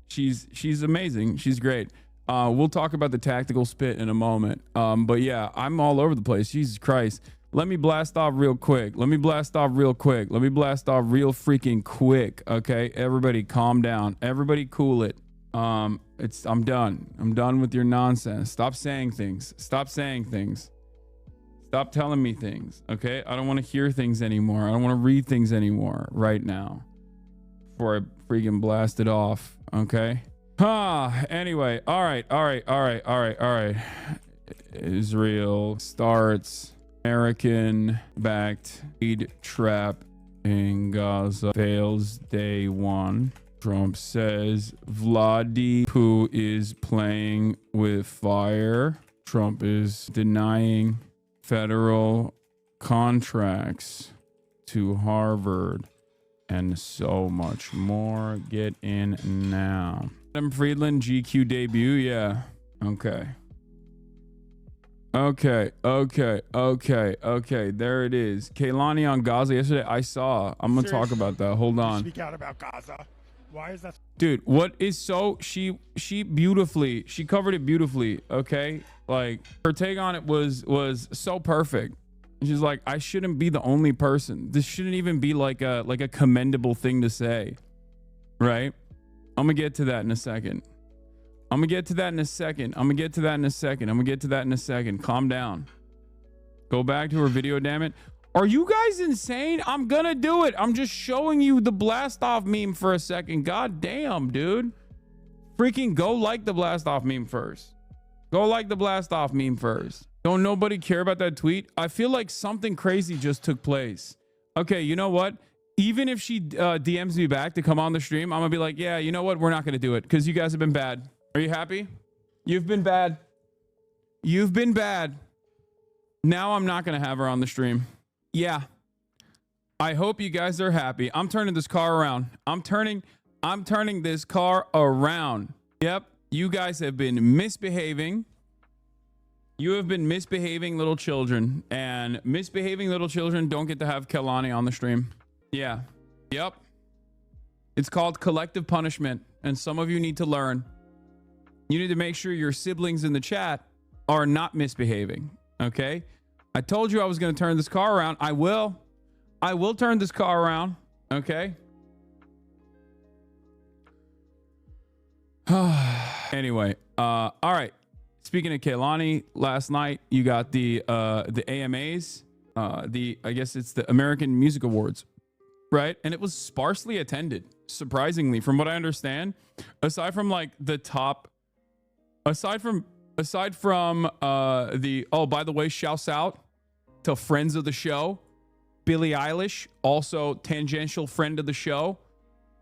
She's amazing. She's great. We'll talk about the tactical spit in a moment. But yeah, I'm all over the place. Jesus Christ. Let me blast off real quick. Let me blast off real freaking quick. Okay, everybody calm down. Everybody cool it. I'm done. I'm done with your nonsense. Stop saying things. Stop saying things. Stop telling me things. Okay, I don't want to hear things anymore. I don't want to read things anymore right now before I freaking blast it off. Okay. Anyway, all right. Israel starts American backed aid trap in Gaza, fails day one. Trump says Vladimir is playing with fire. Trump is denying federal contracts to Harvard and so much more. Get in now. Adam Friedland GQ debut. Yeah. Okay. There it is. Kaylani on Gaza yesterday. I saw. I'm gonna talk about that. Hold on. Speak out about Gaza. Why is that? Dude, what is so she covered it beautifully. Okay, like her take on it was so perfect. She's like, I shouldn't be the only person. This shouldn't even be like a commendable thing to say, right? I'm gonna get to that in a second. Calm down. Go back to her video, damn it. Are you guys insane? I'm gonna do it. I'm just showing you the blast off meme for a second. God damn, dude. Freaking go like the blast off meme first. Don't nobody care about that tweet? I feel like something crazy just took place. Okay, you know what? Even if she DMs me back to come on the stream, I'm gonna be like, yeah, you know what? We're not gonna do it because you guys have been bad. Are you happy? You've been bad. Now I'm not gonna have her on the stream. Yeah. I hope you guys are happy. I'm turning this car around. I'm turning this car around. Yep. You guys have been misbehaving. You have been misbehaving little children, and misbehaving little children don't get to have Kelani on the stream. Yeah. Yep. It's called collective punishment, and some of you need to learn. You need to make sure your siblings in the chat are not misbehaving. Okay? I told you I was going to turn this car around. I will turn this car around. Okay? Anyway, all right. Speaking of Kehlani, last night you got the AMAs, I guess it's the American Music Awards, right? And it was sparsely attended, surprisingly, from what I understand. Aside from like the top, aside from the, oh, by the way, shouts out to friends of the show, Billie Eilish, also tangential friend of the show,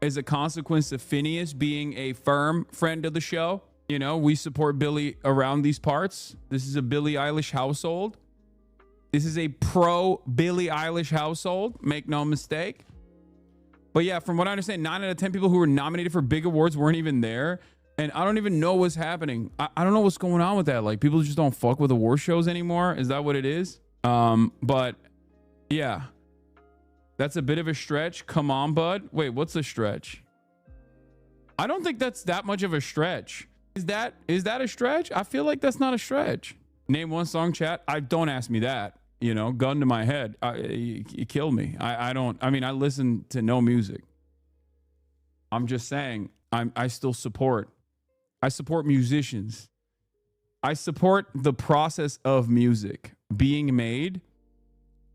as a consequence of Phineas being a firm friend of the show. You know, we support Billie around these parts. This is a Billie Eilish household. This is a pro Billie Eilish household. Make no mistake. But yeah, from what I understand, 9 out of 10 people who were nominated for big awards weren't even there. And I don't even know what's happening. I don't know what's going on with that. Like, people just don't fuck with award shows anymore. Is that what it is? But yeah, that's a bit of a stretch. Come on, bud. Wait, what's a stretch? I don't think that's that much of a stretch. Is that a stretch? I feel like that's not a stretch. Name one song, chat. Don't ask me that. You know, gun to my head. You kill me. I listen to no music. I'm just saying, I support musicians. I support the process of music being made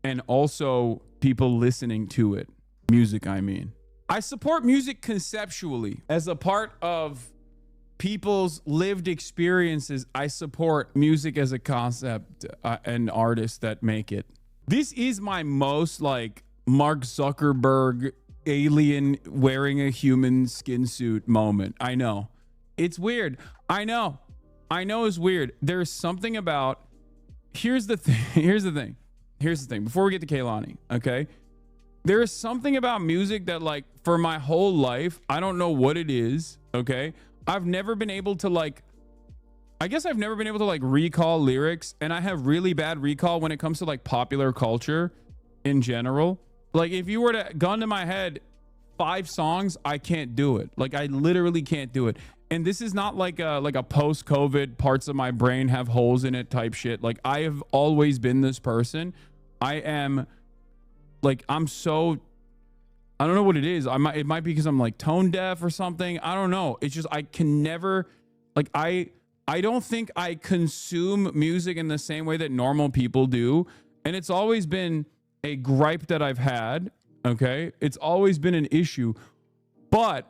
and also people listening to it. Music, I mean. I support music conceptually as a part of people's lived experiences. I support music as a concept and artists that make it. This is my most like Mark Zuckerberg alien wearing a human skin suit moment. I know. It's weird. I know it's weird. There's something about, here's the thing. Before we get to Kehlani, okay? There is something about music that, like, for my whole life, I don't know what it is, okay? I've never been able to recall lyrics, and I have really bad recall when it comes to like popular culture in general. Like, if you were to gun to my head, 5 songs, I can't do it. Like I literally can't do it. And this is not like a post-COVID parts of my brain have holes in it type shit. Like I have always been this person. I am like, I'm so, I don't know what it is. It might be because I'm like tone deaf or something. I don't know. It's just, I can never, like I don't think I consume music in the same way that normal people do. And it's always been a gripe that I've had. Okay. It's always been an issue, but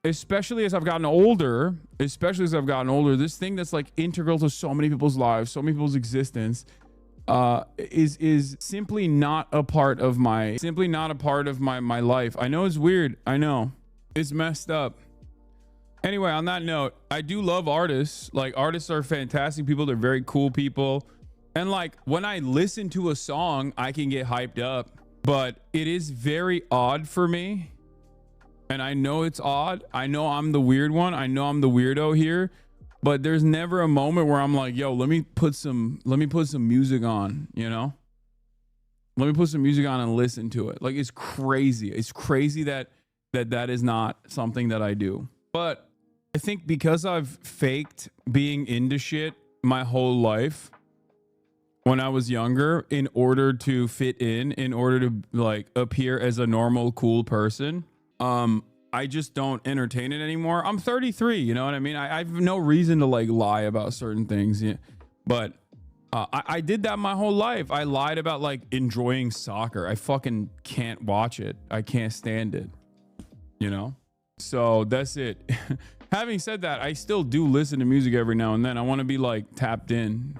especially as I've gotten older, this thing that's like integral to so many people's lives, so many people's existence, is simply not a part of my life. I know it's weird. I know it's messed up. Anyway, on that note, I do love artists. Like artists are fantastic people. They're very cool people. And like when I listen to a song, I can get hyped up, but it is very odd for me. And I know it's odd. I know I'm the weird one. I know I'm the weirdo here, but there's never a moment where I'm like, yo, let me put some music on, you know? Let me put some music on and listen to it. Like it's crazy. It's crazy that is not something that I do. But I think because I've faked being into shit my whole life when I was younger in order to fit in order to like appear as a normal, cool person, I just don't entertain it anymore. I'm 33, you know what I mean? I have no reason to like lie about certain things, yeah. But I did that my whole life. I lied about like enjoying soccer. I fucking can't watch it. I can't stand it, you know? So that's it. Having said that, I still do listen to music every now and then. I want to be like tapped in.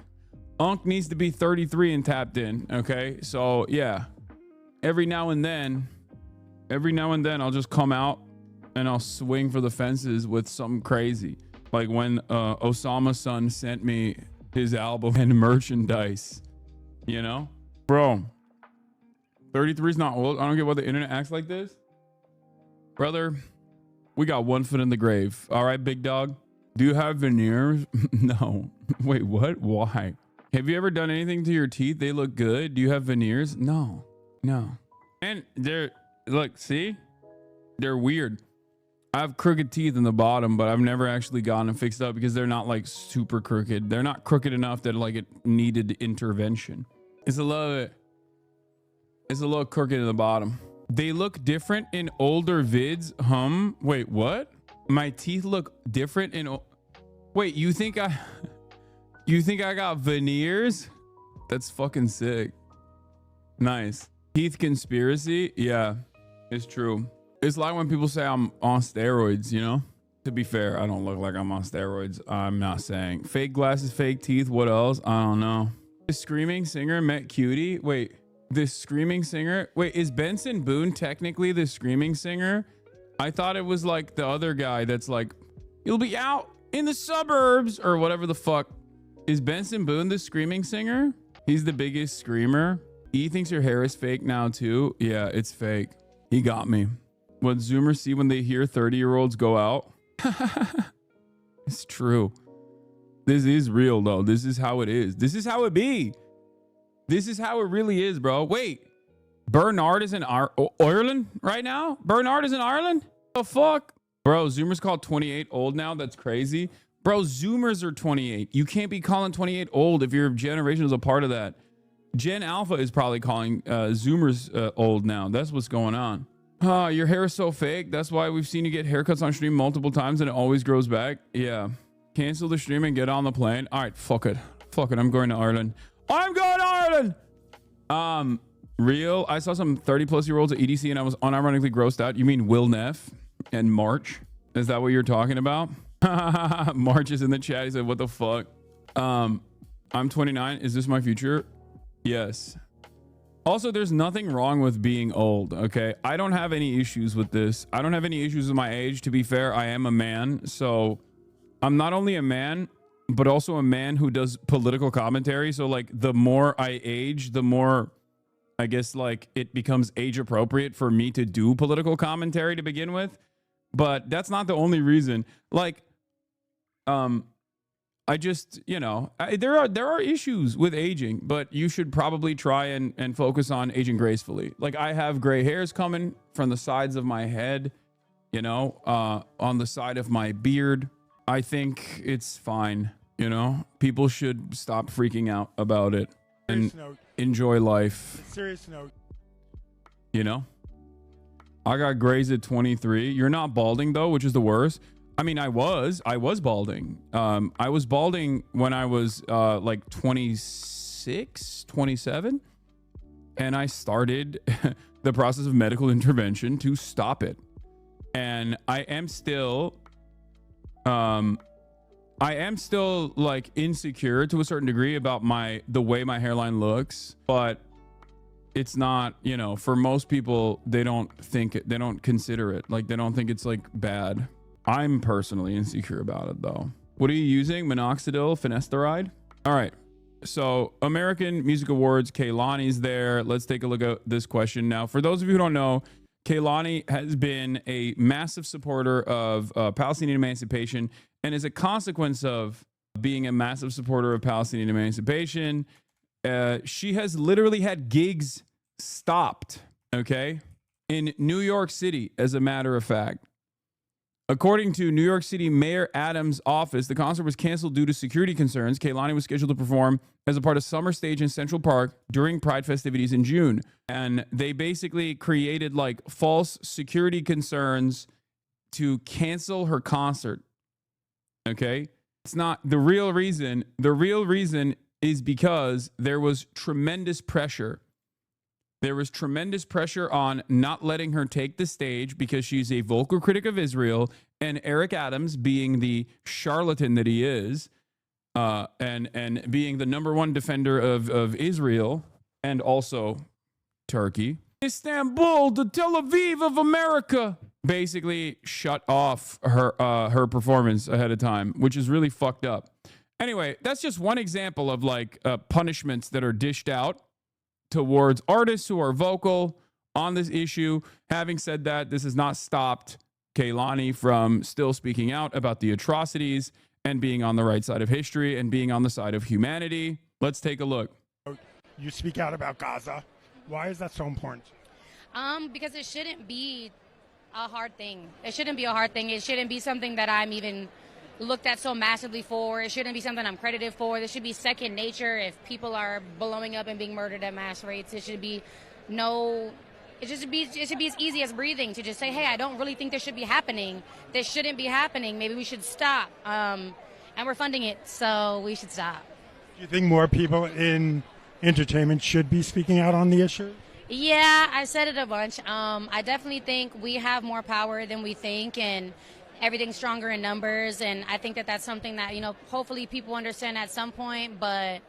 Unc needs to be 33 and tapped in, okay? So yeah, every now and then I'll just come out and I'll swing for the fences with something crazy. Like when Osama's son sent me his album and merchandise, you know? Bro, 33 is not old. I don't get why the internet acts like this. Brother, we got one foot in the grave. All right, big dog. Do you have veneers? No. Wait, what? Why? Have you ever done anything to your teeth? They look good. Do you have veneers? No. And look, see? They're weird. I have crooked teeth in the bottom, but I've never actually gotten them fixed up because they're not like super crooked. They're not crooked enough that like it needed intervention. It's a little crooked in the bottom. They look different in older vids. Wait, what? My teeth look different in wait, you think I got veneers? That's fucking sick. Nice. Teeth conspiracy? Yeah, it's true. It's like when people say I'm on steroids, you know? To be fair, I don't look like I'm on steroids. I'm not saying. Fake glasses, fake teeth, what else? I don't know. The screaming singer met Cutie? Wait, this screaming singer? Wait, is Benson Boone technically the screaming singer? I thought it was like the other guy that's like, you'll be out in the suburbs or whatever the fuck. Is Benson Boone the screaming singer? He's the biggest screamer. He thinks your hair is fake now too. Yeah, it's fake. He got me. What Zoomers see when they hear 30-year-olds go out. It's true. This is real though. This is how it is. This is how it be. This is how it really is, bro. Wait, Bernard is in Ireland right now? Bernard is in Ireland? The fuck? Bro, Zoomers call 28 old now? That's crazy. Bro, Zoomers are 28. You can't be calling 28 old if your generation is a part of that. Gen Alpha is probably calling Zoomers old now. That's what's going on. Your hair is so fake. That's why we've seen you get haircuts on stream multiple times and it always grows back. Yeah. Cancel the stream and get on the plane. All right, fuck it. I'm going to Ireland. I'm going to Ireland. Real. I saw some 30-plus-year-olds at EDC and I was unironically grossed out. You mean Will Neff and March? Is that what you're talking about? March is in the chat. He said, what the fuck? I'm 29. Is this my future? Yes. Also, there's nothing wrong with being old, okay? I don't have any issues with this. I don't have any issues with my age. To be fair, I am a man. So I'm not only a man, but also a man who does political commentary. So like the more I age, the more I guess like it becomes age appropriate for me to do political commentary to begin with. But that's not the only reason. Like, I just, there are issues with aging, but you should probably try and focus on aging gracefully. Like, I have gray hairs coming from the sides of my head, on the side of my beard. I think it's fine. People should stop freaking out about it and enjoy life. Serious note. I got grays at 23. You're not balding though, which is the worst. I mean, I was balding. I was balding when I was like 26, 27. And I started the process of medical intervention to stop it. And I am still like insecure to a certain degree about the way my hairline looks, but it's not, for most people, they don't consider it. Like, they don't think it's like bad. I'm personally insecure about it though. What are you using? Minoxidil, finasteride? All right. So American Music Awards, Kehlani's there. Let's take a look at this question. Now, for those of you who don't know, Kehlani has been a massive supporter of Palestinian emancipation, and as a consequence of being a massive supporter of Palestinian emancipation, she has literally had gigs stopped, okay, in New York City, as a matter of fact. According to New York City Mayor Adams' office, the concert was canceled due to security concerns. Kehlani was scheduled to perform as a part of Summer Stage in Central Park during Pride festivities in June. And they basically created like false security concerns to cancel her concert. Okay? It's not the real reason. The real reason is because there was tremendous pressure. There was tremendous pressure on not letting her take the stage because she's a vocal critic of Israel, and Eric Adams, being the charlatan that he is, and being the number one defender of Israel and also Turkey, Istanbul, the Tel Aviv of America, basically shut off her performance ahead of time, which is really fucked up. Anyway, that's just one example of like punishments that are dished out towards artists who are vocal on this issue. Having said that, this has not stopped Kehlani from still speaking out about the atrocities and being on the right side of history and being on the side of humanity. Let's take a look. You speak out about Gaza. Why is that so important? Because it shouldn't be a hard thing. It shouldn't be a hard thing. It shouldn't be something that I'm even looked at so massively for. It shouldn't be something I'm credited for. This should be second nature. If people are blowing up and being murdered at mass rates, it should be it should be as easy as breathing to just say, hey, I don't really think this should be happening. This shouldn't be happening. Maybe we should stop. And we're funding it, so we should stop. Do you think more people in entertainment should be speaking out on the issue? Yeah, I said it a bunch. I definitely think we have more power than we think, and everything's stronger in numbers, and I think that that's something that, hopefully people understand at some point, but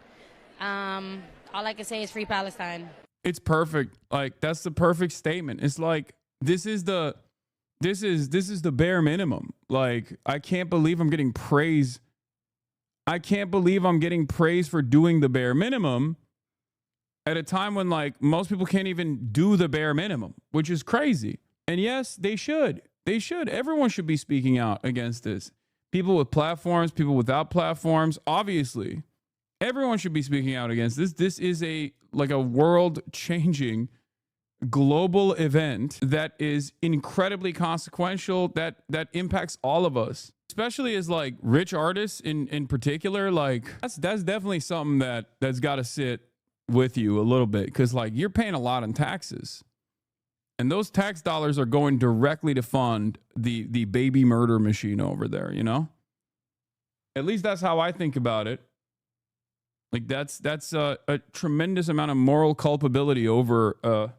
all I can say is free Palestine. It's perfect. Like, that's the perfect statement. It's like, this is the bare minimum. Like, I can't believe I'm getting praise. I can't believe I'm getting praise for doing the bare minimum at a time when, like, most people can't even do the bare minimum, which is crazy. And yes, they should. They should. Everyone should be speaking out against this. People with platforms, people without platforms, obviously. Everyone should be speaking out against this. This is a world-changing global event that is incredibly consequential, that impacts all of us, especially as like rich artists in particular. Like, that's definitely something that's got to sit with you a little bit, because like you're paying a lot in taxes. And those tax dollars are going directly to fund the baby murder machine over there, At least that's how I think about it. Like, that's a tremendous amount of moral culpability over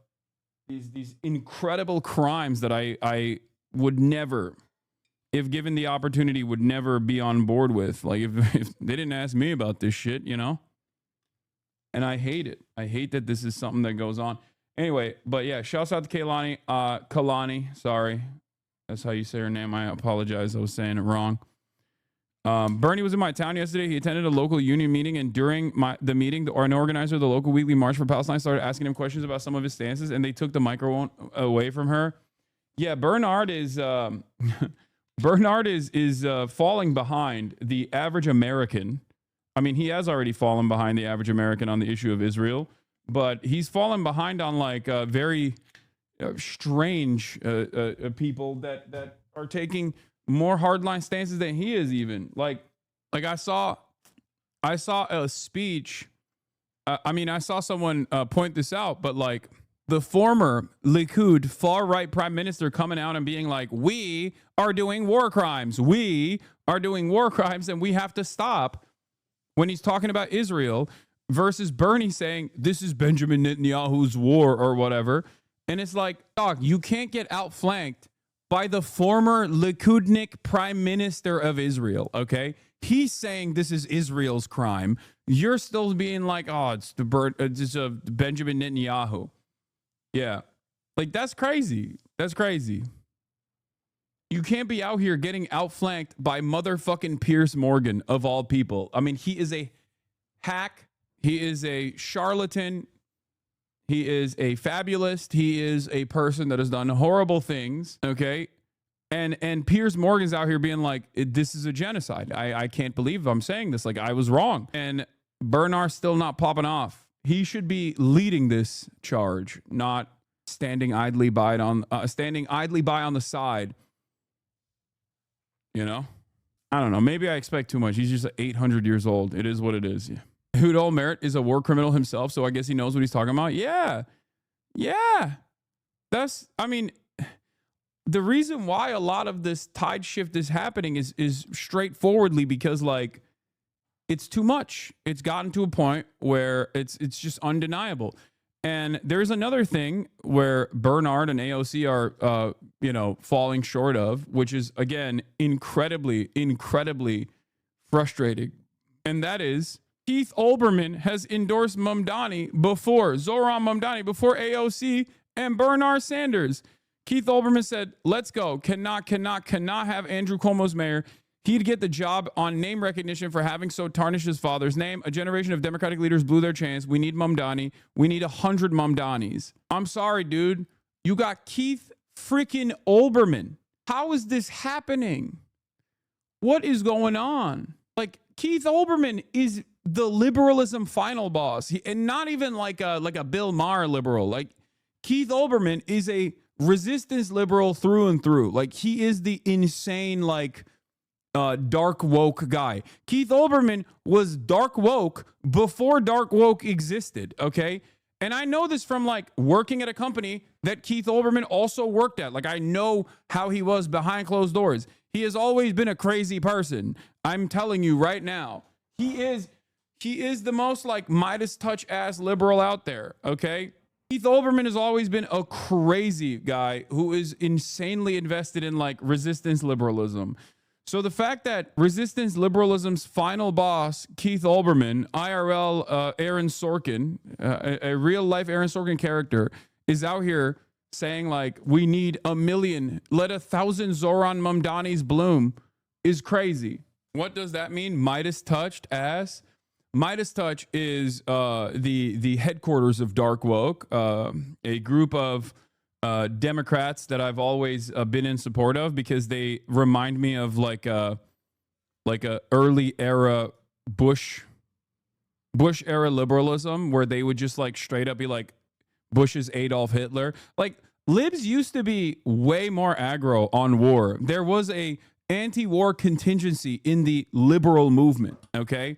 these incredible crimes that I would never, if given the opportunity, would never be on board with. Like, if they didn't ask me about this shit, And I hate it. I hate that this is something that goes on. Anyway, but yeah, shouts out to Kehlani. Sorry. That's how you say her name. I apologize. I was saying it wrong. Bernie was in my town yesterday. He attended a local union meeting, and during the meeting, an organizer of the local weekly March for Palestine started asking him questions about some of his stances, and they took the microphone away from her. Yeah, Bernard is Bernard is falling behind the average American. I mean, he has already fallen behind the average American on the issue of Israel, but he's fallen behind on like very strange people that are taking more hardline stances than he is. Even like I saw a speech. I saw someone point this out, but like the former Likud far right prime minister coming out and being like, we are doing war crimes. We are doing war crimes and we have to stop, when he's talking about Israel, versus Bernie saying this is Benjamin Netanyahu's war or whatever. And it's like, dog, you can't get outflanked by the former Likudnik prime minister of Israel, okay? He's saying this is Israel's crime. You're still being like, oh, it's Benjamin Netanyahu. Yeah. Like, that's crazy. That's crazy. You can't be out here getting outflanked by motherfucking Piers Morgan, of all people. I mean, he is a hack. He is a charlatan. He is a fabulist. He is a person that has done horrible things, okay? And Piers Morgan's out here being like, this is a genocide. I can't believe I'm saying this. Like, I was wrong. And Bernard's still not popping off. He should be leading this charge, not standing idly by on the side. You know? I don't know. Maybe I expect too much. He's just 800 years old. It is what it is. Yeah. Ehud Olmert is a war criminal himself, so I guess he knows what he's talking about. Yeah. Yeah. The reason why a lot of this tide shift is happening is straightforwardly because, like, it's too much. It's gotten to a point where it's just undeniable. And there's another thing where Bernard and AOC are, falling short of, which is, again, incredibly, incredibly frustrating. And that is Keith Olbermann has endorsed Zohran Mamdani, before AOC and Bernard Sanders. Keith Olbermann said, let's go. Cannot have Andrew Cuomo's mayor. He'd get the job on name recognition for having so tarnished his father's name. A generation of Democratic leaders blew their chance. We need Mamdani. We need 100 Mamdanis. I'm sorry, dude. You got Keith freaking Olbermann. How is this happening? What is going on? Like, Keith Olbermann is the liberalism final boss. And not even like a Bill Maher liberal. Like, Keith Olbermann is a resistance liberal through and through. Like, he is the insane, like, dark woke guy. Keith Olbermann was dark woke before dark woke existed, okay? And I know this from, like, working at a company that Keith Olbermann also worked at. Like, I know how he was behind closed doors. He has always been a crazy person. I'm telling you right now. He is the most, like, Midas touch ass liberal out there, okay? Keith Olbermann has always been a crazy guy who is insanely invested in, like, resistance liberalism. So the fact that resistance liberalism's final boss, Keith Olbermann, IRL Aaron Sorkin, a real life Aaron Sorkin character, is out here saying, like, we need 1 million, let 1,000 Zohran Mamdanis bloom, is crazy. What does that mean? Midas touched ass? Midas Touch is the headquarters of Dark Woke, a group of Democrats that I've always been in support of because they remind me of like a early era Bush era liberalism, where they would just, like, straight up be like Bush's Adolf Hitler. Like, libs used to be way more aggro on war. There was a anti-war contingency in the liberal movement, okay?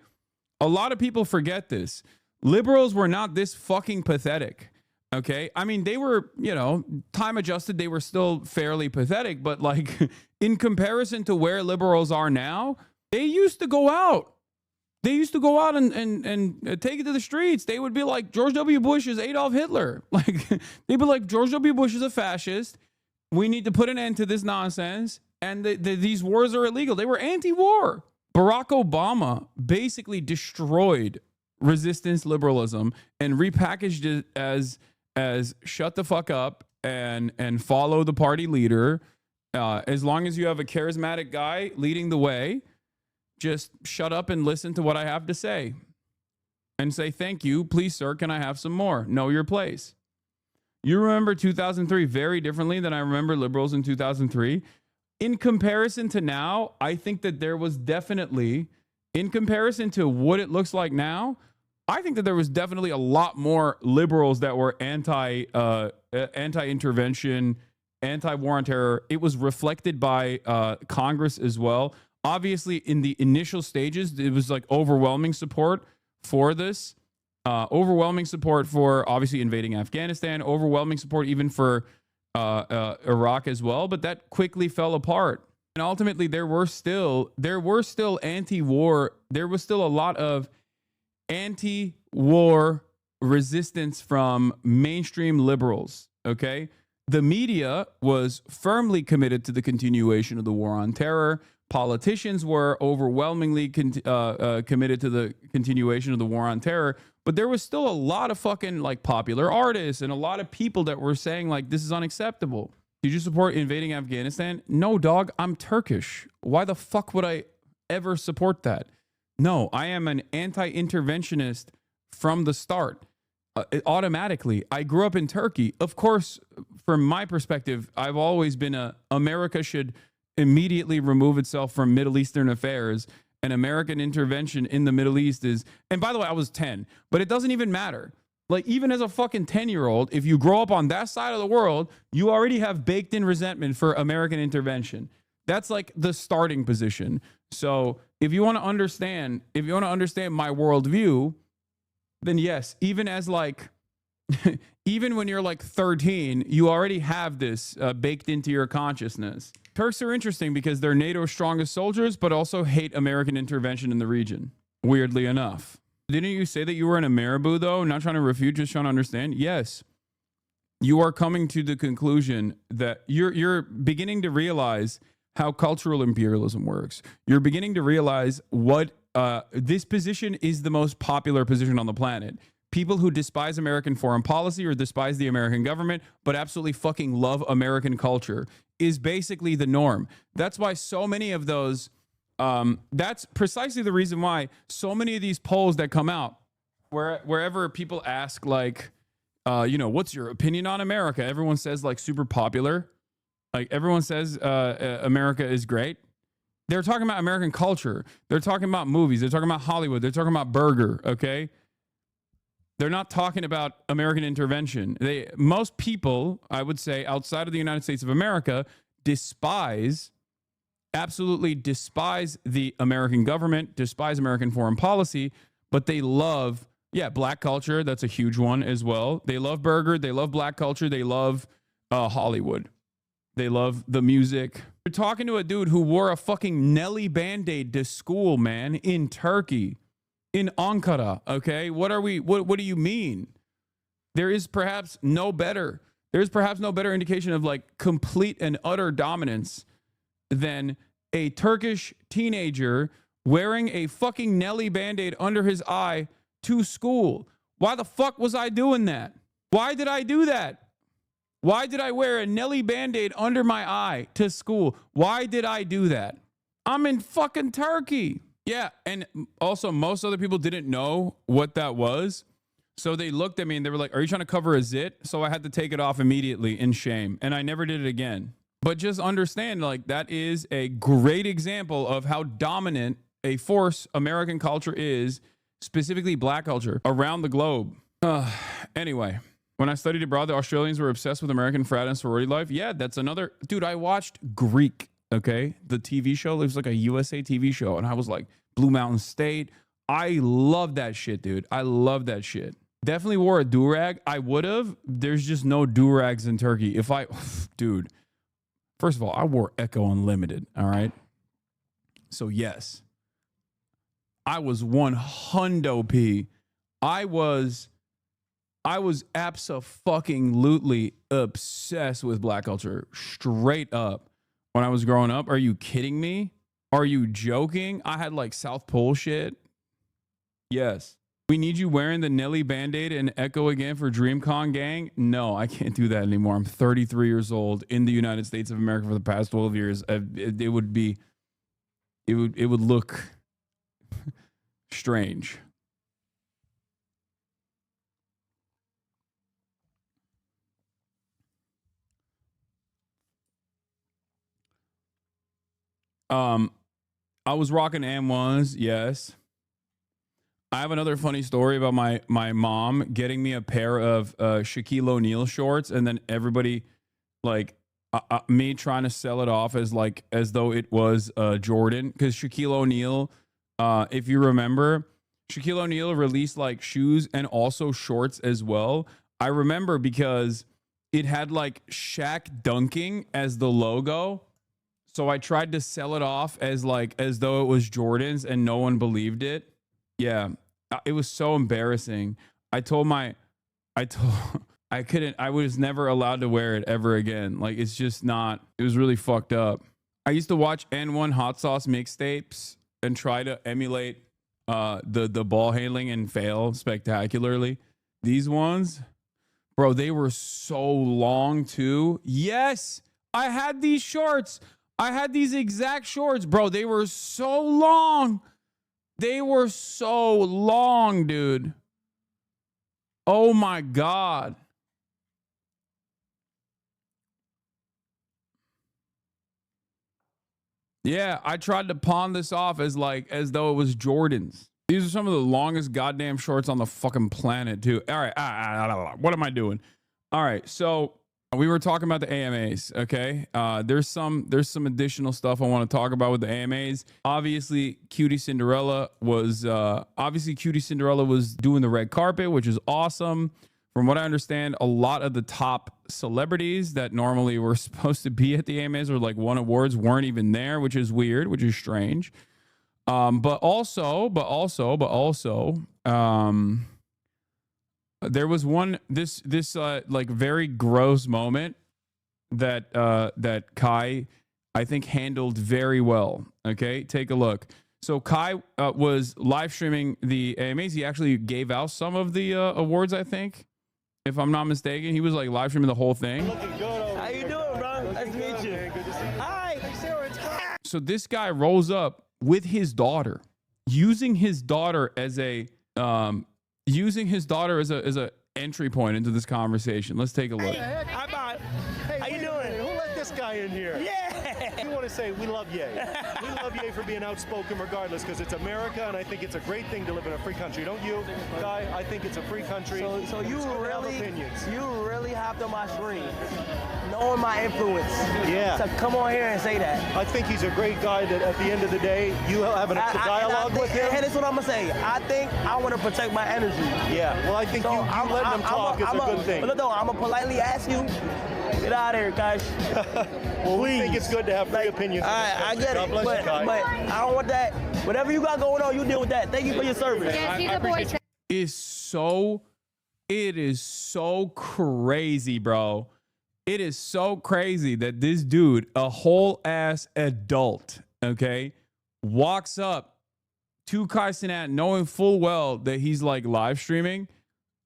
A lot of people forget this. Liberals were not this fucking pathetic. Okay. I mean, they were, time adjusted, they were still fairly pathetic, but, like, in comparison to where liberals are now, they used to go out. They used to go out and take it to the streets. They would be like, George W. Bush is Adolf Hitler. Like, they'd be like, George W. Bush is a fascist. We need to put an end to this nonsense. And these wars are illegal. They were anti-war. Barack Obama basically destroyed resistance liberalism and repackaged it as shut the fuck up and follow the party leader. As long as you have a charismatic guy leading the way, just shut up and listen to what I have to say and say, thank you. Please, sir, can I have some more? Know your place. You remember 2003 very differently than I remember liberals in 2003. In comparison to now, I think that there was definitely, in comparison to what it looks like now, I think that there was definitely a lot more liberals that were anti-intervention, anti-war on terror. It was reflected by Congress as well. Obviously, in the initial stages, it was like overwhelming support for this, overwhelming support for obviously invading Afghanistan, overwhelming support even for Iraq as well. But that quickly fell apart, and ultimately there were still anti-war. There was still a lot of anti-war resistance from mainstream liberals. Okay, the media was firmly committed to the continuation of the war on terror. Politicians were overwhelmingly committed to the continuation of the war on terror, but there was still a lot of fucking like popular artists and a lot of people that were saying like this is unacceptable. Did you support invading Afghanistan? No, dog, I'm Turkish. Why the fuck would I ever support that? No, I am an anti-interventionist from the start. Automatically, I grew up in Turkey. Of course, from my perspective, I've always been America should immediately remove itself from Middle Eastern affairs, and American intervention in the Middle East is, and by the way, I was 10, but it doesn't even matter. Like, even as a fucking 10-year-old, if you grow up on that side of the world, you already have baked in resentment for American intervention. That's like the starting position. So if you want to understand my worldview, then yes, even as like, even when you're like 13, you already have this baked into your consciousness. Turks are interesting because they're NATO's strongest soldiers, but also hate American intervention in the region, weirdly enough. Didn't you say that you were in a Marabou, though? Not trying to refute, just trying to understand. Yes. You are coming to the conclusion that you're beginning to realize how cultural imperialism works. You're beginning to realize what this position is the most popular position on the planet. People who despise American foreign policy or despise the American government, but absolutely fucking love American culture is basically the norm. That's why so many of those, that's precisely the reason why so many of these polls that come out, wherever people ask like, what's your opinion on America? Everyone says like super popular. Like everyone says America is great. They're talking about American culture. They're talking about movies. They're talking about Hollywood. They're talking about burger, okay? They're not talking about American intervention. Most people, I would say, outside of the United States of America, absolutely despise the American government, despise American foreign policy, but they love, black culture. That's a huge one as well. They love burger. They love black culture. They love Hollywood. They love the music. You're talking to a dude who wore a fucking Nelly Band-Aid to school, man, in Turkey. In Ankara, okay? What do you mean? There's perhaps no better indication of like complete and utter dominance than a Turkish teenager wearing a fucking Nelly Band-Aid under his eye to school. Why the fuck was I doing that? Why did I do that? Why did I wear a Nelly Band-Aid under my eye to school? Why did I do that? I'm in fucking Turkey. Yeah, and also most other people didn't know what that was. So they looked at me and they were like, are you trying to cover a zit? So I had to take it off immediately in shame. And I never did it again. But just understand, like, that is a great example of how dominant a force American culture is, specifically black culture, around the globe. Anyway, when I studied abroad, the Australians were obsessed with American frat and sorority life. Yeah, that's another... Dude, I watched Greek. Okay, the TV show, it was like a USA TV show, and I was like, Blue Mountain State. I love that shit, dude. I love that shit. Definitely wore a do-rag. I would have. There's just no do-rags in Turkey. Dude, first of all, I wore Echo Unlimited, all right? So yes, I was one hundo P. I was abso-fucking-lutely obsessed with black culture, straight up. When I was growing up, are you kidding me? Are you joking? I had like South Pole shit. Yes. We need you wearing the Nelly Band-Aid and Echo again for DreamCon, gang? No, I can't do that anymore. I'm 33 years old in the United States of America for the past 12 years. It would look strange. I was rocking M1s, yes. I have another funny story about my mom getting me a pair of Shaquille O'Neal shorts, and then everybody like me trying to sell it off as though it was Jordan, because Shaquille O'Neal, if you remember, Shaquille O'Neal released like shoes and also shorts as well. I remember because it had like Shaq dunking as the logo. So I tried to sell it off as though it was Jordan's, and no one believed it. Yeah, it was so embarrassing. I was never allowed to wear it ever again. Like, it's just not, it was really fucked up. I used to watch N1 Hot Sauce mixtapes and try to emulate the ball handling and fail spectacularly. These ones, bro, they were so long too. Yes, I had these shorts. I had these exact shorts, bro. They were so long. They were so long, dude. Oh my God. Yeah, I tried to pawn this off as though it was Jordan's. These are some of the longest goddamn shorts on the fucking planet, too. All right, what am I doing? All right, so we were talking about the AMAs, okay? There's some additional stuff I want to talk about with the AMAs. Obviously, Cutie Cinderella was doing the red carpet, which is awesome. From what I understand, a lot of the top celebrities that normally were supposed to be at the AMAs or like won awards weren't even there, which is weird, which is strange. But also, there was this like very gross moment that Kai, I think, handled very well. Okay, take a look. So Kai was live streaming the AMAs. He actually gave out some of the awards, I think, if I'm not mistaken. He was like live streaming the whole thing. How you doing, bro? Nice to meet you. Hi. So this guy rolls up with his daughter, using his daughter as a entry point into this conversation. Let's take a look. Hi, Bob. Hey, how you doing? Who let this guy in here? Yeah. We want to say we love Ye. We love Ye for being outspoken regardless, because it's America, and I think it's a great thing to live in a free country. Don't you, Guy? I think it's a free country. So you It's good to have really, opinions. you really hopped on my stream, knowing my influence. Yeah. So come on here and say that. I think he's a great guy that at the end of the day, you have a dialogue with him. And that's what I'm going to say. I think I want to protect my energy. Yeah, well, I think So you letting him talk is a good thing. But no, I'm going to politely ask you, get out of here, guys. Well, we think it's good to have free opinions. All right, I get God it. bless But, you, Kai. but I don't want that. Whatever you got going on, you deal with that. Thank you for your service. Yeah, see the boys. It is so crazy, bro. It is so crazy that this dude, a whole ass adult, okay, walks up to Kai Cenat knowing full well that he's like live streaming,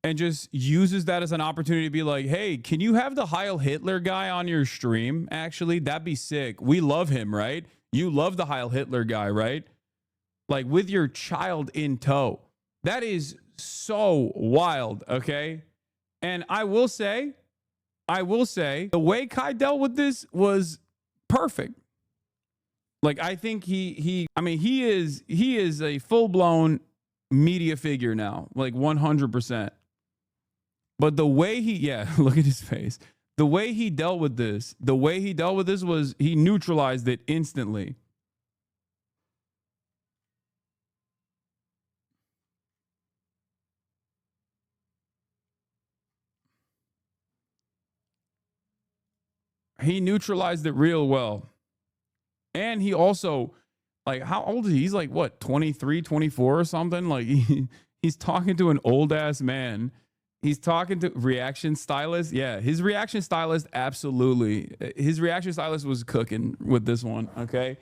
and just uses that as an opportunity to be like, hey, can you have the Heil Hitler guy on your stream? Actually, that'd be sick. We love him, right? You love the Heil Hitler guy, right? Like, with your child in tow. That is so wild, okay? And I will say, the way Kai dealt with this was perfect. Like, I think he is a full-blown media figure now, like 100%. But the way look at his face. The way he dealt with this was he neutralized it instantly. He neutralized it real well. And he also, like, how old is he? He's like, what, 23, 24 or something? Like, he's talking to an old-ass man. He's talking to reaction stylist. Yeah, his reaction stylist, absolutely. His reaction stylist was cooking with this one, okay?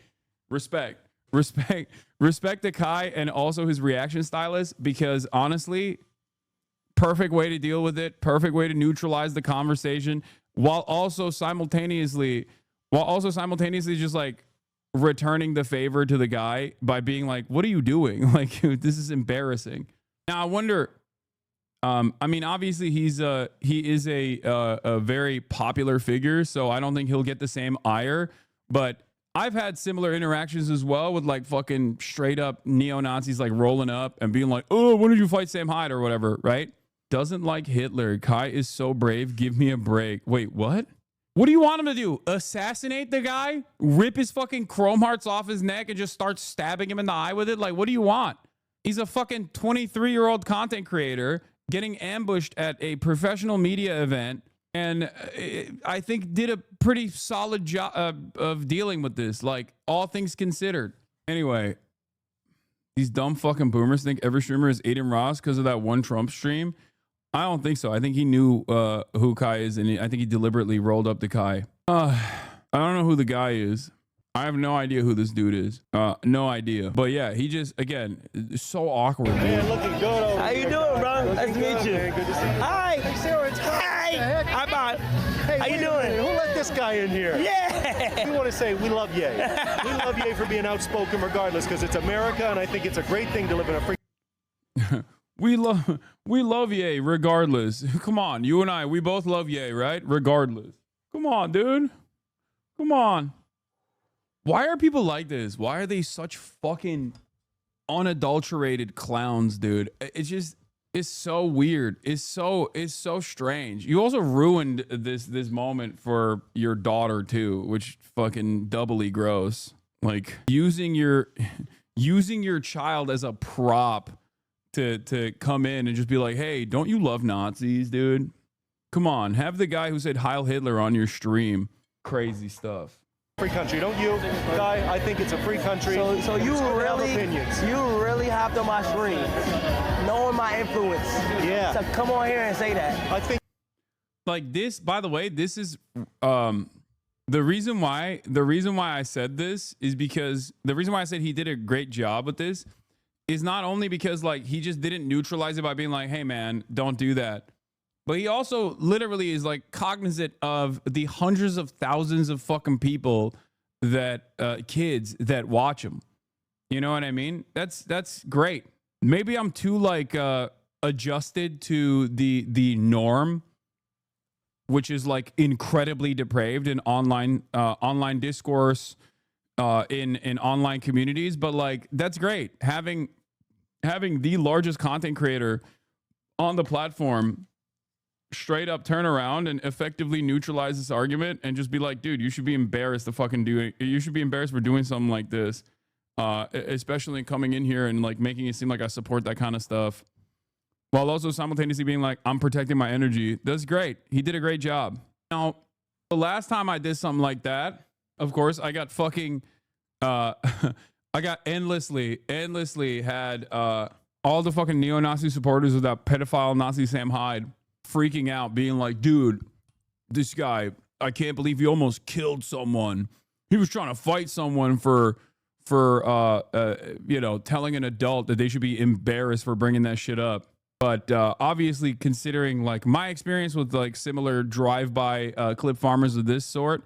Respect to Kai and also his reaction stylist, because honestly, perfect way to deal with it. Perfect way to neutralize the conversation while also simultaneously just like returning the favor to the guy by being like, what are you doing? Like, this is embarrassing. Now, I wonder, I mean, obviously he is a very popular figure, so I don't think he'll get the same ire, but I've had similar interactions as well with like fucking straight up neo-Nazis like rolling up and being like, oh, when did you fight Sam Hyde or whatever, right? Doesn't like Hitler. Kai is so brave. Give me a break. Wait, what? What do you want him to do? Assassinate the guy? Rip his fucking chrome hearts off his neck and just start stabbing him in the eye with it? Like, what do you want? He's a fucking 23-year-old content creator getting ambushed at a professional media event, and I think did a pretty solid job of dealing with this, like, all things considered. Anyway, these dumb fucking boomers think every streamer is Aiden Ross because of that one Trump stream. I don't think so. I think he knew who Kai is, and I think he deliberately rolled up to Kai. I don't know who the guy is. I have no idea who this dude is. No idea. But yeah, he just, again, it's so awkward. Man, looking good over How you here. doing, bro? Nice to meet you. Man, good to see you. Hi. Hi. Hi, bye. Hey, How you wait a minute. doing? Who let this guy in here? Yeah. We want to say we love Ye. We love Ye for being outspoken regardless, because it's America, and I think it's a great thing to live in a free We love Ye regardless. Come on, you and I, we both love Ye, right? Regardless. Come on, dude. Come on. Why are people like this? Why are they such fucking unadulterated clowns, dude? It's just, it's so weird. It's so strange. You also ruined this moment for your daughter too, which fucking doubly gross. Like using your child as a prop to come in and just be like, hey, don't you love Nazis, dude? Come on, have the guy who said Heil Hitler on your stream. Crazy stuff. free country, don't you, Guy? I think it's a free country. So and you it's good to have really, opinions. you really hopped on my stream, knowing my influence. Yeah. So come on here and say that. I think. Like this, by the way, this is the reason why I said this is because the reason why I said he did a great job with this is not only because like he just didn't neutralize it by being like, hey man, don't do that. But he also literally is like cognizant of the hundreds of thousands of fucking people that kids that watch him. You know what I mean? That's great. Maybe I'm too like adjusted to the norm, which is like incredibly depraved in online discourse in online communities. But like that's great. Having the largest content creator on the platform straight up turn around and effectively neutralize this argument and just be like, dude, you should be embarrassed to fucking do it. You should be embarrassed for doing something like this, especially coming in here and like making it seem like I support that kind of stuff, while also simultaneously being like, I'm protecting my energy. That's great. He did a great job. Now, the last time I did something like that, of course, I got fucking, I got endlessly had all the fucking neo-Nazi supporters of that pedophile Nazi Sam Hyde freaking out, being like, dude, this guy, I can't believe he almost killed someone. He was trying to fight someone for you know, telling an adult that they should be embarrassed for bringing that shit up. But obviously, considering like my experience with like similar drive-by clip farmers of this sort,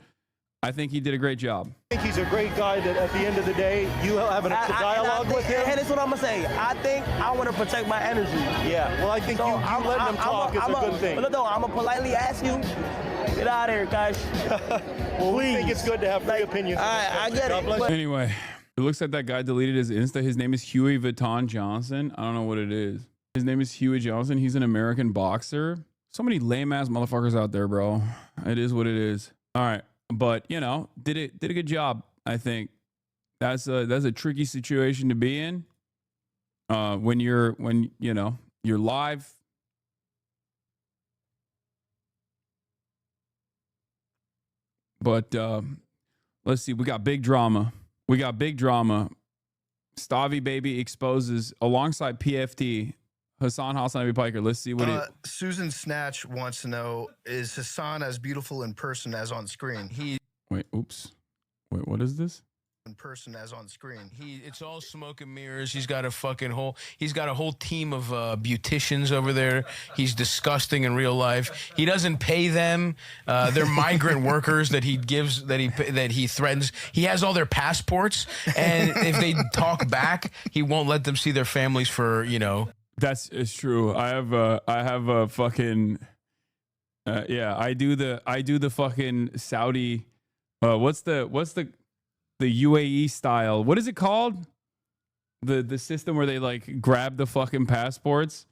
I think he did a great job. I think he's a great guy that at the end of the day, you having a dialogue with him. And that's what I'm gonna say. I think I want to protect my energy. Yeah, well, I think So you letting him talk is a good thing. But no, I'm gonna politely ask you, get out of here, guys. Well, we think it's good to have free opinions. I get God it. bless you. Anyway, it looks like that guy deleted his Insta. His name is Huey Vuitton Johnson. I don't know what it is. His name is Huey Johnson. He's an American boxer. So many lame ass motherfuckers out there, bro. It is what it is. All right. But you know, did a good job. I think that's a tricky situation to be in when you're live. But let's see, we got big drama. Stavi Baby exposes alongside PFT Hasanabi Piker. Let's see what Susan Snatch wants to know, is Hassan as beautiful in person as on screen? Wait, what is this? In person as on screen. It's all smoke and mirrors. He's got a whole team of beauticians over there. He's disgusting in real life. He doesn't pay them. They're migrant workers that he threatens. He has all their passports, and if they talk back, he won't let them see their families for, you know. It's true. I have a fucking yeah, I do the fucking Saudi what's the the UAE style. What is it called? The system where they like grab the fucking passports.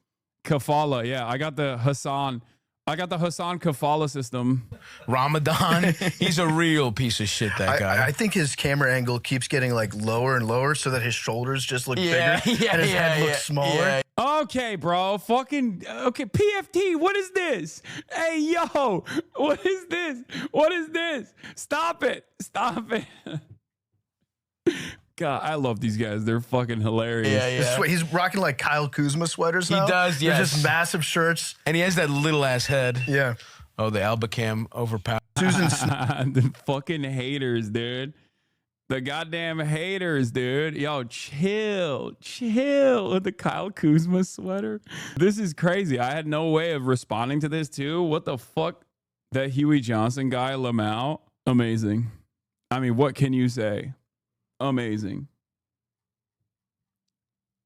Kafala. Yeah, I got the Hassan Kafala system. Ramadan. He's a real piece of shit, that guy. I think his camera angle keeps getting like lower and lower so that his shoulders just look bigger and his head looks smaller. Yeah. Okay, bro. Fucking okay. PFT. What is this? Hey, yo. What is this? What is this? Stop it. Stop it. God, I love these guys. They're fucking hilarious. Yeah. He's rocking like Kyle Kuzma sweaters now. He does, They're yes. just massive shirts. And he has that little ass head. Yeah. Oh, the Albacam overpowered. The fucking haters, dude. The goddamn haters, dude. Yo, chill with the Kyle Kuzma sweater. This is crazy. I had no way of responding to this too. What the fuck? That Huey Johnson guy, Lamau, amazing. I mean, what can you say? Amazing.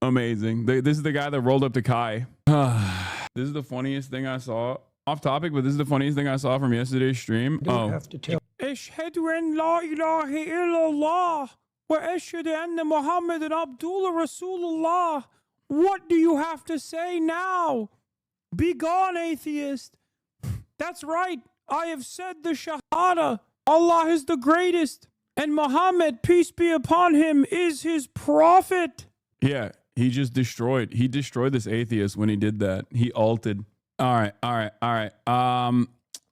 This is the guy that rolled up to Kai. This is the funniest thing I saw. Off topic, but this is the funniest thing I saw from yesterday's stream. Have to tell. Ashhadu an la ilaha illallah wa ashhadu anna Muhammadan Abdullah Rasulullah. What do you have to say now? Be gone, atheist. That's right. I have said the Shahada. Allah is the greatest. And Muhammad, peace be upon him, is his prophet. Yeah, he destroyed this atheist when he did that. He ulted. All right.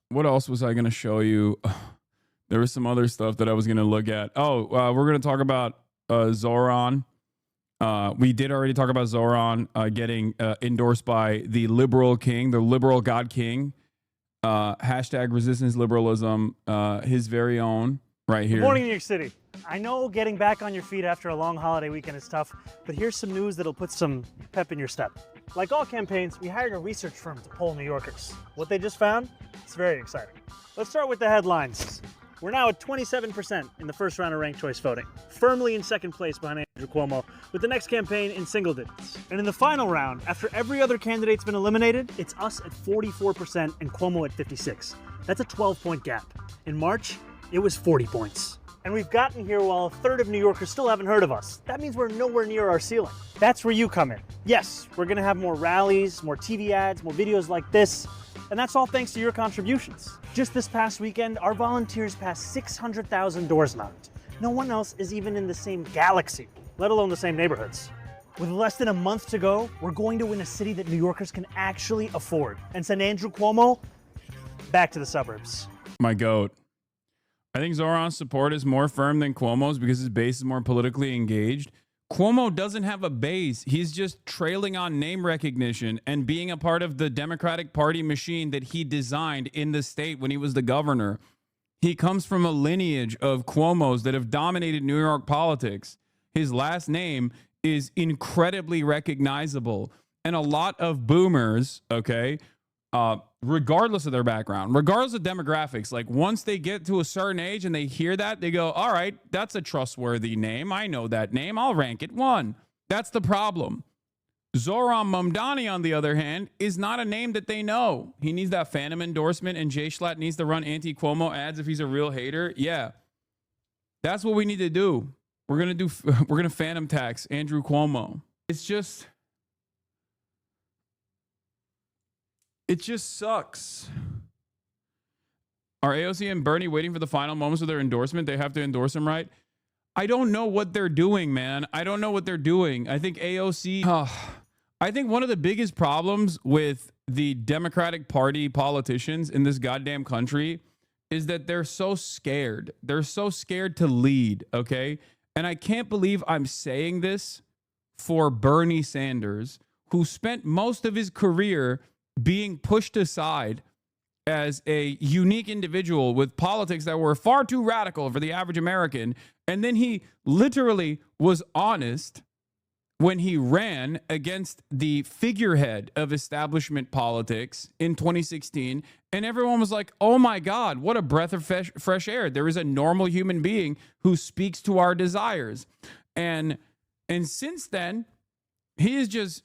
What else was I going to show you? There was some other stuff that I was going to look at. We're going to talk about Zoran. We did already talk about Zoran getting endorsed by the liberal king, the liberal god king. Hashtag resistance liberalism, his very own. Right here. Good morning, New York City. I know getting back on your feet after a long holiday weekend is tough, but here's some news that'll put some pep in your step. Like all campaigns, we hired a research firm to poll New Yorkers. What they just found? It's very exciting. Let's start with the headlines. We're now at 27% in the first round of ranked choice voting, firmly in second place behind Andrew Cuomo, with the next campaign in single digits. And in the final round, after every other candidate's been eliminated, it's us at 44% and Cuomo at 56%. That's a 12-point gap. In March, it was 40 points. And we've gotten here while a third of New Yorkers still haven't heard of us. That means we're nowhere near our ceiling. That's where you come in. Yes, we're gonna have more rallies, more TV ads, more videos like this, and that's all thanks to your contributions. Just this past weekend, our volunteers passed 600,000 doors knocked. No one else is even in the same galaxy, let alone the same neighborhoods. With less than a month to go, we're going to win a city that New Yorkers can actually afford and send Andrew Cuomo back to the suburbs. My goat. I think Zoran's support is more firm than Cuomo's because his base is more politically engaged. Cuomo doesn't have a base. He's just trailing on name recognition and being a part of the Democratic Party machine that he designed in the state when he was the governor. He comes from a lineage of Cuomos that have dominated New York politics. His last name is incredibly recognizable. And a lot of boomers, okay, regardless of their background, regardless of demographics, like once they get to a certain age and they hear that, they go, all right, that's a trustworthy name. I know that name. I'll rank it 1. That's the problem. Zoran Mamdani, on the other hand, is not a name that they know. He needs that Phantom endorsement, and Jay Schlatt needs to run anti-Cuomo ads if he's a real hater. Yeah, that's what we need to do. We're gonna Phantom tax Andrew Cuomo. It just sucks. Are AOC and Bernie waiting for the final moments of their endorsement? They have to endorse him, right? I don't know what they're doing, man. I don't know what they're doing. I think AOC... I think one of the biggest problems with the Democratic Party politicians in this goddamn country is that they're so scared. They're so scared to lead, okay? And I can't believe I'm saying this for Bernie Sanders, who spent most of his career being pushed aside as a unique individual with politics that were far too radical for the average American. And then he literally was honest when he ran against the figurehead of establishment politics in 2016. And everyone was like, oh my God, what a breath of fresh air. There is a normal human being who speaks to our desires. And since then, he has just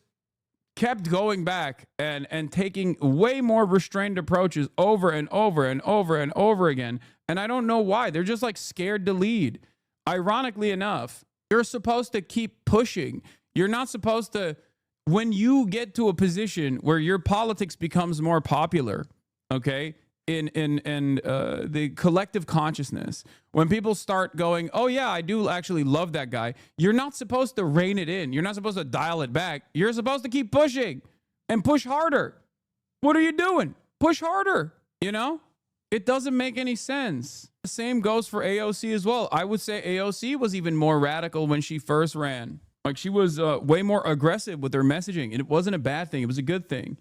kept going back and taking way more restrained approaches over and over and over and over again. And I don't know why. They're just like scared to lead. ironically enough, you're supposed to keep pushing. You're not supposed to, when you get to a position where your politics becomes more popular, okay, in the collective consciousness, when people start going, oh yeah, I do actually love that guy, you're not supposed to rein it in. You're not supposed to dial it back. You're supposed to keep pushing and push harder. What are you doing? Push harder, you know? It doesn't make any sense. The same goes for AOC as well. I would say AOC was even more radical when she first ran. Like, she was way more aggressive with her messaging, and it wasn't a bad thing. It was a good thing.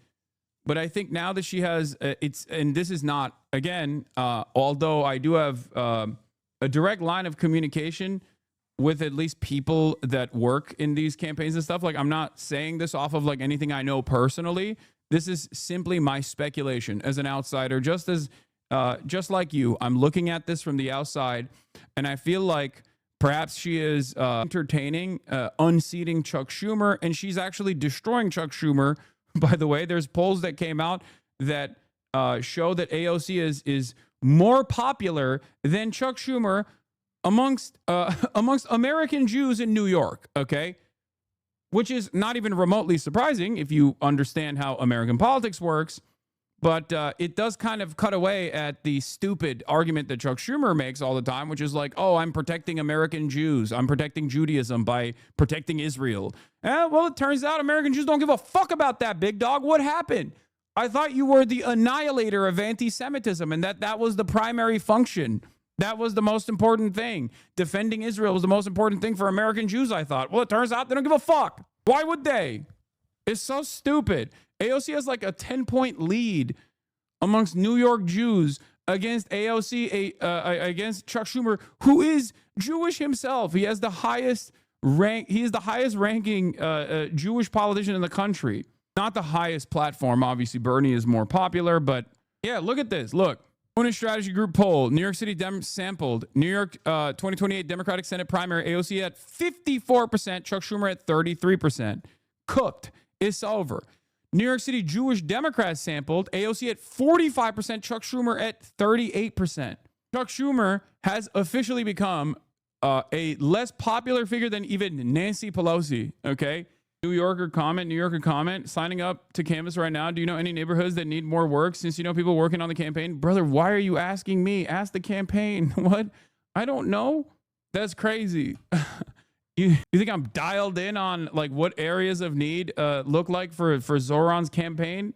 But I think now that she has, and this is not, again, although I do have a direct line of communication with at least people that work in these campaigns and stuff. Like, I'm not saying this off of like anything I know personally. This is simply my speculation as an outsider, just like you. I'm looking at this from the outside, and I feel like perhaps she is entertaining unseating Chuck Schumer, and she's actually destroying Chuck Schumer. By the way, there's polls that came out that show that AOC is more popular than Chuck Schumer amongst American Jews in New York. Okay. Which is not even remotely surprising if you understand how American politics works. But it does kind of cut away at the stupid argument that Chuck Schumer makes all the time, which is like, oh, I'm protecting American Jews. I'm protecting Judaism by protecting Israel. Well, it turns out American Jews don't give a fuck about that, big dog. What happened? I thought you were the annihilator of anti-Semitism, and that was the primary function. That was the most important thing. Defending Israel was the most important thing for American Jews, I thought. Well, it turns out they don't give a fuck. Why would they? It's so stupid. AOC has like a 10-point lead amongst New York Jews against AOC, against Chuck Schumer, who is Jewish himself. He has the highest rank. He is the highest ranking Jewish politician in the country. Not the highest platform. Obviously, Bernie is more popular, but yeah, look at this. Look. Opponent Strategy Group poll, New York City sampled, New York 2028 Democratic Senate primary, AOC at 54%, Chuck Schumer at 33%. Cooked. It's over. New York City Jewish Democrats sampled, AOC at 45%, Chuck Schumer at 38%. Chuck Schumer has officially become a less popular figure than even Nancy Pelosi, okay? New Yorker comment, signing up to canvas right now. Do you know any neighborhoods that need more work? Since you know people working on the campaign, brother, why are you asking me? Ask the campaign. What? I don't know. That's crazy. You think I'm dialed in on like what areas of need look like for Zoran's campaign?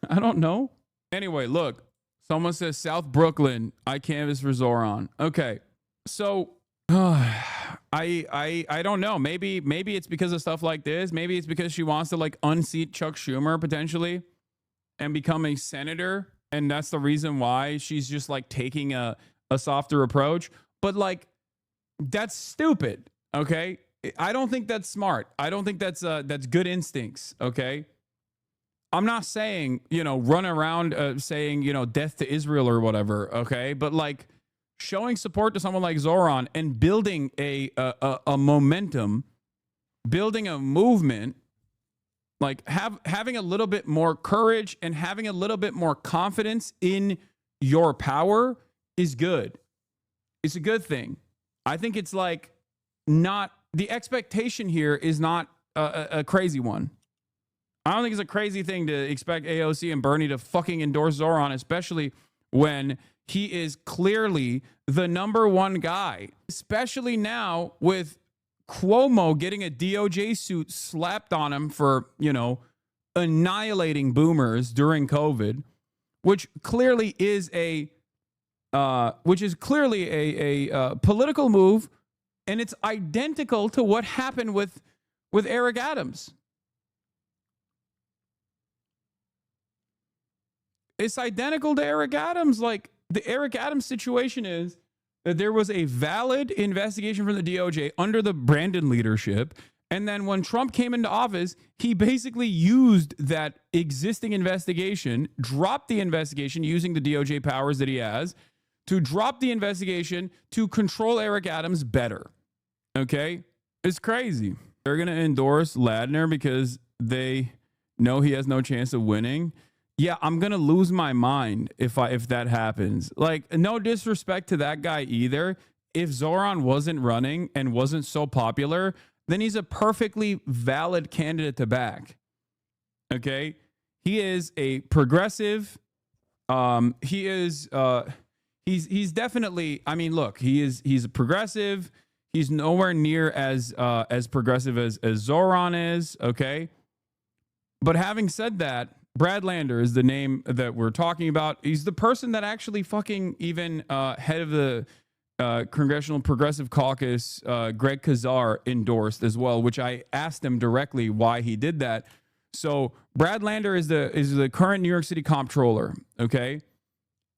I don't know. Anyway, look, someone says South Brooklyn. I canvass for Zoran. Okay, so I don't know. Maybe it's because of stuff like this. Maybe it's because she wants to like unseat Chuck Schumer potentially and become a senator, and that's the reason why she's just like taking a softer approach. But like, that's stupid. Okay, I don't think that's smart. I don't think that's good instincts. Okay, I'm not saying run around saying death to Israel or whatever. Okay, but like, showing support to someone like Zoran and building a momentum, building a movement, like having a little bit more courage and having a little bit more confidence in your power is good. It's a good thing. I think it's like not, the expectation here is not a crazy one. I don't think it's a crazy thing to expect AOC and Bernie to fucking endorse Zoran, especially when he is clearly the number one guy, especially now with Cuomo getting a DOJ suit slapped on him for, annihilating boomers during COVID, which clearly is a political move, and it's identical to what happened with Eric Adams. It's identical to Eric Adams. Like, the Eric Adams situation is that there was a valid investigation from the DOJ under the Brandon leadership. And then when Trump came into office, he basically used that existing investigation, dropped the investigation using the DOJ powers that he has, to drop the investigation to control Eric Adams better. Okay? It's crazy. They're going to endorse Ladner because they know he has no chance of winning. Yeah, I'm going to lose my mind if that happens. Like, no disrespect to that guy either. if Zoran wasn't running and wasn't so popular, then he's a perfectly valid candidate to back. Okay? He is a progressive. He's definitely, I mean, look, he's a progressive. He's nowhere near as progressive as Zoran is, okay? But having said that, Brad Lander is the name that we're talking about. He's the person that actually fucking even head of the Congressional Progressive Caucus, Greg Kazar, endorsed as well, which I asked him directly why he did that. So Brad Lander is the current New York City comptroller, okay?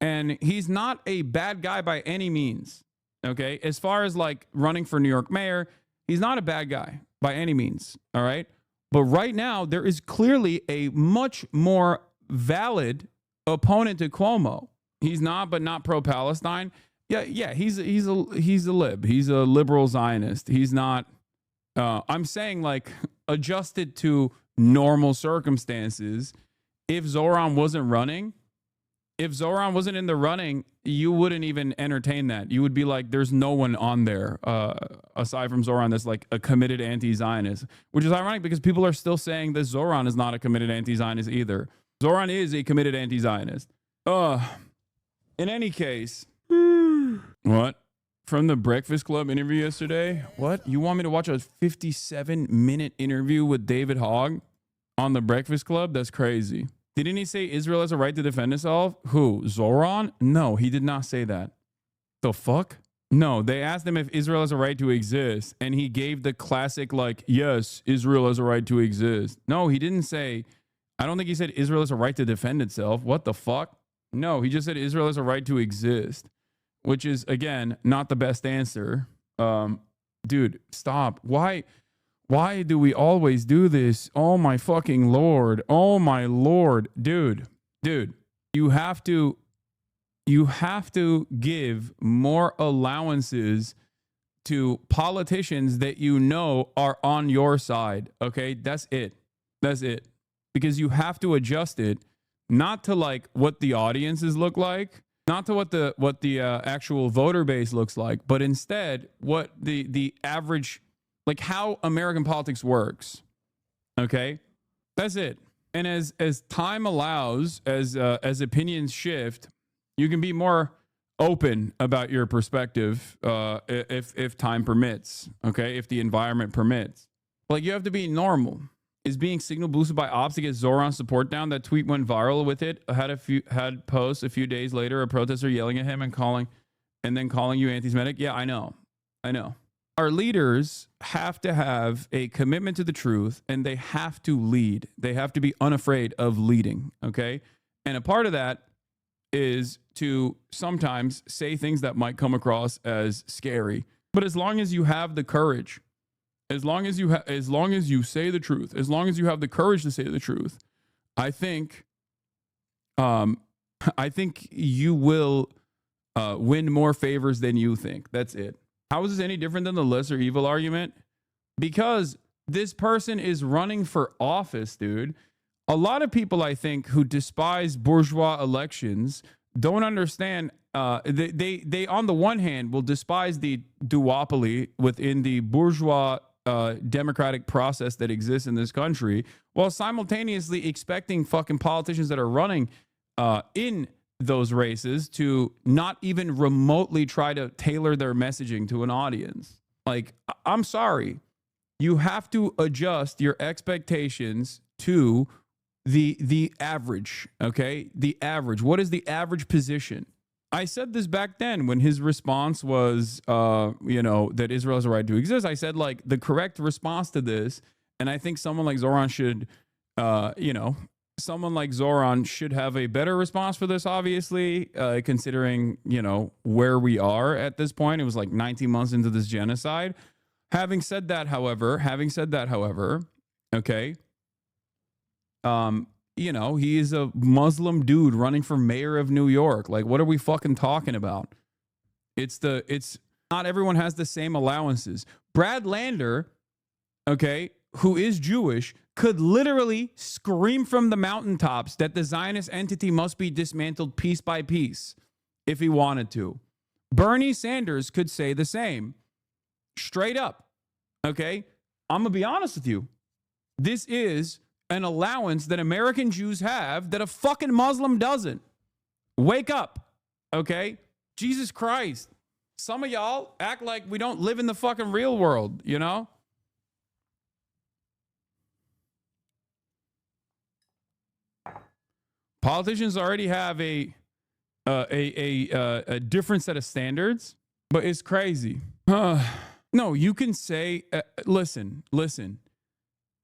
And he's not a bad guy by any means, okay? As far as like running for New York mayor, he's not a bad guy by any means, all right? But right now, there is clearly a much more valid opponent to Cuomo. He's not, but not pro-Palestine. Yeah, he's a lib. He's a liberal Zionist. He's not. I'm saying like adjusted to normal circumstances. If Zoran wasn't running, if Zoran wasn't in the running, you wouldn't even entertain that. You would be like, there's no one on there aside from Zoran that's like a committed anti-Zionist, which is ironic because people are still saying that Zoran is not a committed anti-Zionist either. Zoran is a committed anti-Zionist. In any case, what? From the Breakfast Club interview yesterday? What? You want me to watch a 57-minute interview with David Hogg on the Breakfast Club? That's crazy. Didn't he say Israel has a right to defend itself? Who? Zoran? No, he did not say that. The fuck? No, they asked him if Israel has a right to exist, and he gave the classic, like, yes, Israel has a right to exist. No, he didn't say, I don't think he said Israel has a right to defend itself. What the fuck? No, he just said Israel has a right to exist, which is, again, not the best answer. Dude, stop. Why do we always do this? Oh my fucking Lord. Oh my Lord. Dude, you have to give more allowances to politicians that you know are on your side. Okay? That's it. Because you have to adjust it, not to like what the audiences look like, not to what the actual voter base looks like, but instead what the average, like how American politics works. Okay? That's it. And as time allows, as opinions shift, you can be more open about your perspective if time permits, okay? If the environment permits. Like you have to be normal. Is being signal boosted by ops to get Zoran support down? That tweet went viral with it. Had posts a few days later, a protester yelling at him and then calling you anti-Semitic. Yeah, I know. Our leaders have to have a commitment to the truth, and they have to lead. They have to be unafraid of leading, okay? And a part of that is to sometimes say things that might come across as scary. But as long as you have the courage, as long as you say the truth, as long as you have the courage to say the truth, I think you will win more favors than you think. That's it. How is this any different than the lesser evil argument? Because this person is running for office, dude. A lot of people, I think, who despise bourgeois elections don't understand. They on the one hand will despise the duopoly within the bourgeois democratic process that exists in this country, while simultaneously expecting fucking politicians that are running in those races to not even remotely try to tailor their messaging to an audience. Like, I'm sorry, you have to adjust your expectations to the average, okay? The average. What is the average position? I said this back then when his response was, that Israel has a right to exist. I said, like, the correct response to this, and I think someone like Zoran should, someone like Zoran should have a better response for this, obviously, considering, where we are at this point. It was like 19 months into this genocide. Having said that, however, okay, he is a Muslim dude running for mayor of New York. Like, what are we fucking talking about? It's not everyone has the same allowances. Brad Lander, okay, who is Jewish, could literally scream from the mountaintops that the Zionist entity must be dismantled piece by piece if he wanted to. Bernie Sanders could say the same. Straight up. Okay? I'm going to be honest with you. This is an allowance that American Jews have that a fucking Muslim doesn't. Wake up. Okay? Jesus Christ. Some of y'all act like we don't live in the fucking real world, you know? Politicians already have a different set of standards, but it's crazy. No, you can say, listen.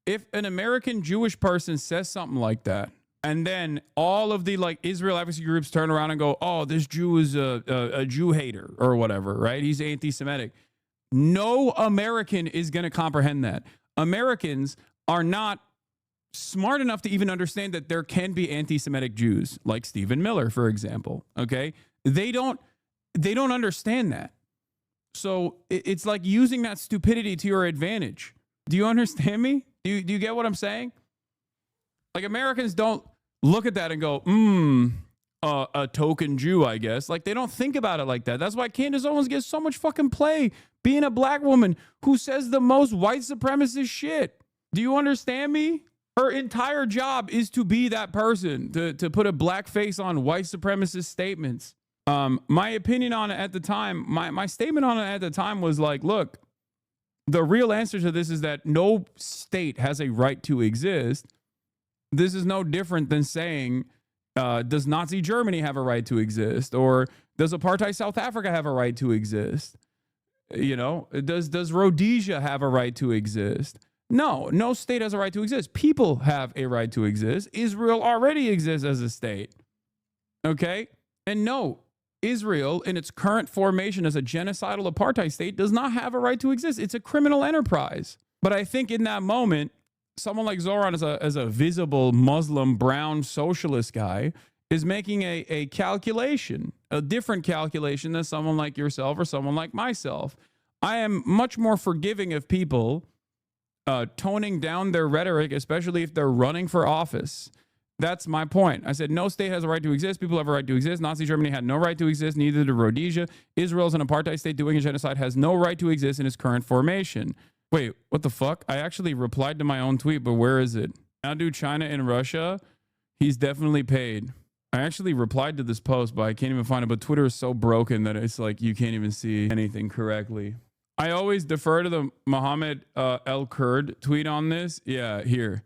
If an American Jewish person says something like that, and then all of the like Israel advocacy groups turn around and go, oh, this Jew is a Jew hater or whatever, right? He's anti-Semitic. No American is going to comprehend that. Americans are not smart enough to even understand that there can be anti-Semitic Jews, like Stephen Miller, for example. Okay, they don't understand that. So it's like using that stupidity to your advantage. Do you understand me? Do you get what I'm saying? Like, Americans don't look at that and go, a token Jew, I guess. Like, they don't think about it like that. That's why Candace Owens gets so much fucking play being a black woman who says the most white supremacist shit. Do you understand me? Her entire job is to be that person, to put a black face on white supremacist statements. My opinion on it at the time, my statement on it at the time was like, look, the real answer to this is that no state has a right to exist. This is no different than saying, does Nazi Germany have a right to exist? Or does apartheid South Africa have a right to exist? You know, does Rhodesia have a right to exist? No state has a right to exist. People have a right to exist. Israel already exists as a state. Okay? And no, Israel, in its current formation as a genocidal apartheid state, does not have a right to exist. It's a criminal enterprise. But I think in that moment, someone like Zoran, as a visible Muslim brown socialist guy, is making a calculation, a different calculation than someone like yourself or someone like myself. I am much more forgiving of people toning down their rhetoric, especially if they're running for office. That's my point. I said no state has a right to exist. People have a right to exist. Nazi Germany had no right to exist. Neither did Rhodesia. Israel is an apartheid state doing a genocide, has no right to exist in its current formation. Wait, what the fuck? I actually replied to my own tweet, but where is it? Now do China and Russia? He's definitely paid. I actually replied to this post, but I can't even find it. But Twitter is so broken that it's like you can't even see anything correctly. I always defer to the Mohammed El Kurd tweet on this. Yeah, here.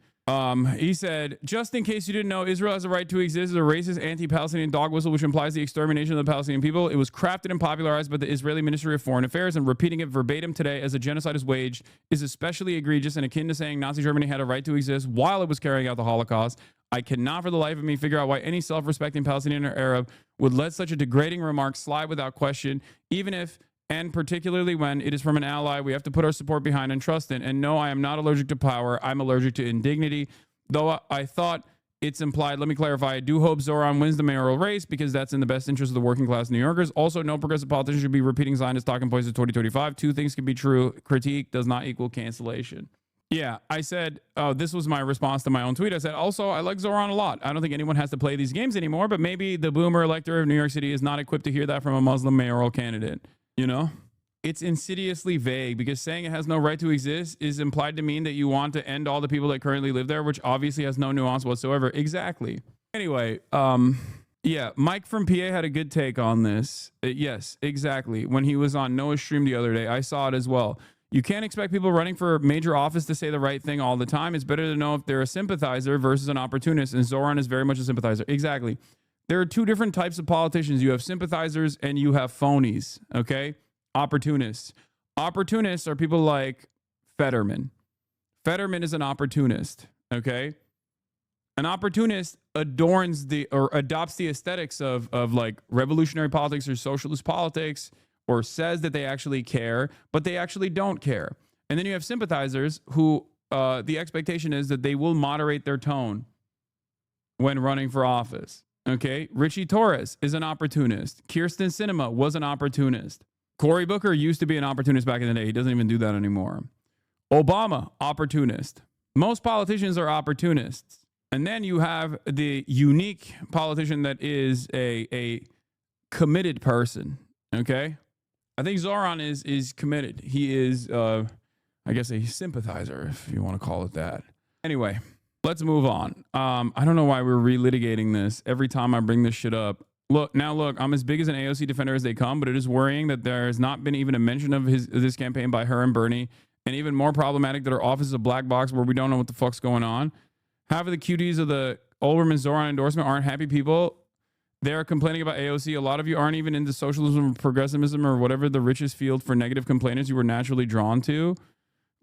He said, just in case you didn't know, Israel has a right to exist as a racist anti-Palestinian dog whistle, which implies the extermination of the Palestinian people. It was crafted and popularized by the Israeli Ministry of Foreign Affairs, and repeating it verbatim today as a genocide is waged is especially egregious and akin to saying Nazi Germany had a right to exist while it was carrying out the Holocaust. I cannot for the life of me figure out why any self-respecting Palestinian or Arab would let such a degrading remark slide without question, even if, and particularly when it is from an ally we have to put our support behind and trust in. And no, I am not allergic to power. I'm allergic to indignity. Though I thought it's implied, let me clarify. I do hope Zoran wins the mayoral race because that's in the best interest of the working class New Yorkers. Also, no progressive politician should be repeating Zionist talking points of 2025. Two things can be true. Critique does not equal cancellation. Yeah, I said, this was my response to my own tweet. I said, also, I like Zoran a lot. I don't think anyone has to play these games anymore, but maybe the boomer elector of New York City is not equipped to hear that from a Muslim mayoral candidate. You know, it's insidiously vague because saying it has no right to exist is implied to mean that you want to end all the people that currently live there, which obviously has no nuance whatsoever. Exactly. Anyway, yeah, Mike from PA had a good take on this. Yes, exactly. When he was on Noah's stream the other day, I saw it as well. You can't expect people running for major office to say the right thing all the time. It's better to know if they're a sympathizer versus an opportunist. And Zoran is very much a sympathizer. Exactly. There are two different types of politicians. You have sympathizers and you have phonies, okay? Opportunists. Opportunists are people like Fetterman. Fetterman is an opportunist, okay? An opportunist adorns or adopts the aesthetics of like revolutionary politics or socialist politics, or says that they actually care, but they actually don't care. And then you have sympathizers who the expectation is that they will moderate their tone when running for office. Okay, Richie Torres is an opportunist. Kirsten Sinema was an opportunist. Cory Booker used to be an opportunist back in the day. He doesn't even do that anymore. Obama, opportunist. Most politicians are opportunists. And then you have the unique politician that is a committed person. Okay. I think Zoran is committed. He is, I guess, a sympathizer, if you want to call it that. Anyway, let's move on. I don't know why we're relitigating this every time I bring this shit up. Look, I'm as big as an AOC defender as they come, but it is worrying that there has not been even a mention of this campaign by her and Bernie, and even more problematic that her office is a black box where we don't know what the fuck's going on. Half of the QDs of the Olbermann Zoran endorsement aren't happy people. They're complaining about AOC. A lot of you aren't even into socialism or progressivism or whatever the richest field for negative complainers you were naturally drawn to.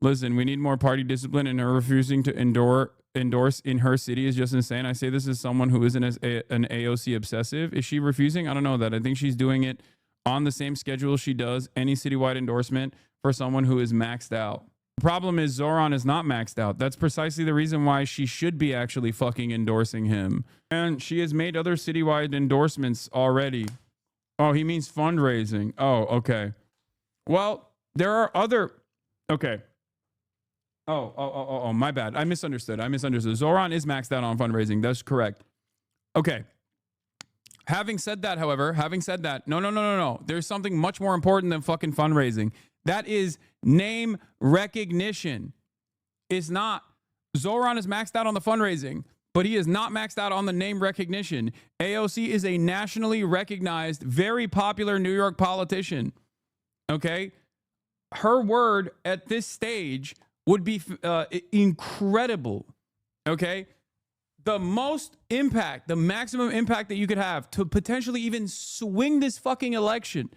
Listen, we need more party discipline, and her refusing to endorse in her city is just insane. I say this as someone who isn't an AOC obsessive. Is she refusing? I don't know that. I think she's doing it on the same schedule she does any citywide endorsement for someone who is maxed out. The problem is Zoran is not maxed out. That's precisely the reason why she should be actually fucking endorsing him. And she has made other citywide endorsements already. Oh, he means fundraising. Oh, okay. Well, there are other... Okay. Oh, my bad. I misunderstood. Zoran is maxed out on fundraising. That's correct. Okay. Having said that, however, no. There's something much more important than fucking fundraising. That is name recognition. It's not. Zoran is maxed out on the fundraising, but he is not maxed out on the name recognition. AOC is a nationally recognized, very popular New York politician. Okay? Her word at this stage would be incredible. Okay? The most impact, the maximum impact that you could have to potentially even swing this fucking election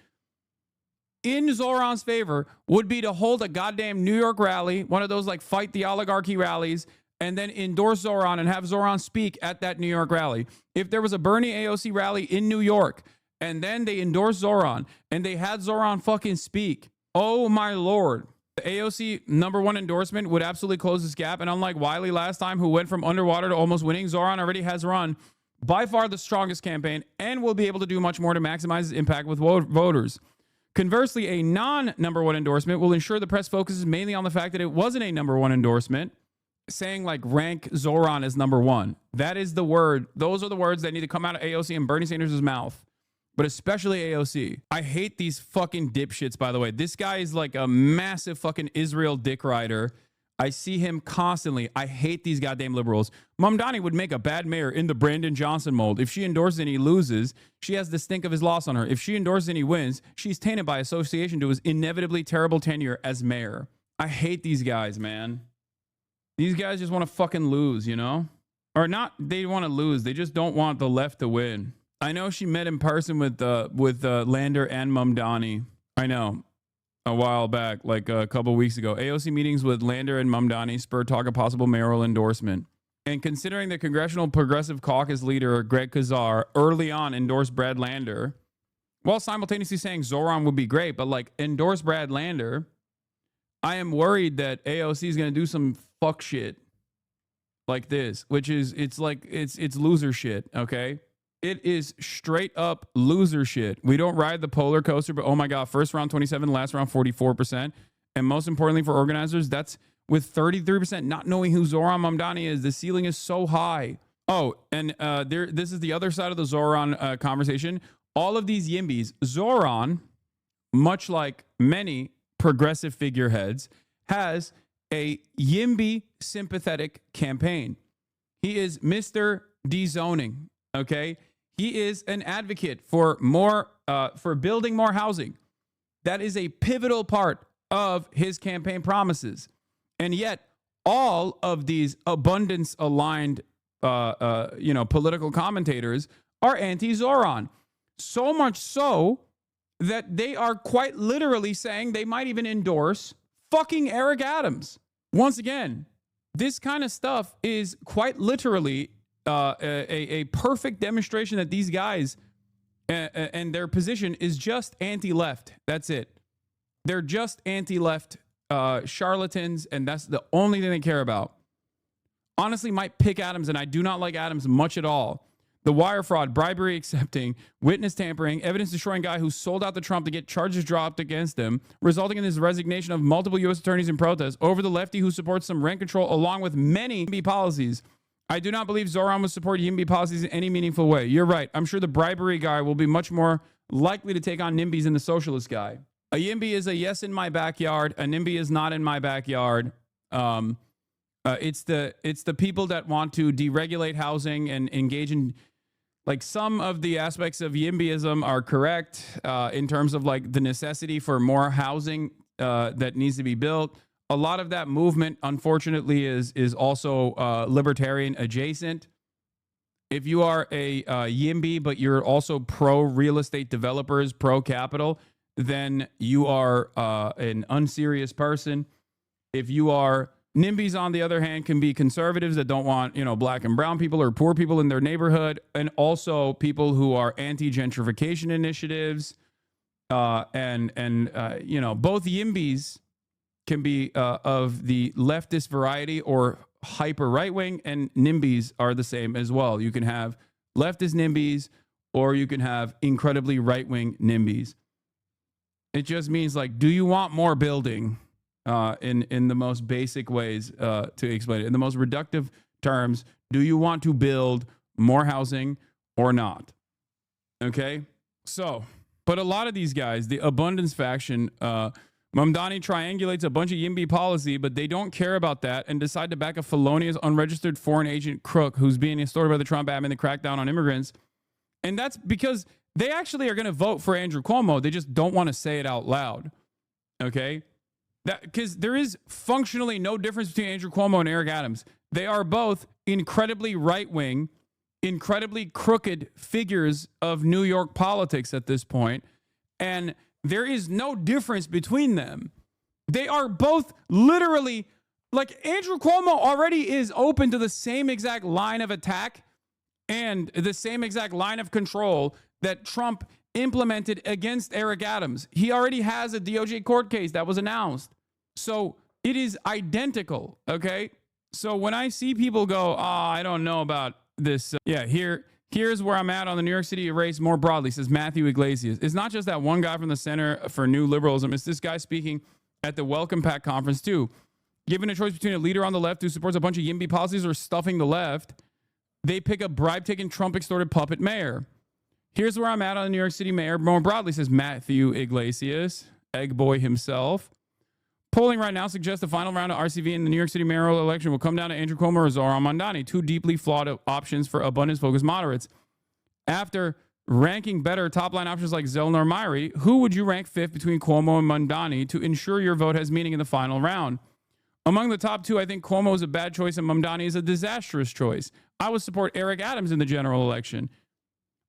in Zoran's favor would be to hold a goddamn New York rally, one of those like fight the oligarchy rallies, and then endorse Zoran and have Zoran speak at that New York rally. If there was a Bernie AOC rally in New York and then they endorsed Zoran and they had Zoran fucking speak, oh my Lord. The AOC #1 endorsement would absolutely close this gap. And unlike Wiley last time, who went from underwater to almost winning, Zoran already has run by far the strongest campaign and will be able to do much more to maximize his impact with voters. Conversely, a non-#1 endorsement will ensure the press focuses mainly on the fact that it wasn't a #1 endorsement, saying like rank Zoran as #1. That is the word. Those are the words that need to come out of AOC and Bernie Sanders' mouth. But especially AOC. I hate these fucking dipshits, by the way. This guy is like a massive fucking Israel dick rider. I see him constantly. I hate these goddamn liberals. Mamdani would make a bad mayor in the Brandon Johnson mold. If she endorses and he loses, she has the stink of his loss on her. If she endorses and he wins, she's tainted by association to his inevitably terrible tenure as mayor. I hate these guys, man. These guys just want to fucking lose, you know? Or not, they want to lose. They just don't want the left to win. I know she met in person with Lander and Mamdani. I know. A while back, like a couple weeks ago. AOC meetings with Lander and Mamdani spurred talk of possible mayoral endorsement. And considering the Congressional Progressive Caucus leader, Greg Kazar, early on endorsed Brad Lander, while simultaneously saying Zoran would be great, but like endorse Brad Lander, I am worried that AOC is going to do some fuck shit like this, which is, it's loser shit, okay? It is straight up loser shit. We don't ride the polar coaster, but oh my God, first round 27, last round 44%. And most importantly for organizers, that's with 33% not knowing who Zoran Mamdani is. The ceiling is so high. Oh, and this is the other side of the Zoran conversation. All of these yimbys, Zoran, much like many progressive figureheads, has a yimby sympathetic campaign. He is Mr. Dezoning, okay? He is an advocate for more, for building more housing. That is a pivotal part of his campaign promises. And yet, all of these abundance-aligned, political commentators are anti-Zoran. So much so that they are quite literally saying they might even endorse fucking Eric Adams. Once again, this kind of stuff is quite literally a perfect demonstration that these guys and their position is just anti-left. That's it. They're just anti-left charlatans, and that's the only thing they care about. Honestly, might pick Adams, and I do not like Adams much at all. The wire fraud, bribery accepting, witness tampering, evidence destroying guy who sold out to Trump to get charges dropped against him, resulting in his resignation of multiple U.S. attorneys in protest over the lefty who supports some rent control along with many YIMBY policies. I do not believe Zoran would support YIMBY policies in any meaningful way. You're right. I'm sure the bribery guy will be much more likely to take on NIMBYs and the socialist guy. A YIMBY is a yes in my backyard. A NIMBY is not in my backyard. It's the people that want to deregulate housing and engage in, like, some of the aspects of YIMBYism are correct in terms of like the necessity for more housing that needs to be built. A lot of that movement, unfortunately, is also libertarian adjacent. If you are a YIMBY, but you're also pro real estate developers, pro capital, then you are an unserious person. If you are NIMBYs, on the other hand, can be conservatives that don't want, black and brown people or poor people in their neighborhood, and also people who are anti-gentrification initiatives. Both YIMBYs can be of the leftist variety or hyper right-wing, and NIMBYs are the same as well. You can have leftist NIMBYs or you can have incredibly right-wing NIMBYs. It just means, like, do you want more building? In the most basic ways to explain it. In the most reductive terms, do you want to build more housing or not? Okay? So, but a lot of these guys, the abundance faction, Mamdani triangulates a bunch of YIMBY policy, but they don't care about that and decide to back a felonious, unregistered foreign agent crook who's being extorted by the Trump admin to crack down on immigrants. And that's because they actually are going to vote for Andrew Cuomo. They just don't want to say it out loud. Okay? Because there is functionally no difference between Andrew Cuomo and Eric Adams. They are both incredibly right-wing, incredibly crooked figures of New York politics at this point, and there is no difference between them. They are both literally, like, Andrew Cuomo already is open to the same exact line of attack and the same exact line of control that Trump implemented against Eric Adams. He already has a DOJ court case that was announced. So it is identical, okay? So when I see people go, I don't know about this. Here's where I'm at on the New York City race more broadly, says Matthew Iglesias. It's not just that one guy from the Center for New Liberalism. It's this guy speaking at the Welcome Pack conference, too. Given a choice between a leader on the left who supports a bunch of YIMBY policies or stuffing the left, they pick a bribe-taking, Trump-extorted puppet mayor. Here's where I'm at on the New York City mayor more broadly, says Matthew Iglesias, egg boy himself. Polling right now suggests the final round of RCV in the New York City mayoral election will come down to Andrew Cuomo or Zohran Mamdani, two deeply flawed options for abundance-focused moderates. After ranking better top-line options like Zellner Myrie, who would you rank fifth between Cuomo and Mamdani to ensure your vote has meaning in the final round? Among the top two, I think Cuomo is a bad choice and Mamdani is a disastrous choice. I would support Eric Adams in the general election.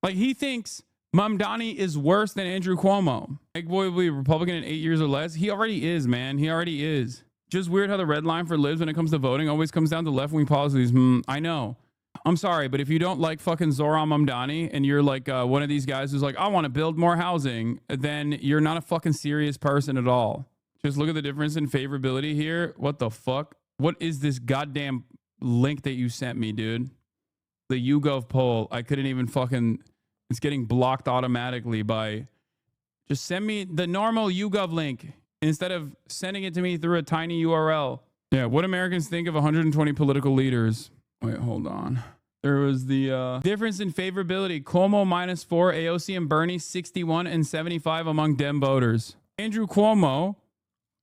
Like, he thinks Mamdani is worse than Andrew Cuomo. Egg boy will be a Republican in 8 years or less. He already is, man. He already is. Just weird how the red line for libs when it comes to voting always comes down to left-wing policies. I know. I'm sorry, but if you don't like fucking Zohran Mamdani and you're like one of these guys who's like, I want to build more housing, then you're not a fucking serious person at all. Just look at the difference in favorability here. What the fuck? What is this goddamn link that you sent me, dude? The YouGov poll. I couldn't even fucking... It's getting blocked automatically by... Just send me the normal YouGov link instead of sending it to me through a tiny URL. Yeah, what Americans think of 120 political leaders. Wait, hold on. There was the difference in favorability. Cuomo -4, AOC and Bernie 61 and 75 among Dem voters. Andrew Cuomo,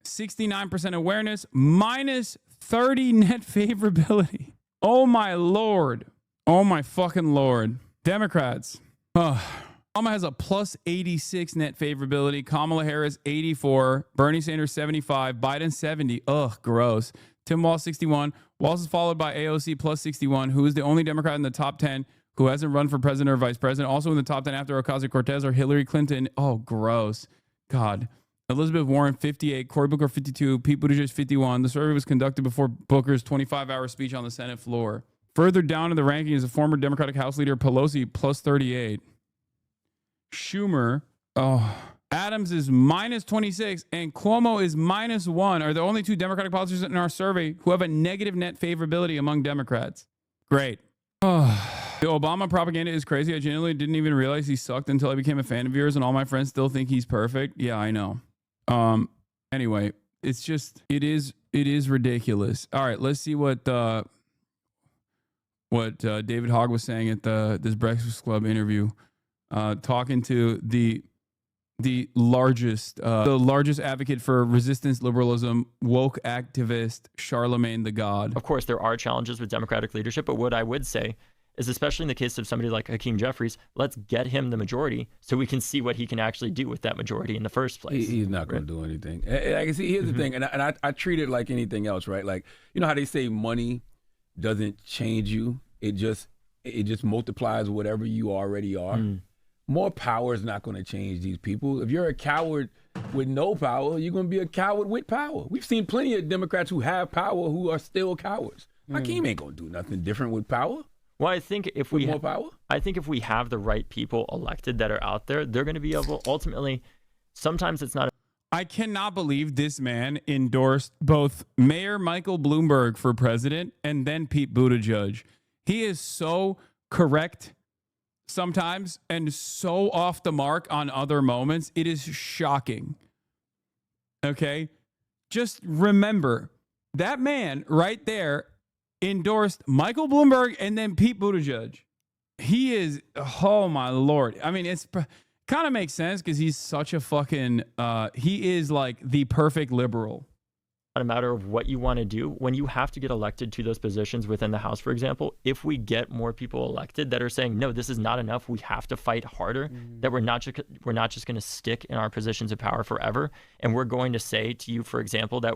69% awareness, -30 net favorability. Oh my lord. Oh my fucking lord. Democrats. Obama has a +86 net favorability. Kamala Harris 84. Bernie Sanders 75. Biden 70. Ugh, gross. Tim Walz 61. Walz is followed by AOC +61, who is the only Democrat in the top 10 who hasn't run for president or vice president. Also in the top 10 after Ocasio-Cortez are Hillary Clinton. Oh, gross. God. Elizabeth Warren 58. Cory Booker 52. Pete Buttigieg 51. The survey was conducted before Booker's 25-hour speech on the Senate floor. Further down in the ranking is a former Democratic House Leader Pelosi +38. Schumer, Adams is -26 and Cuomo is -1 are the only two Democratic politicians in our survey who have a negative net favorability among Democrats. Great. The Obama propaganda is crazy. I genuinely didn't even realize he sucked until I became a fan of yours and all my friends still think he's perfect. Yeah, I know. Anyway, it's just, it is ridiculous. All right, let's see what David Hogg was saying at this Breakfast Club interview. talking to the largest advocate for resistance liberalism, woke activist Charlemagne the God. Of course, there are challenges with Democratic leadership, but what I would say is, especially in the case of somebody like Hakeem Jeffries, let's get him the majority so we can see what he can actually do with that majority in the first place. He's not going to do anything. I can see. Here's the thing, and I treat it like anything else, right? Like, you know how they say money doesn't change you; it just multiplies whatever you already are. More power is not going to change these people. If you're a coward with no power, you're going to be a coward with power. We've seen plenty of Democrats who have power who are still cowards. Hakeem ain't going to do nothing different with power. Well, I think if we more power, I think if we have the right people elected that are out there, they're going to be able. Ultimately, sometimes it's not. I cannot believe this man endorsed both Mayor Michael Bloomberg for president and then Pete Buttigieg. He is so correct sometimes and so off the mark on other moments. It is shocking. Okay? Just remember that man right there endorsed Michael Bloomberg and then Pete Buttigieg. He is, oh my Lord. I mean, it's kind of makes sense because he's such a fucking, he is like the perfect liberal. Not a matter of what you want to do. When you have to get elected to those positions within the House, for example, if we get more people elected that are saying, no, this is not enough, we have to fight harder, that we're not just going to stick in our positions of power forever. And we're going to say to you, for example, that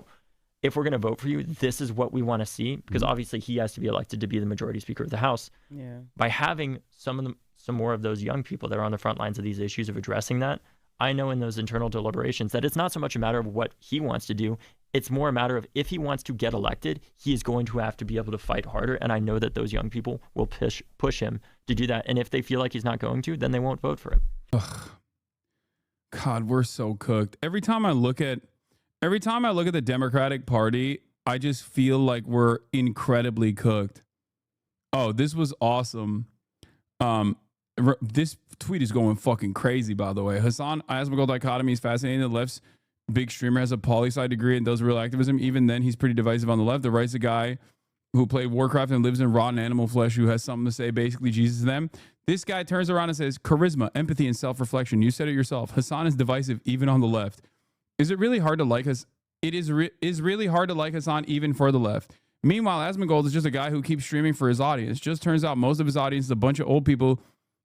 if we're going to vote for you, this is what we want to see, because obviously he has to be elected to be the majority speaker of the House. Yeah. By having some more of those young people that are on the front lines of these issues of addressing that, I know in those internal deliberations that it's not so much a matter of what he wants to do. It's more a matter of if he wants to get elected, he is going to have to be able to fight harder. And I know that those young people will push him to do that. And if they feel like he's not going to, then they won't vote for him. Ugh. God, we're so cooked. Every time I look at the Democratic Party, I just feel like we're incredibly cooked. Oh, this was awesome. This tweet is going fucking crazy, by the way. Hassan Asmongold dichotomy is fascinating. The left's big streamer has a poli-sci degree and does real activism. Even then, he's pretty divisive on the left. The right's a guy who played Warcraft and lives in rotten animal flesh who has something to say, basically Jesus to them. This guy turns around and says, charisma, empathy, and self-reflection. You said it yourself. Hassan is divisive even on the left. Is it really hard to like us? It is really hard to like Hassan even for the left. Meanwhile, Asmongold is just a guy who keeps streaming for his audience. Just turns out most of his audience is a bunch of old people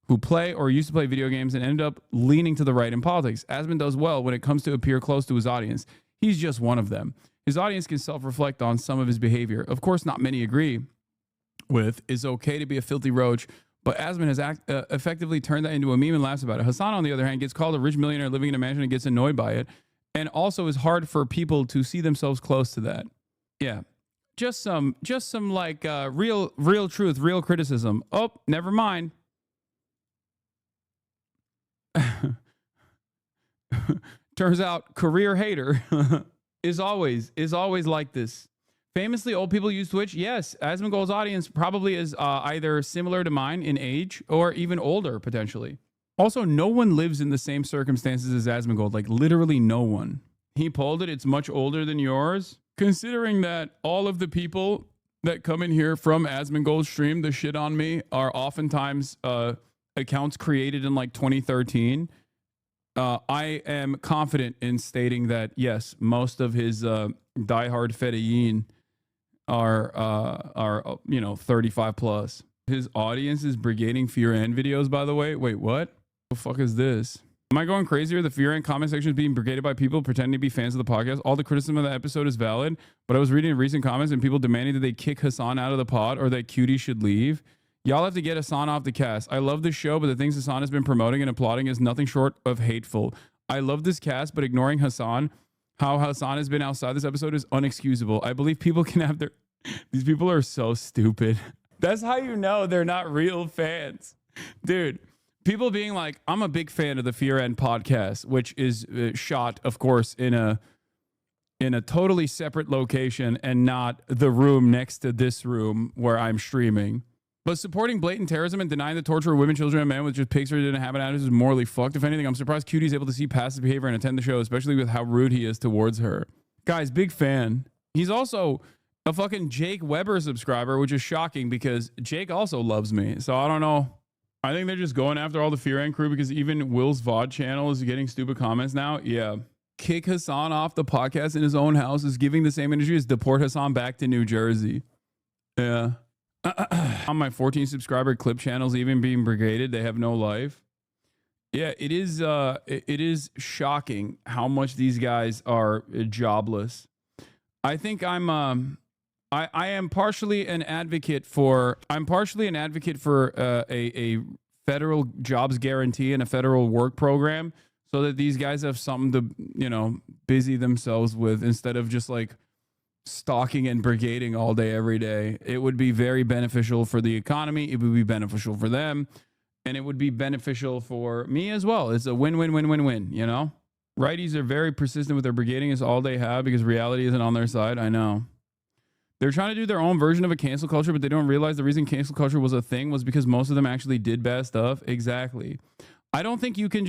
who play or used to play video games and end up leaning to the right in politics. Asmon does well when it comes to appear close to his audience. He's just one of them. His audience can self-reflect on some of his behavior. Of course, not many agree with. It's okay to be a filthy roach, but Asmon has effectively turned that into a meme and laughs about it. Hassan, on the other hand, gets called a rich millionaire living in a mansion and gets annoyed by it. And also is hard for people to see themselves close to that. Yeah. Just some like real truth, real criticism. Oh, never mind. Turns out career hater is always like this. Famously, old people use Twitch. Yes, Asmongold's audience probably is either similar to mine in age or even older potentially. Also, no one lives in the same circumstances as Asmongold, like literally no one. He polled it. It's much older than yours. Considering that all of the people that come in here from Asmongold's stream to shit on me are oftentimes accounts created in like 2013. I am confident in stating that, yes, most of his diehard Fedayeen are 35 plus. His audience is brigading Fear and videos, by the way. Wait, what? The fuck is this? Am I going crazy, or the Fear and comment section is being brigaded by people pretending to be fans of the podcast? All the criticism of the episode is valid, but I was reading recent comments and people demanding that they kick Hassan out of the pod or that Cutie should leave. Y'all have to get Hassan off the cast. I love this show, but the things Hassan has been promoting and applauding is nothing short of hateful. I love this cast, but ignoring Hassan, how Hassan has been outside this episode is unexcusable. I believe people can have their... These people are so stupid. That's how you know they're not real fans. Dude, people being like, I'm a big fan of the Fear End podcast, which is shot, of course, in a totally separate location and not the room next to this room where I'm streaming. But supporting blatant terrorism and denying the torture of women, children, and men with just pigs in a habit is morally fucked. If anything, I'm surprised Cutie's able to see past his behavior and attend the show, especially with how rude he is towards her. Guys, big fan. He's also a fucking Jake Weber subscriber, which is shocking because Jake also loves me. So I don't know. I think they're just going after all the Fear and crew because even Will's VOD channel is getting stupid comments now. Yeah. Kick Hassan off the podcast in his own house is giving the same energy as deport Hassan back to New Jersey. Yeah. On my 14 subscriber clip channels, even being brigaded, they have no life. Yeah, it is shocking how much these guys are jobless. I think I am partially an advocate for a federal jobs guarantee and a federal work program so that these guys have something to, busy themselves with instead of just like stalking and brigading all day, every day. It would be very beneficial for the economy. It would be beneficial for them. And it would be beneficial for me as well. It's a win-win-win-win-win, Righties are very persistent with their brigading is all they have because reality isn't on their side. I know. They're trying to do their own version of a cancel culture, but they don't realize the reason cancel culture was a thing was because most of them actually did bad stuff. Exactly. I don't think you can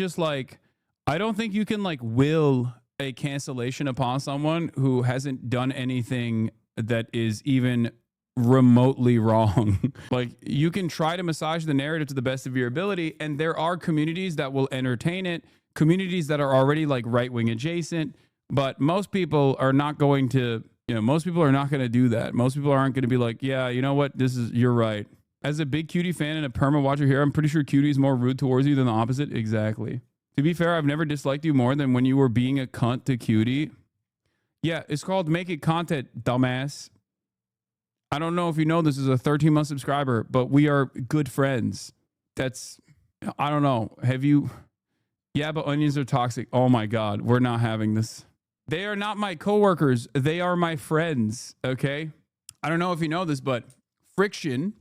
will a cancellation upon someone who hasn't done anything that is even remotely wrong. Like, you can try to massage the narrative to the best of your ability, and there are communities that will entertain it, communities that are already like right-wing adjacent, but most people are not going to, most people are not going to do that. Most people aren't going to be like, yeah, you know what, you're right. As a big Cutie fan and a perma watcher here, I'm pretty sure Cutie is more rude towards you than the opposite. Exactly. To be fair, I've never disliked you more than when you were being a cunt to Cutie. Yeah, it's called making content, dumbass. I don't know if you know this is a 13-month subscriber, but we are good friends. I don't know. Have you? Yeah, but onions are toxic. Oh my God, we're not having this. They are not my coworkers. They are my friends, okay? I don't know if you know this, but friction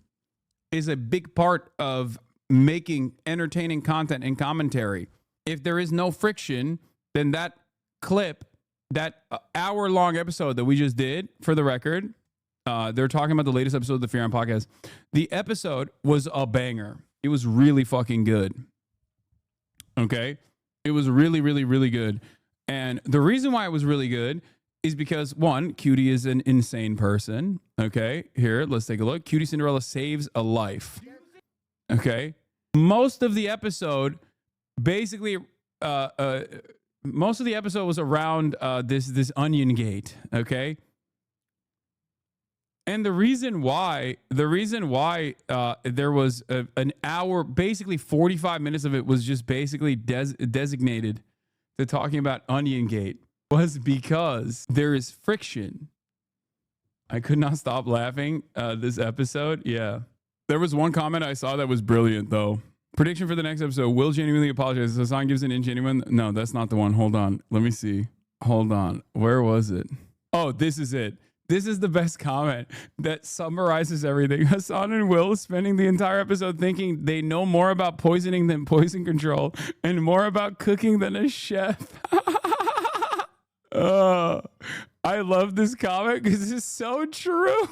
is a big part of making entertaining content and commentary. If there is no friction, then that clip, that hour-long episode that we just did, for the record, they're talking about the latest episode of the Fear On podcast. The episode was a banger. It was really fucking good. Okay? It was really, really, really good. And the reason why it was really good is because, one, Cutie is an insane person. Okay? Here, let's take a look. Cutie Cinderella saves a life. Okay? Most of the episode, basically, most of the episode was around this onion gate. Okay? And the reason why there was an hour, basically 45 minutes of it was just basically designated to talking about Onion Gate was because there is friction. I could not stop laughing this episode. Yeah. There was one comment I saw that was brilliant, though. Prediction for the next episode. Will genuinely apologize. Hassan gives an ingenuine. No, that's not the one. Hold on. Let me see. Hold on. Where was it? Oh, this is it. This is the best comment that summarizes everything. Hassan and Will spending the entire episode thinking they know more about poisoning than poison control and more about cooking than a chef. I love this comment because it's so true.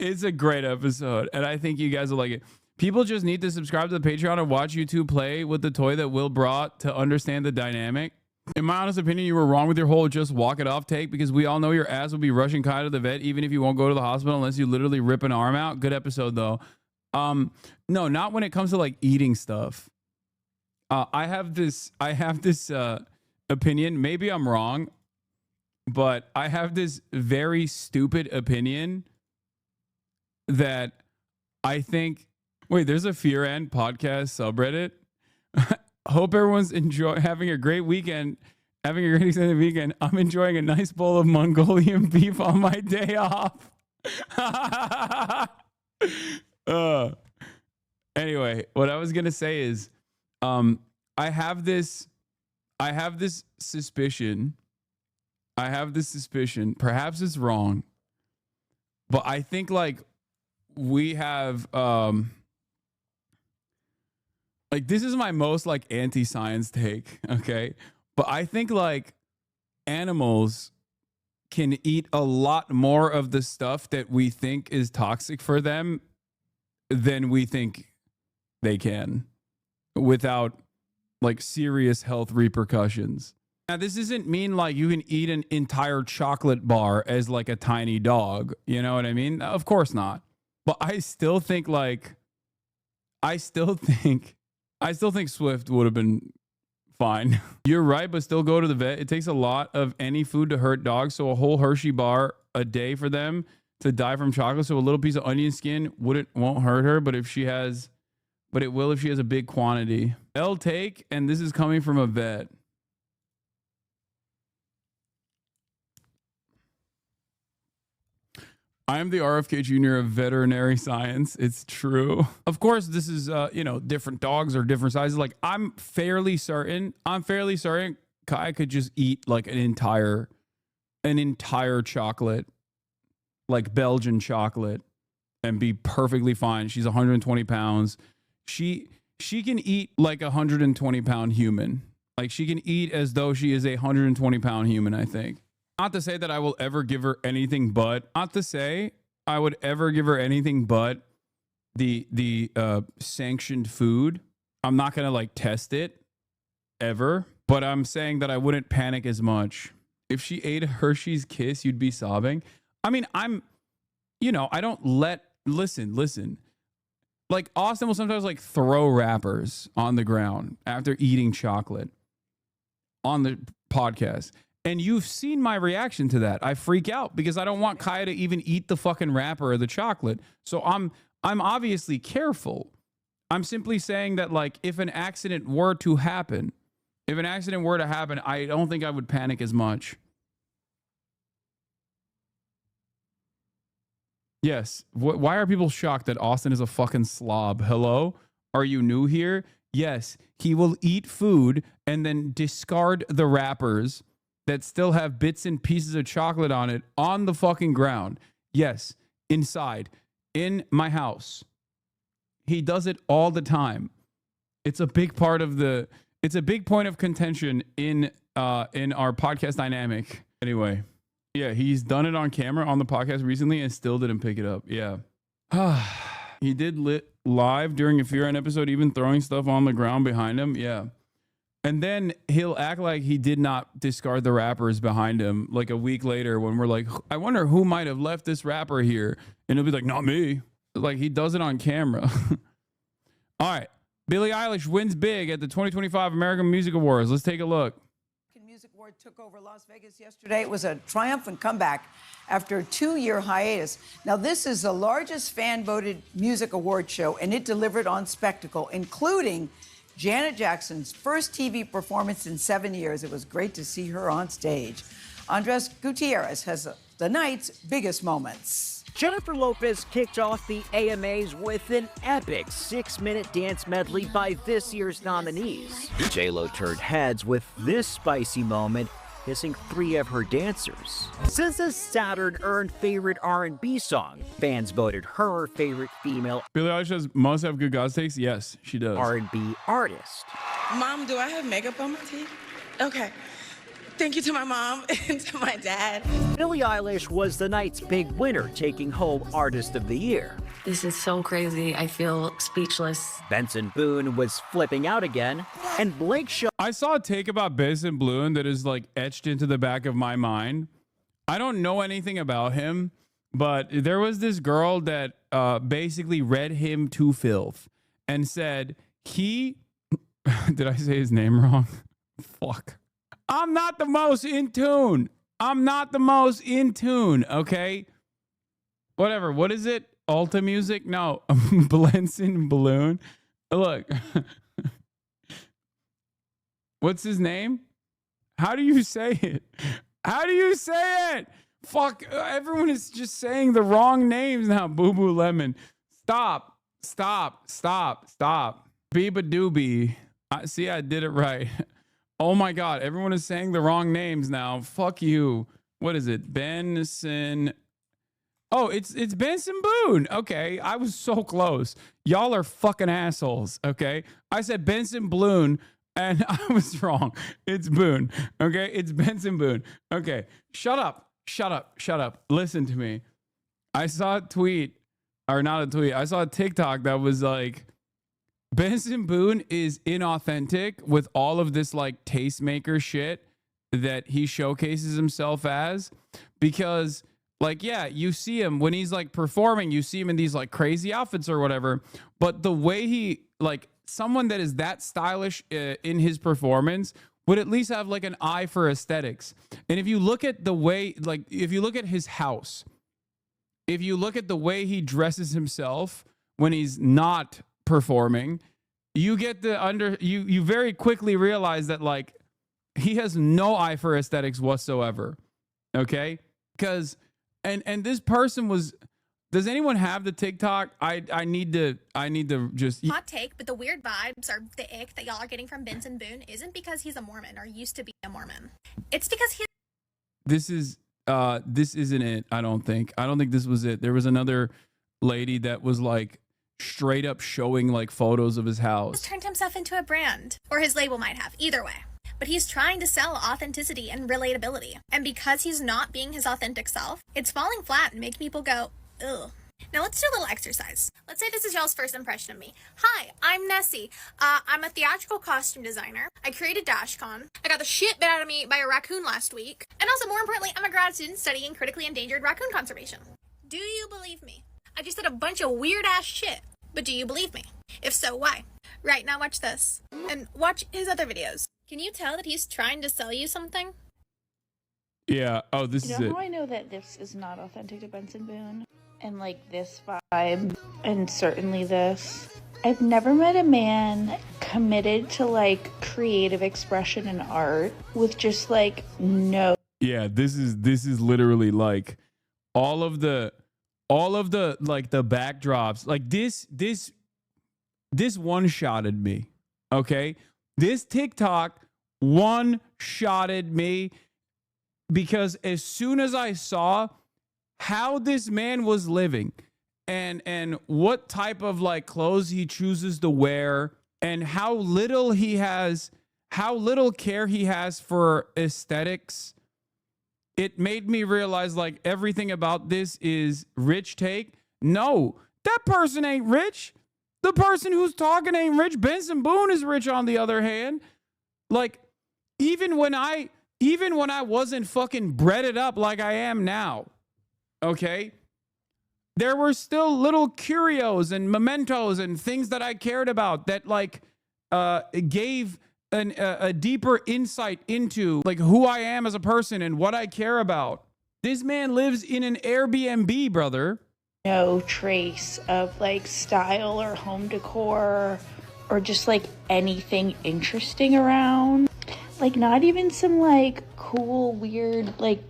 It's a great episode, and I think you guys will like it. People just need to subscribe to the Patreon and watch you two play with the toy that Will brought to understand the dynamic. In my honest opinion, you were wrong with your whole just walk it off take because we all know your ass will be rushing Kai to the vet even if you won't go to the hospital unless you literally rip an arm out. Good episode though. No, not when it comes to like eating stuff. I have this opinion. Maybe I'm wrong, but I have this very stupid opinion that I think. Wait, there's a Fear End podcast subreddit. Hope everyone's having a great weekend, having a great extended weekend. I'm enjoying a nice bowl of Mongolian beef on my day off. Anyway, what I was gonna say is, I have this suspicion. Perhaps it's wrong, but I think like we have like this is my most like anti-science take, okay? But I think like animals can eat a lot more of the stuff that we think is toxic for them than we think they can without like serious health repercussions. Now, this doesn't mean like you can eat an entire chocolate bar as like a tiny dog. You know what I mean? Of course not. But I still think like I still think Swift would have been fine. You're right, but still go to the vet. It takes a lot of any food to hurt dogs, so a whole Hershey bar a day for them to die from chocolate. So a little piece of onion skin won't hurt her, but it will if she has a big quantity. They'll take, and this is coming from a vet. I am the RFK Jr. of veterinary science. It's true. Of course, this is, different dogs are different sizes. Like, I'm fairly certain Kai could just eat like an entire chocolate, like Belgian chocolate, and be perfectly fine. She's 120 pounds. She can eat like a 120-pound human. Like, she can eat as though she is a 120-pound human, I think. Not to say that I will ever give her anything but, the sanctioned food. I'm not going to like test it ever, but I'm saying that I wouldn't panic as much. If she ate a Hershey's Kiss, you'd be sobbing. I mean, I don't listen. Like, Austin will sometimes like throw wrappers on the ground after eating chocolate on the podcast. And you've seen my reaction to that. I freak out because I don't want Kaya to even eat the fucking wrapper or the chocolate. So I'm obviously careful. I'm simply saying that, like, if an accident were to happen, I don't think I would panic as much. Yes. Why are people shocked that Austin is a fucking slob? Hello? Are you new here? Yes. He will eat food and then discard the wrappers that still have bits and pieces of chocolate on it on the fucking ground. Yes, inside, in my house. He does it all the time. It's a big point of contention in our podcast dynamic. Anyway, yeah, he's done it on camera on the podcast recently and still didn't pick it up. Yeah. He did live during a Fear episode, even throwing stuff on the ground behind him. Yeah. And then he'll act like he did not discard the wrappers behind him like a week later when we're like, I wonder who might have left this wrapper here. And he'll be like, not me. Like, he does it on camera. All right. Billie Eilish wins big at the 2025 American Music Awards. Let's take a look. Music Award took over Las Vegas yesterday. It was a triumphant comeback after a 2-year hiatus. Now, this is the largest fan-voted music award show, and it delivered on spectacle, including Janet Jackson's first TV performance in 7 years. It was great to see her on stage. Andres Gutierrez has the night's biggest moments. Jennifer Lopez kicked off the AMAs with an epic 6-minute dance medley by this year's nominees. J-Lo turned heads with this spicy moment, kissing 3 of her dancers. SZA's Saturn earned favorite R&B song. Fans voted her favorite female Billie Eilish must have good God's takes. Yes, she does. R&B artist. Mom, do I have makeup on my teeth? Okay. Thank you to my mom and to my dad. Billie Eilish was the night's big winner, taking home Artist of the Year. This is so crazy. I feel speechless. Benson Boone was flipping out again, and Blake I saw a take about Benson Boone that is like etched into the back of my mind. I don't know anything about him, but there was this girl that basically read him to filth and said did I say his name wrong? Fuck. I'm not the most in tune. Okay? Whatever. What is it? Alta Music? No. Benson Balloon. Look. What's his name? How do you say it? Fuck. Everyone is just saying the wrong names now. Boo Boo Lemon. Stop. Biba Doobie. See, I did it right. Oh my God, everyone is saying the wrong names now. Fuck you. What is it? Benson. Oh, it's Benson Boone. Okay, I was so close. Y'all are fucking assholes, okay? I said Benson Bloon and I was wrong. It's Boone, okay? It's Benson Boone. Okay, shut up. Listen to me. I saw a tweet, or not a tweet. I saw a TikTok that was like, Benson Boone is inauthentic with all of this like tastemaker shit that he showcases himself as, because Like, yeah, you see him when he's like performing, you see him in these like crazy outfits or whatever. But the way he, like, someone that is that stylish in his performance would at least have like an eye for aesthetics. And if you look at the way, like, if you look at his house, if you look at the way he dresses himself when he's not performing, you get the you very quickly realize that like he has no eye for aesthetics whatsoever. Okay? Because and this person was, does anyone have the TikTok? I need to just Hot take, but the weird vibes or the ick that y'all are getting from Benson Boone isn't because he's a Mormon or used to be a Mormon. It's because he this isn't it. I don't think this was it. There was another lady that was like straight up showing like photos of his house. turned himself into a brand, or his label might have, either way. But he's trying to sell authenticity and relatability. And because he's not being his authentic self, it's falling flat and making people go, ugh. Now let's do a little exercise. Let's say this is y'all's first impression of me. Hi, I'm Nessie. I'm a theatrical costume designer. I created DashCon. I got the shit bit out of me by a raccoon last week. And also, more importantly, I'm a grad student studying critically endangered raccoon conservation. Do you believe me? I just said a bunch of weird ass shit. But do you believe me? If so, why? Right, now watch this. And watch his other videos. Can you tell that he's trying to sell you something? Yeah. Oh, this You is know it. how I know that this is not authentic to Benson Boone? And like this vibe, and certainly this. I've never met a man committed to like creative expression and art with just like no. Yeah, this is literally like all of the like the backdrops. Like this one-shotted me. Okay? This TikTok one-shotted me because as soon as I saw how this man was living and what type of like clothes he chooses to wear and how little care he has for aesthetics, it made me realize like everything about this is rich take. No, that person ain't rich. The person who's talking ain't rich. Benson Boone is rich on the other hand. Like even when I wasn't fucking breaded up like I am now, okay, there were still little curios and mementos and things that I cared about that like gave a deeper insight into like who I am as a person and what I care about. This man lives in an Airbnb, brother. No trace of like style or home decor or just like anything interesting around. Like not even some like cool, weird like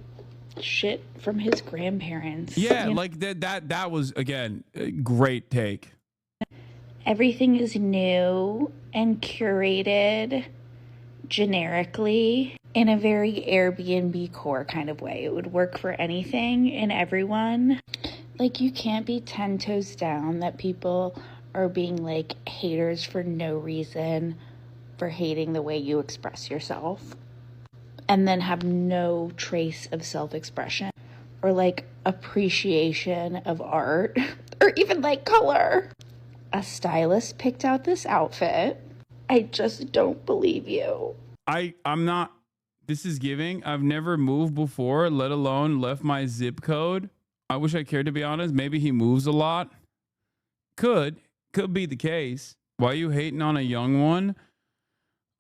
shit from his grandparents. Yeah, you know? like that was again a great take. Everything is new and curated generically in a very Airbnb core kind of way. It would work for anything and everyone. Like you can't be 10 toes down that people are being like haters for no reason for hating the way you express yourself and then have no trace of self-expression or like appreciation of art or even like color. A stylist picked out this outfit. I just don't believe you. I'm not, this is giving. I've never moved before, let alone left my zip code. I wish I cared, to be honest. Maybe he moves a lot. Could be the case. Why are you hating on a young one?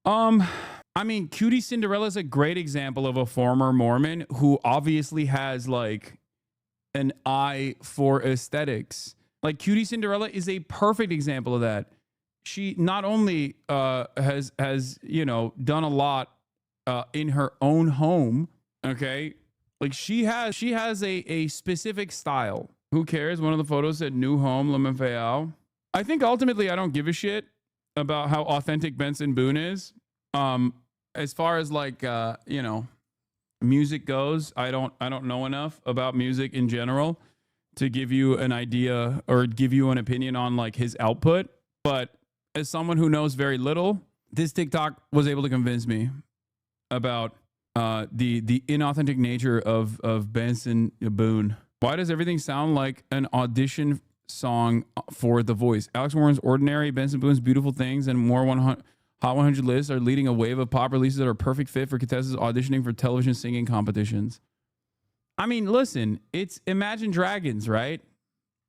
I mean, Cutie Cinderella is a great example of a former Mormon who obviously has like an eye for aesthetics. Like Cutie Cinderella is a perfect example of that. She not only has you know done a lot in her own home, okay? Like she has a specific style. Who cares? One of the photos said new home, LMFAO. I think ultimately I don't give a shit about how authentic Benson Boone is. As far as like you know, music goes, I don't know enough about music in general to give you an idea or give you an opinion on like his output. But as someone who knows very little, this TikTok was able to convince me about the inauthentic nature of Benson Boone. Why does everything sound like an audition song for The Voice? Alex Warren's Ordinary, Benson Boone's Beautiful Things, and more Hot 100 lists are leading a wave of pop releases that are a perfect fit for contestants auditioning for television singing competitions. I mean, listen, it's Imagine Dragons, right?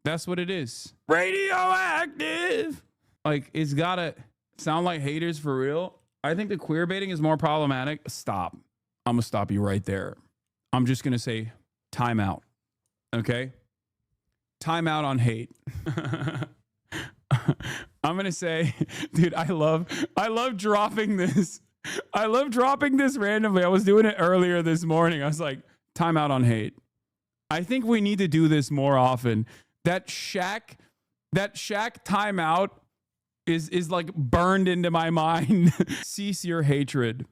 That's what it is. Radioactive. Like, it's gotta sound like haters for real. I think the queer baiting is more problematic. Stop. I'm gonna stop you right there. I'm just gonna say time out. Okay? Time out on hate. I'm gonna say, dude, I love dropping this. I love dropping this randomly. I was doing it earlier this morning. I was like, time out on hate. I think we need to do this more often. That Shaq timeout is like burned into my mind. Cease your hatred.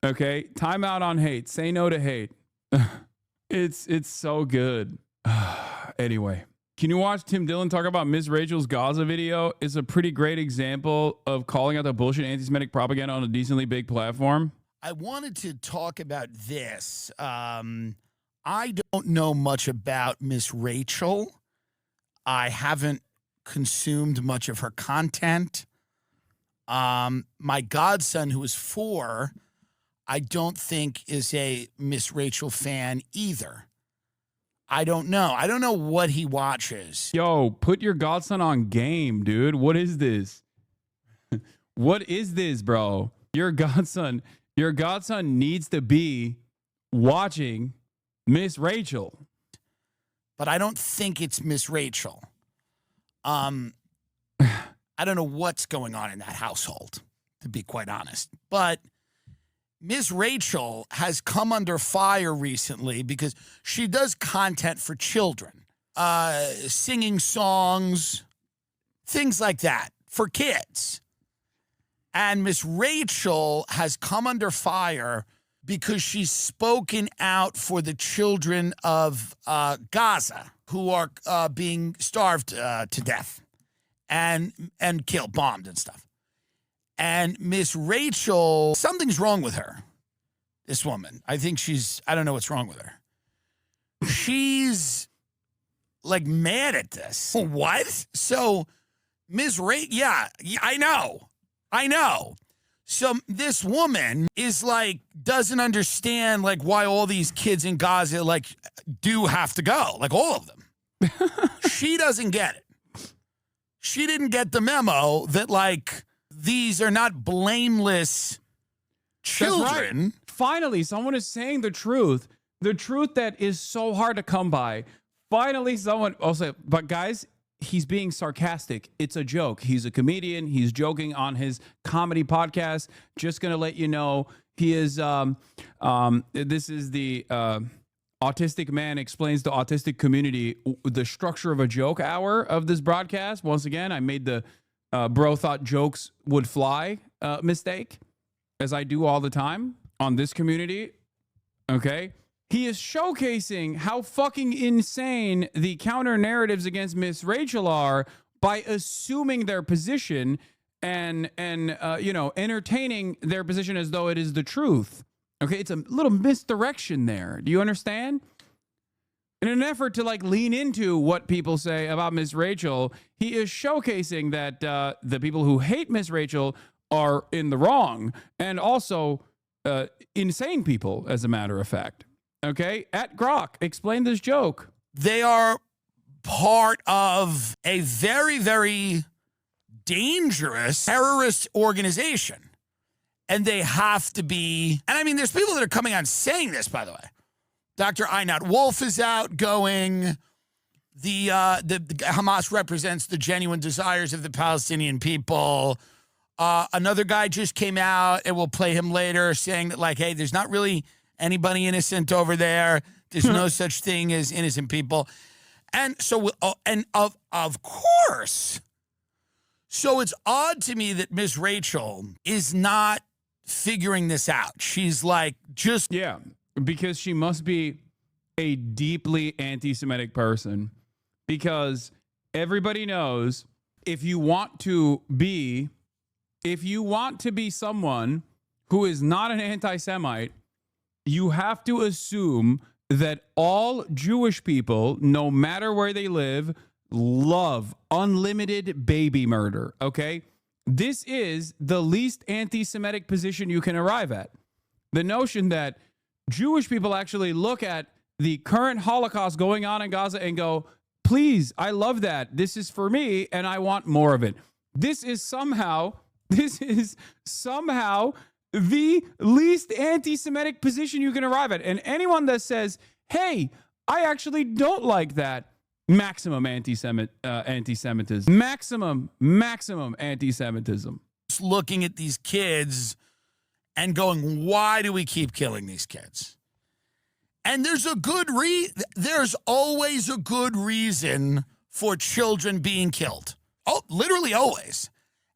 Okay? Timeout on hate. Say no to hate. It's so good. Anyway, can you watch Tim Dillon talk about Miss Rachel's Gaza video? It's a pretty great example of calling out the bullshit anti-Semitic propaganda on a decently big platform. I wanted to talk about this. I don't know much about Miss Rachel. I haven't consumed much of her content. My godson, who is 4, I don't think is a Miss Rachel fan either. I don't know. I don't know what he watches. Yo, put your godson on game, dude. What is this? What is this, bro? Your godson needs to be watching Miss Rachel. But I don't think it's Miss Rachel. I don't know what's going on in that household, to be quite honest. But Miss Rachel has come under fire recently because she does content for children, singing songs, things like that for kids. And Miss Rachel has come under fire because she's spoken out for the children of Gaza who are being starved to death and killed, bombed and stuff. And Miss Rachel, something's wrong with her, this woman. I think I don't know what's wrong with her. She's like mad at this. What? So Miss Rachel, yeah, I know. So this woman is like, doesn't understand like why all these kids in Gaza like do have to go, like all of them. She doesn't get it. She didn't get the memo that like these are not blameless children. Right. Finally, someone is saying the truth that is so hard to come by. Finally, someone also, but guys, he's being sarcastic. It's a joke. He's a comedian. He's joking on his comedy podcast. Just going to let you know, he is, this is the Autistic Man Explains the Autistic Community, the structure of a joke hour of this broadcast. Once again, I made the bro thought jokes would fly mistake, as I do all the time on this community. Okay. He is showcasing how fucking insane the counter narratives against Miss Rachel are by assuming their position and entertaining their position as though it is the truth. Okay, it's a little misdirection there. Do you understand? In an effort to like lean into what people say about Miss Rachel, he is showcasing that the people who hate Miss Rachel are in the wrong, and also insane people, as a matter of fact. Okay, at Grok, explain this joke. They are part of a very, very dangerous terrorist organization. And they have to be, and I mean, there's people that are coming on saying this, by the way. Dr. Einat Wolf is out going, the Hamas represents the genuine desires of the Palestinian people. Another guy just came out, and we'll play him later, saying that, like, hey, there's not really anybody innocent over there. There's no such thing as innocent people. And so, of course. So it's odd to me that Miss Rachel is not figuring this out. She's like, yeah, because she must be a deeply anti-Semitic person, because everybody knows if you want to be someone who is not an anti-Semite, you have to assume that all Jewish people, no matter where they live, love unlimited baby murder. Okay? This is the least anti-Semitic position you can arrive at. The notion that Jewish people actually look at the current Holocaust going on in Gaza and go, please, I love that. This is for me and I want more of it. This is somehow the least anti-Semitic position you can arrive at. And anyone that says, hey, I actually don't like that, maximum anti-Semitism. Maximum anti-Semitism. Looking at these kids and going, why do we keep killing these kids? And there's always a good reason for children being killed. Oh, literally always.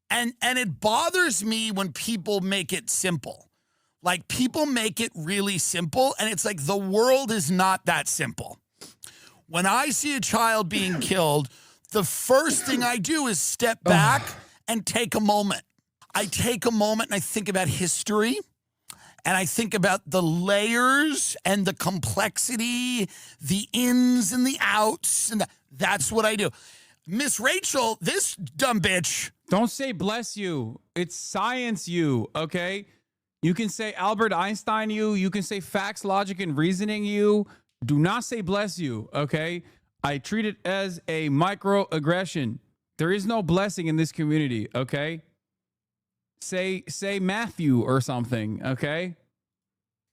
And it bothers me when people make it simple. Like, people make it really simple, and it's like the world is not that simple. When I see a child being killed, the first thing I do is step back and take a moment. I take a moment and I think about history, and I think about the layers and the complexity, the ins and the outs, and that's what I do. Miss Rachel, this dumb bitch. Don't say bless you. It's science you, okay? You can say Albert Einstein you. You can say facts, logic, and reasoning you. Do not say bless you, okay? I treat it as a microaggression. There is no blessing in this community, okay? Say Matthew or something, okay?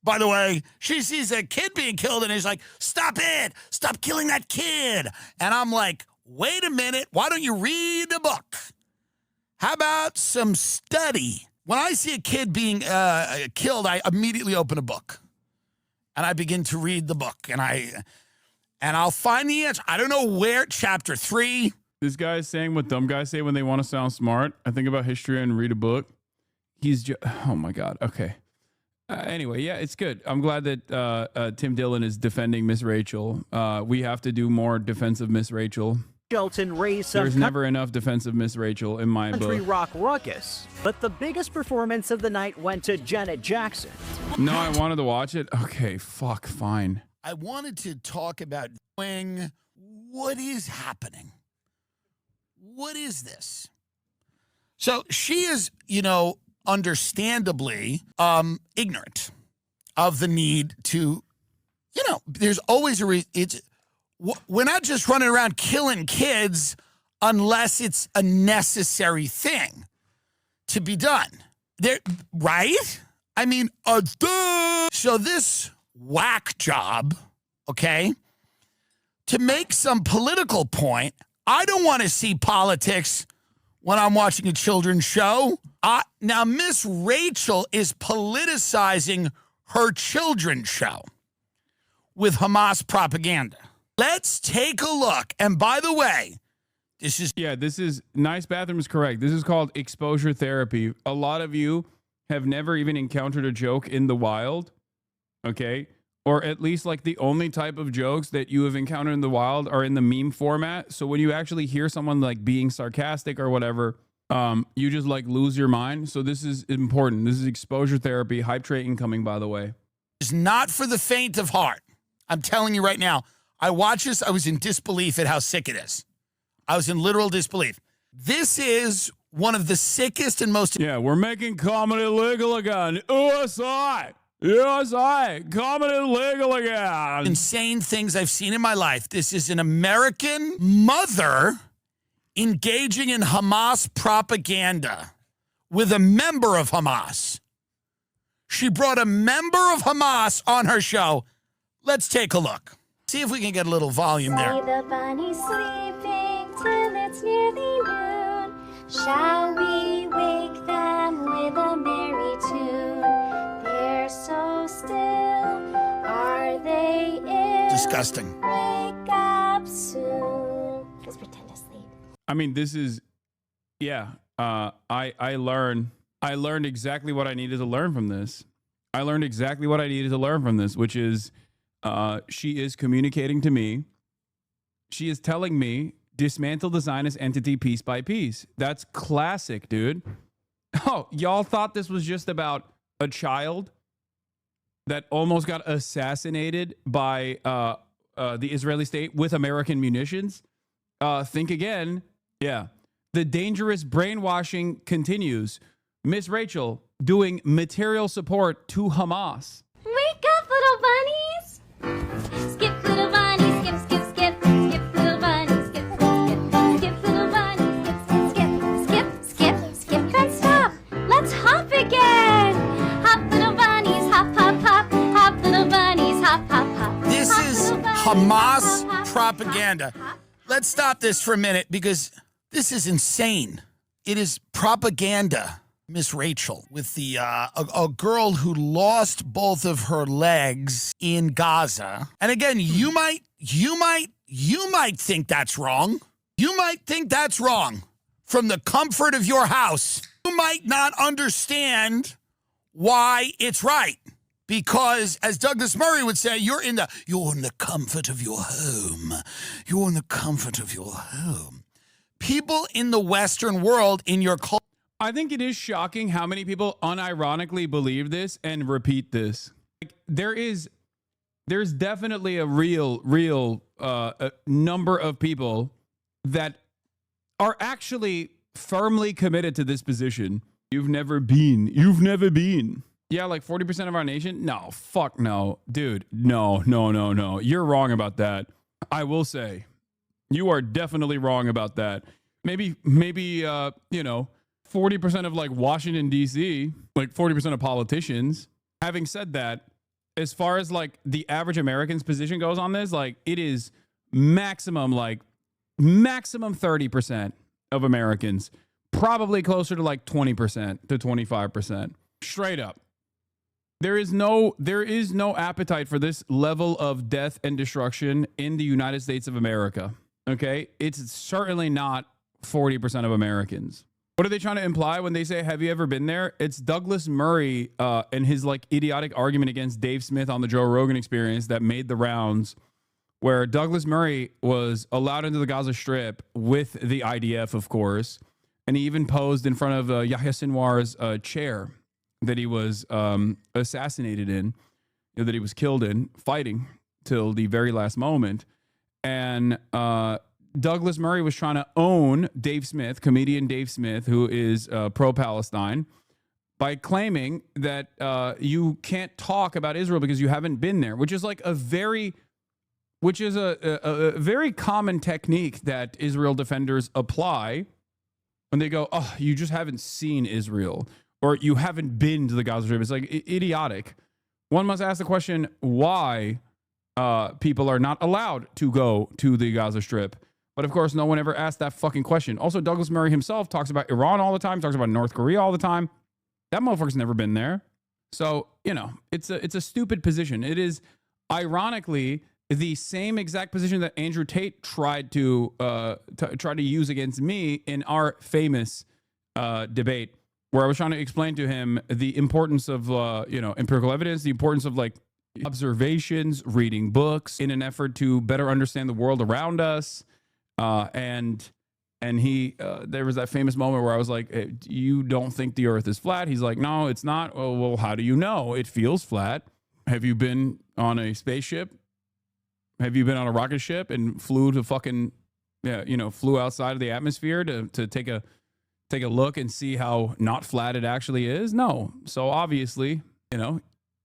By the way, she sees a kid being killed and is like, stop it. Stop killing that kid. And I'm like, wait a minute. Why don't you read a book? How about some study? When I see a kid being killed, I immediately open a book and I begin to read the book, and I'll find the answer. I don't know where. Chapter 3. This guy is saying what dumb guys say when they want to sound smart. I think about history and read a book. He's just, oh my God. Okay. Anyway, yeah, it's good. I'm glad that Tim Dillon is defending Miss Rachel. We have to do more defense of Miss Rachel. Shelton raised some There's never enough defense of Miss Rachel in my country book. rock ruckus, but the biggest performance of the night went to Janet Jackson. No, I wanted to watch it. Okay, fuck, fine. I wanted to talk about what is happening. What is this? So she is, understandably ignorant of the need to, there's always a reason. We're not just running around killing kids unless it's a necessary thing to be done. Right? I mean, so this whack job, okay, to make some political point, I don't want to see politics when I'm watching a children's show. Now, Miss Rachel is politicizing her children's show with Hamas propaganda. Let's take a look. And by the way, this is Nice Bathroom is correct. This is called exposure therapy. A lot of you have never even encountered a joke in the wild, okay? Or at least like the only type of jokes that you have encountered in the wild are in the meme format. So when you actually hear someone like being sarcastic or whatever, you just like lose your mind. So this is important. This is exposure therapy. Hype train incoming, by the way. It's not for the faint of heart. I'm telling you right now. I watched this. I was in disbelief at how sick it is. I was in literal disbelief. This is one of the sickest and most... Yeah, we're making comedy legal again. USA! Comedy legal again. Insane things I've seen in my life. This is an American mother engaging in Hamas propaganda with a member of Hamas. She brought a member of Hamas on her show. Let's take a look. See if we can get a little volume there. See the bunny sleeping till it's nearly noon. Shall we wake them with a merry tune? They're so still. Are they ill? Disgusting. Wake up soon. Let's pretend to sleep. I mean, this is, yeah. I learned exactly what I needed to learn from this. I learned exactly what I needed to learn from this, which is she is communicating to me. She is telling me, dismantle the Zionist entity piece by piece. That's classic, dude. Oh, y'all thought this was just about a child that almost got assassinated by the Israeli state with American munitions? Think again. Yeah. The dangerous brainwashing continues. Miss Rachel doing material support to Hamas. Wake up, little bunnies! propaganda. Let's stop this for a minute because this is insane. It is propaganda, Miss Rachel, with the a girl who lost both of her legs in Gaza. And again, you might think that's wrong. You might think that's wrong from the comfort of your house. You might not understand why it's right. Because, as Douglas Murray would say, you're in the comfort of your home. You're in the comfort of your home. People in the Western world, in your culture. I think it is shocking how many people unironically believe this and repeat this. Like, there's definitely a real number of people that are actually firmly committed to this position. You've never been. Yeah, like 40% of our nation? No, fuck no. Dude, no. You're wrong about that. I will say, you are definitely wrong about that. Maybe 40% of like Washington, D.C., like 40% of politicians. Having said that, as far as like the average American's position goes on this, like it is maximum 30% of Americans, probably closer to like 20% to 25%. Straight up. There is no appetite for this level of death and destruction in the United States of America. Okay? It's certainly not 40% of Americans. What are they trying to imply when they say, have you ever been there? It's Douglas Murray and his like idiotic argument against Dave Smith on the Joe Rogan Experience that made the rounds, where Douglas Murray was allowed into the Gaza Strip with the IDF, of course. And he even posed in front of Yahya Sinwar's chair that he was assassinated in, that he was killed in, fighting till the very last moment. And Douglas Murray was trying to own Dave Smith, comedian Dave Smith, who is pro-Palestine, by claiming that you can't talk about Israel because you haven't been there, which is like a very common technique that Israel defenders apply when they go, oh, you just haven't seen Israel, or you haven't been to the Gaza Strip. It's like idiotic. One must ask the question why people are not allowed to go to the Gaza Strip. But of course, no one ever asked that fucking question. Also, Douglas Murray himself talks about Iran all the time, talks about North Korea all the time. That motherfucker's never been there. So, it's a stupid position. It is, ironically, the same exact position that Andrew Tate tried to use against me in our famous debate, where I was trying to explain to him the importance of, empirical evidence, the importance of like observations, reading books in an effort to better understand the world around us. And he, there was that famous moment where I was like, hey, you don't think the earth is flat? He's like, no, it's not. Oh, well, how do you know? It feels flat. Have you been on a spaceship? Have you been on a rocket ship and flew to fucking, flew outside of the atmosphere to take a look and see how not flat it actually is? No. So obviously,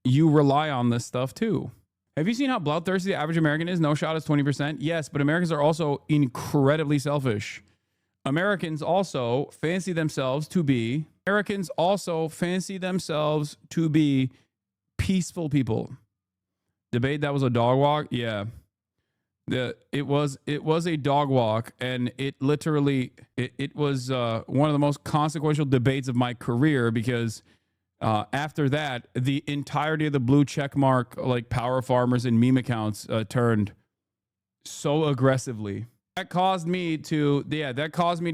you rely on this stuff too. Have you seen how bloodthirsty the average American is? No shot is 20%. Yes, but Americans are also incredibly selfish. Americans also fancy themselves to be peaceful people. Debate that was a dog walk? Yeah. It was a dog walk, and it literally was one of the most consequential debates of my career, because after that, the entirety of the blue checkmark like power farmers and meme accounts turned so aggressively. That caused me to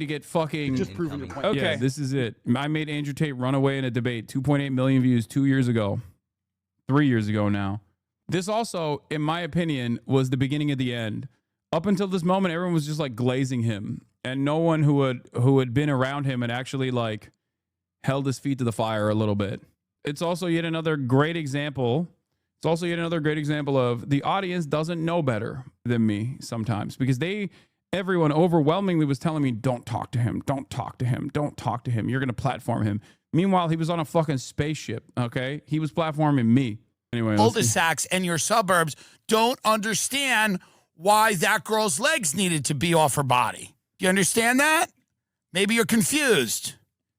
get fucking just proving your point. Okay, yeah, this is it. I made Andrew Tate run away in a debate. 2.8 million views 2 years ago, 3 years ago now. This also, in my opinion, was the beginning of the end. Up until this moment, everyone was just like glazing him, and no one who had been around him had actually like held his feet to the fire a little bit. It's also yet another great example. It's also yet another great example of the audience doesn't know better than me sometimes, because everyone overwhelmingly was telling me, don't talk to him, don't talk to him, don't talk to him. You're going to platform him. Meanwhile, he was on a fucking spaceship, okay? He was platforming me. Anyway, cul-de-sacs and your suburbs don't understand why that girl's legs needed to be off her body. Do you understand that? Maybe you're confused.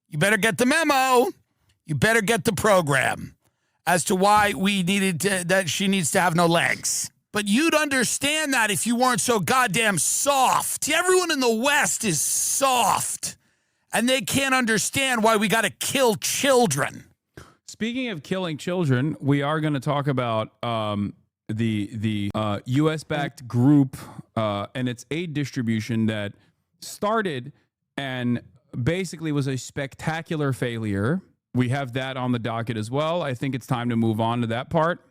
You better get the memo. You better get the program as to why that she needs to have no legs. But you'd understand that if you weren't so goddamn soft. Everyone in the West is soft, and they can't understand why we got to kill children. Speaking of killing children, we are going to talk about the U.S.-backed group and its aid distribution that started and basically was a spectacular failure. We have that on the docket as well. I think it's time to move on to that part.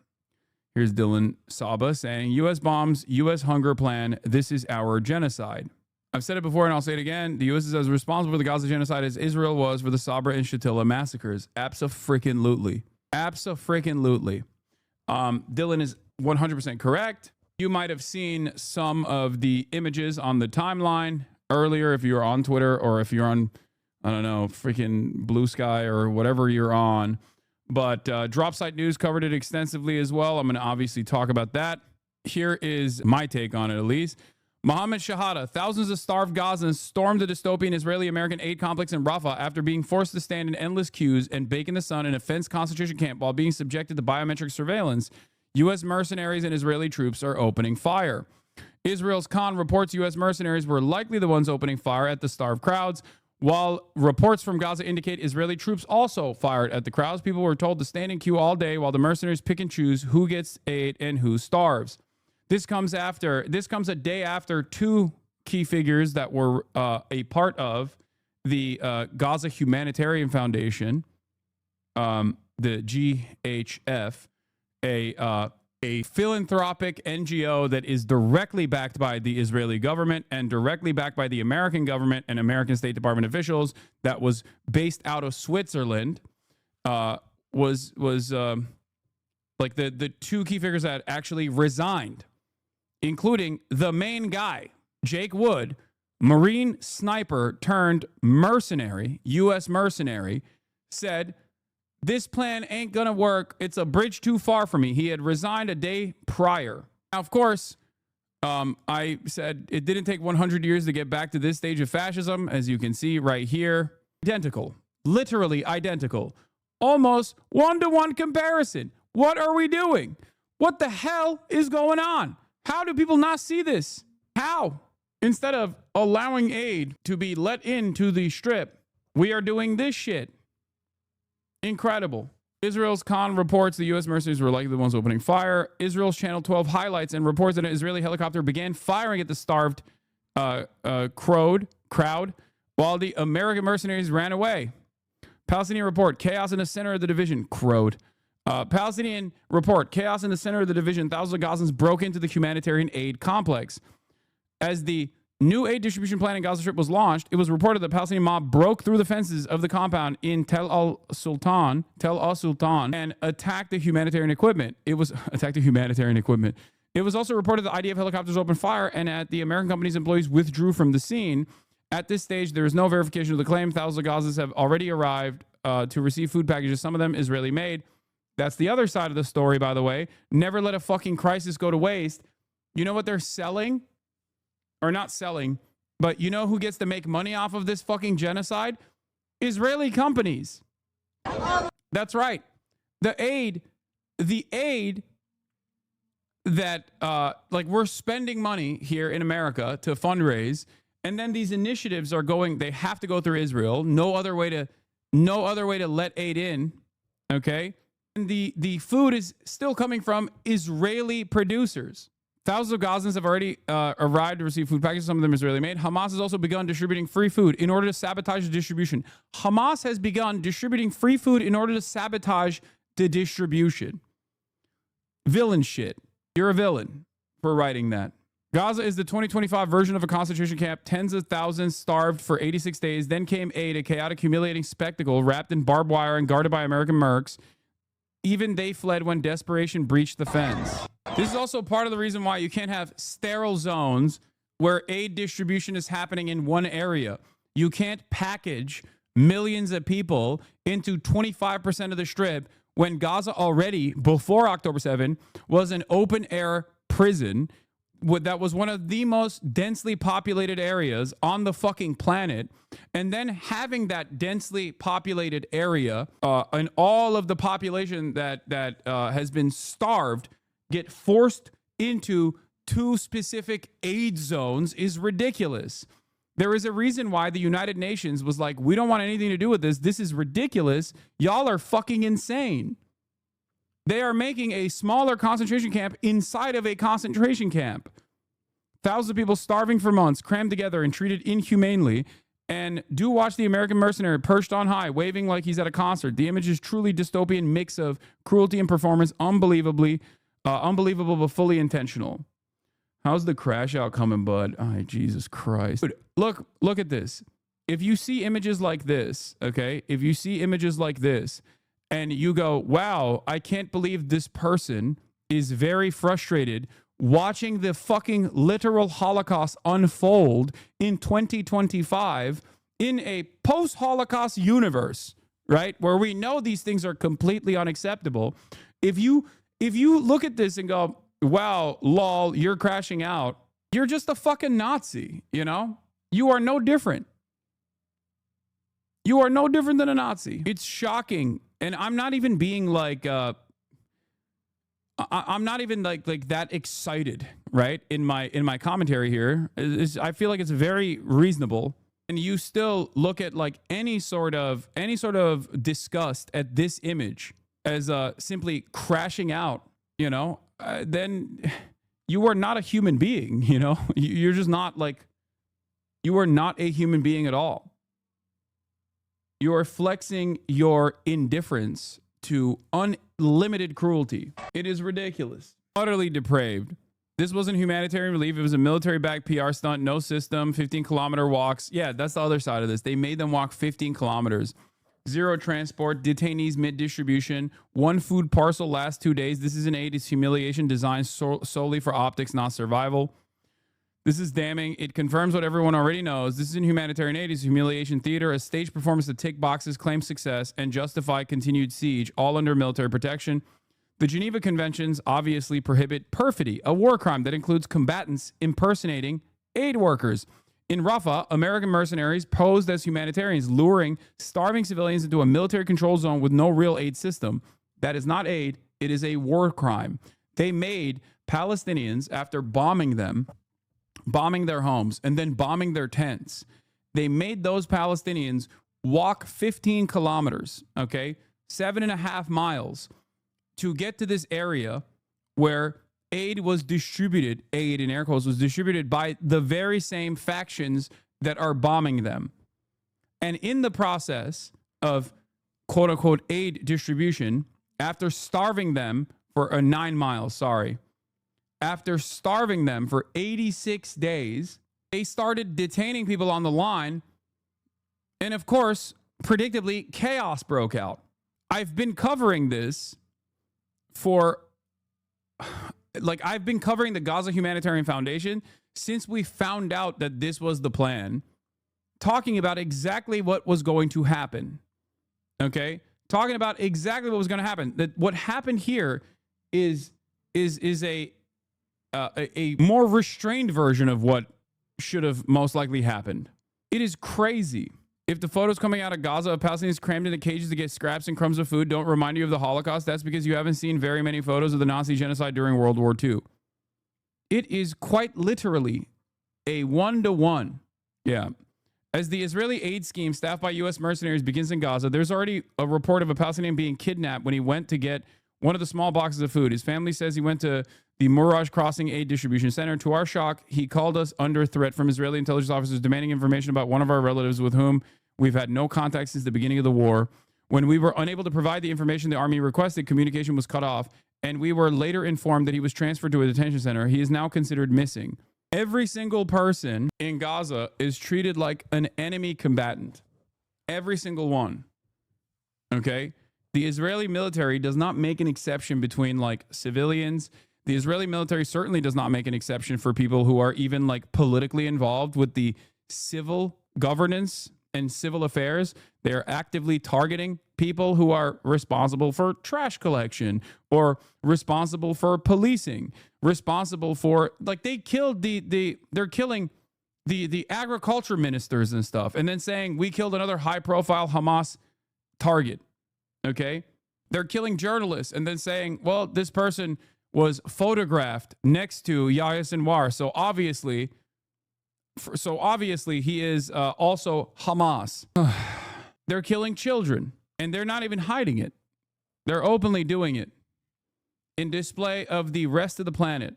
Here's Dylan Saba saying, U.S. bombs, U.S. hunger plan. This is our genocide. I've said it before and I'll say it again. The U.S. is as responsible for the Gaza genocide as Israel was for the Sabra and Shatila massacres. Abso-freaking-lutely. Abso-freaking-lutely. Dylan is 100% correct. You might have seen some of the images on the timeline earlier if you're on Twitter or if you're on, I don't know, freaking Blue Sky or whatever you're on. But Dropsite News covered it extensively as well. I'm going to obviously talk about that. Here is my take on it, at least. Mohammed Shahada, thousands of starved Gazans stormed the dystopian Israeli-American aid complex in Rafah after being forced to stand in endless queues and bake in the sun in a fenced concentration camp while being subjected to biometric surveillance. U.S. mercenaries and Israeli troops are opening fire. Israel's Khan reports U.S. mercenaries were likely the ones opening fire at the starved crowds, while reports from Gaza indicate Israeli troops also fired at the crowds. People were told to stand in queue all day while the mercenaries pick and choose who gets aid and who starves. This comes a day after two key figures that were a part of the Gaza Humanitarian Foundation, the GHF, a philanthropic NGO that is directly backed by the Israeli government and directly backed by the American government and American State Department officials, that was based out of Switzerland, was like the two key figures that actually resigned, including the main guy, Jake Wood, Marine sniper turned mercenary, U.S. mercenary, said, "This plan ain't gonna work. It's a bridge too far for me." He had resigned a day prior. Now, of course, I said it didn't take 100 years to get back to this stage of fascism, as you can see right here. Identical. Literally identical. Almost one-to-one comparison. What are we doing? What the hell is going on? How do people not see this? How? Instead of allowing aid to be let into the strip, we are doing this shit. Incredible. Israel's Khan reports the U.S. mercenaries were likely the ones opening fire. Israel's Channel 12 highlights and reports that an Israeli helicopter began firing at the starved crowd while the American mercenaries ran away. Palestinian report, chaos in the center of the division. Crowed. Palestinian report, chaos in the center of the division. Thousands of Gazans broke into the humanitarian aid complex. As the new aid distribution plan in Gaza Strip was launched, it was reported that the Palestinian mob broke through the fences of the compound in Tel al-Sultan, and attacked the humanitarian equipment. It was also reported that IDF helicopters opened fire and that the American company's employees withdrew from the scene. At this stage, there is no verification of the claim. Thousands of Gazans have already arrived to receive food packages, some of them Israeli made. That's the other side of the story, by the way. Never let a fucking crisis go to waste. You know what they're selling? Or not selling, but you know who gets to make money off of this fucking genocide? Israeli companies. That's right. The aid that like we're spending money here in America to fundraise, and then these initiatives are going, they have to go through Israel. No other way to let aid in. Okay? And the food is still coming from Israeli producers. Thousands of Gazans have already arrived to receive food packages, some of them Israeli made. Hamas has also begun distributing free food in order to sabotage the distribution. Hamas has begun distributing free food in order to sabotage the distribution. Villain shit. You're a villain for writing that. Gaza is the 2025 version of a concentration camp. Tens of thousands starved for 86 days. Then came aid, a chaotic, humiliating spectacle wrapped in barbed wire and guarded by American mercs. Even they fled when desperation breached the fence. This is also part of the reason why you can't have sterile zones where aid distribution is happening in one area. You can't package millions of people into 25% of the strip when Gaza already, before October 7, was an open-air prison that was one of the most densely populated areas on the fucking planet. And then having that densely populated area and all of the population that has been starved get forced into 2 specific aid zones is ridiculous. There is a reason why the United Nations was like, we don't want anything to do with this. This is ridiculous. Y'all are fucking insane. They are making a smaller concentration camp inside of a concentration camp. Thousands of people starving for months, crammed together and treated inhumanely. And do watch the American mercenary perched on high, waving like he's at a concert. The image is truly dystopian mix of cruelty and performance, unbelievable but fully intentional. How's the crash out coming, bud? Oh, Jesus Christ. Dude, look at this. If you see images like this, okay? If you see images like this and you go, wow, I can't believe this person is very frustrated watching the fucking literal Holocaust unfold in 2025 in a post-Holocaust universe, right? Where we know these things are completely unacceptable. If you look at this and go, wow, lol, you're crashing out, you're just a fucking Nazi, you know? You are no different. You are no different than a Nazi. It's shocking. And I'm not even being like, I'm not even like that excited, right? In my commentary here, I feel like it's very reasonable. And you still look at like any sort of disgust at this image as simply crashing out, you know, then you are not a human being, you know? You're just not like, you are not a human being at all. You are flexing your indifference to unlimited cruelty. It is ridiculous. Utterly depraved. This wasn't humanitarian relief. It was a military-backed PR stunt. No system. 15-kilometer walks. Yeah, that's the other side of this. They made them walk 15 kilometers. Zero transport. Detainees mid-distribution. 1 food parcel last 2 days. This is an aid. It's humiliation designed solely for optics, not survival. This is damning. It confirms what everyone already knows. This isn't humanitarian aid. It's humiliation theater, a stage performance to tick boxes, claim success, and justify continued siege, all under military protection. The Geneva Conventions obviously prohibit perfidy, a war crime that includes combatants impersonating aid workers. In Rafah, American mercenaries posed as humanitarians, luring starving civilians into a military control zone with no real aid system. That is not aid. It is a war crime. They made Palestinians, after bombing them, bombing their homes, and then bombing their tents, they made those Palestinians walk 15 kilometers, okay, 7.5 miles to get to this area where aid was distributed, aid in air quotes, was distributed by the very same factions that are bombing them. And in the process of quote unquote aid distribution, after starving them for 9 miles, after starving them for 86 days, they started detaining people on the line. And of course, predictably, chaos broke out. I've been covering this I've been covering the Gaza Humanitarian Foundation since we found out that this was the plan, talking about exactly what was going to happen. Okay? Talking about exactly what was going to happen. That what happened here is a more restrained version of what should have most likely happened. It is crazy. If the photos coming out of Gaza of Palestinians crammed into cages to get scraps and crumbs of food don't remind you of the Holocaust, that's because you haven't seen very many photos of the Nazi genocide during World War II. It is quite literally a 1-to-1. Yeah. As the Israeli aid scheme staffed by U.S. mercenaries begins in Gaza, there's already a report of a Palestinian being kidnapped when he went to get one of the small boxes of food. His family says he went to the Muraj Crossing Aid Distribution Center. To our shock, he called us under threat from Israeli intelligence officers demanding information about one of our relatives with whom we've had no contact since the beginning of the war. When we were unable to provide the information the army requested, communication was cut off, and we were later informed that he was transferred to a detention center. He is now considered missing. Every single person in Gaza is treated like an enemy combatant. Every single one. Okay? The Israeli military does not make an exception between like civilians. The Israeli military certainly does not make an exception for people who are even like politically involved with the civil governance and civil affairs. They are actively targeting people who are responsible for trash collection or responsible for policing, responsible for like they're killing the agriculture ministers and stuff, and then saying we killed another high profile Hamas target. Okay. They're killing journalists and then saying, well, this person was photographed next to Yahya Sinwar. So obviously he is also Hamas. They're killing children, and they're not even hiding it. They're openly doing it in display of the rest of the planet.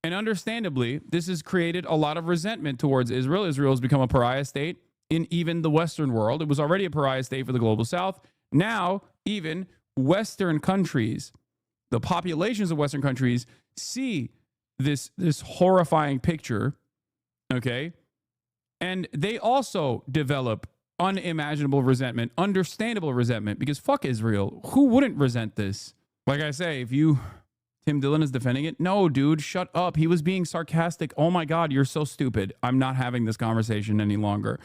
And understandably, this has created a lot of resentment towards Israel. Israel has become a pariah state in even the Western world. It was already a pariah state for the global South. Now, even Western countries, the populations of Western countries see this horrifying picture, okay? And they also develop unimaginable resentment, understandable resentment, because fuck Israel. Who wouldn't resent this? Like I say, Tim Dillon is defending it. No, dude, shut up. He was being sarcastic. Oh my God, you're so stupid. I'm not having this conversation any longer.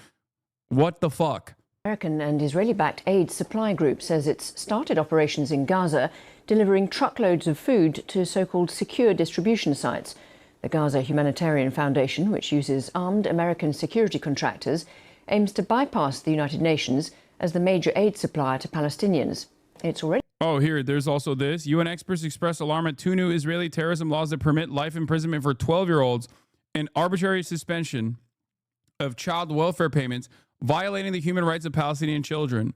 What the fuck? American and Israeli-backed aid supply group says it's started operations in Gaza, delivering truckloads of food to so-called secure distribution sites. The Gaza Humanitarian Foundation, which uses armed American security contractors, aims to bypass the United Nations as the major aid supplier to Palestinians. It's already... Oh, here, there's also this. UN experts express alarm at 2 new Israeli terrorism laws that permit life imprisonment for 12-year-olds and arbitrary suspension of child welfare payments, violating the human rights of Palestinian children.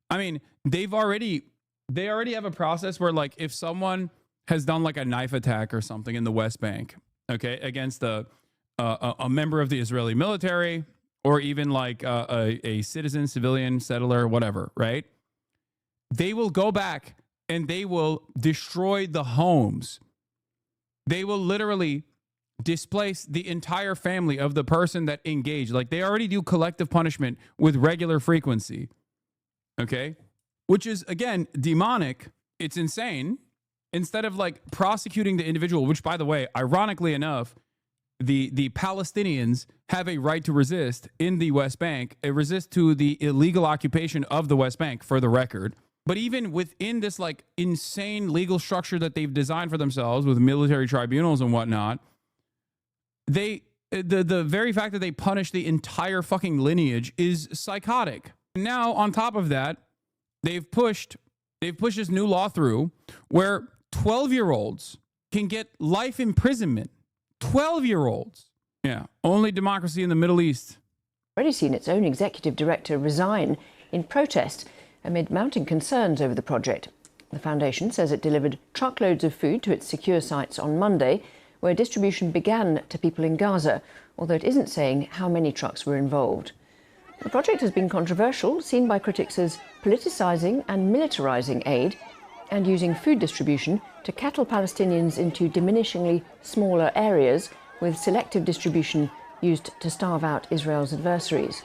I mean, they already have a process where, like, if someone has done like a knife attack or something in the West Bank, okay, against a member of the Israeli military, or even like a citizen, civilian, settler, whatever, right? They will go back and they will destroy the homes. They will literally displace the entire family of the person that engaged. Like, they already do collective punishment with regular frequency. Okay? Which is, again, demonic. It's insane. Instead of like prosecuting the individual, which, by the way, ironically enough, the Palestinians have a right to resist in the West Bank, resist to the illegal occupation of the West Bank, for the record. But even within this like insane legal structure that they've designed for themselves with military tribunals and whatnot, the very fact that they punish the entire fucking lineage is psychotic. Now, on top of that, they've pushed this new law through where 12-year-olds can get life imprisonment. 12-year-olds. Yeah, only democracy in the Middle East. Already seen its own executive director resign in protest amid mounting concerns over the project. The foundation says it delivered truckloads of food to its secure sites on Monday, where distribution began to people in Gaza, although it isn't saying how many trucks were involved. The project has been controversial, seen by critics as politicizing and militarizing aid and using food distribution to cattle Palestinians into diminishingly smaller areas, with selective distribution used to starve out Israel's adversaries.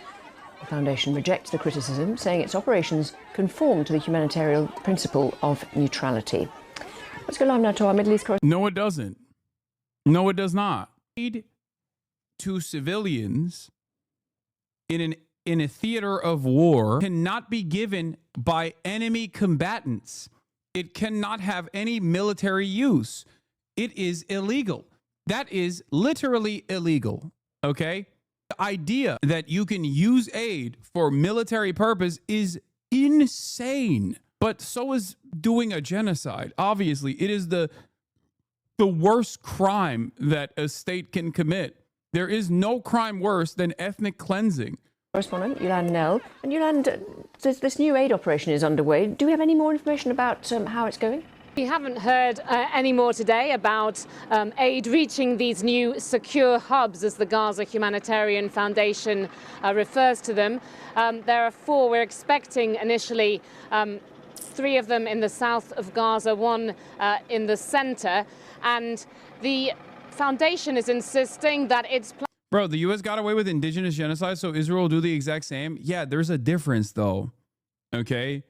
The foundation rejects the criticism, saying its operations conform to the humanitarian principle of neutrality. Let's go live now to our Middle East correspondent. No, it doesn't. No, it does not. Aid to civilians in a theater of war cannot be given by enemy combatants. It cannot have any military use. It is illegal. That is literally illegal. Okay? The idea that you can use aid for military purpose is insane. But so is doing a genocide. Obviously, it is the worst crime that a state can commit. There is no crime worse than ethnic cleansing. Correspondent Yolande Nell. And Yolande, this new aid operation is underway. Do we have any more information about how it's going? We haven't heard any more today about aid reaching these new secure hubs, as the Gaza Humanitarian Foundation refers to them. There are 4. We're expecting initially 3 of them in the south of Gaza, 1 in the center. And the foundation is insisting that it's... Bro, the U.S. got away with indigenous genocide, so Israel will do the exact same. Yeah, there's a difference, though. Okay?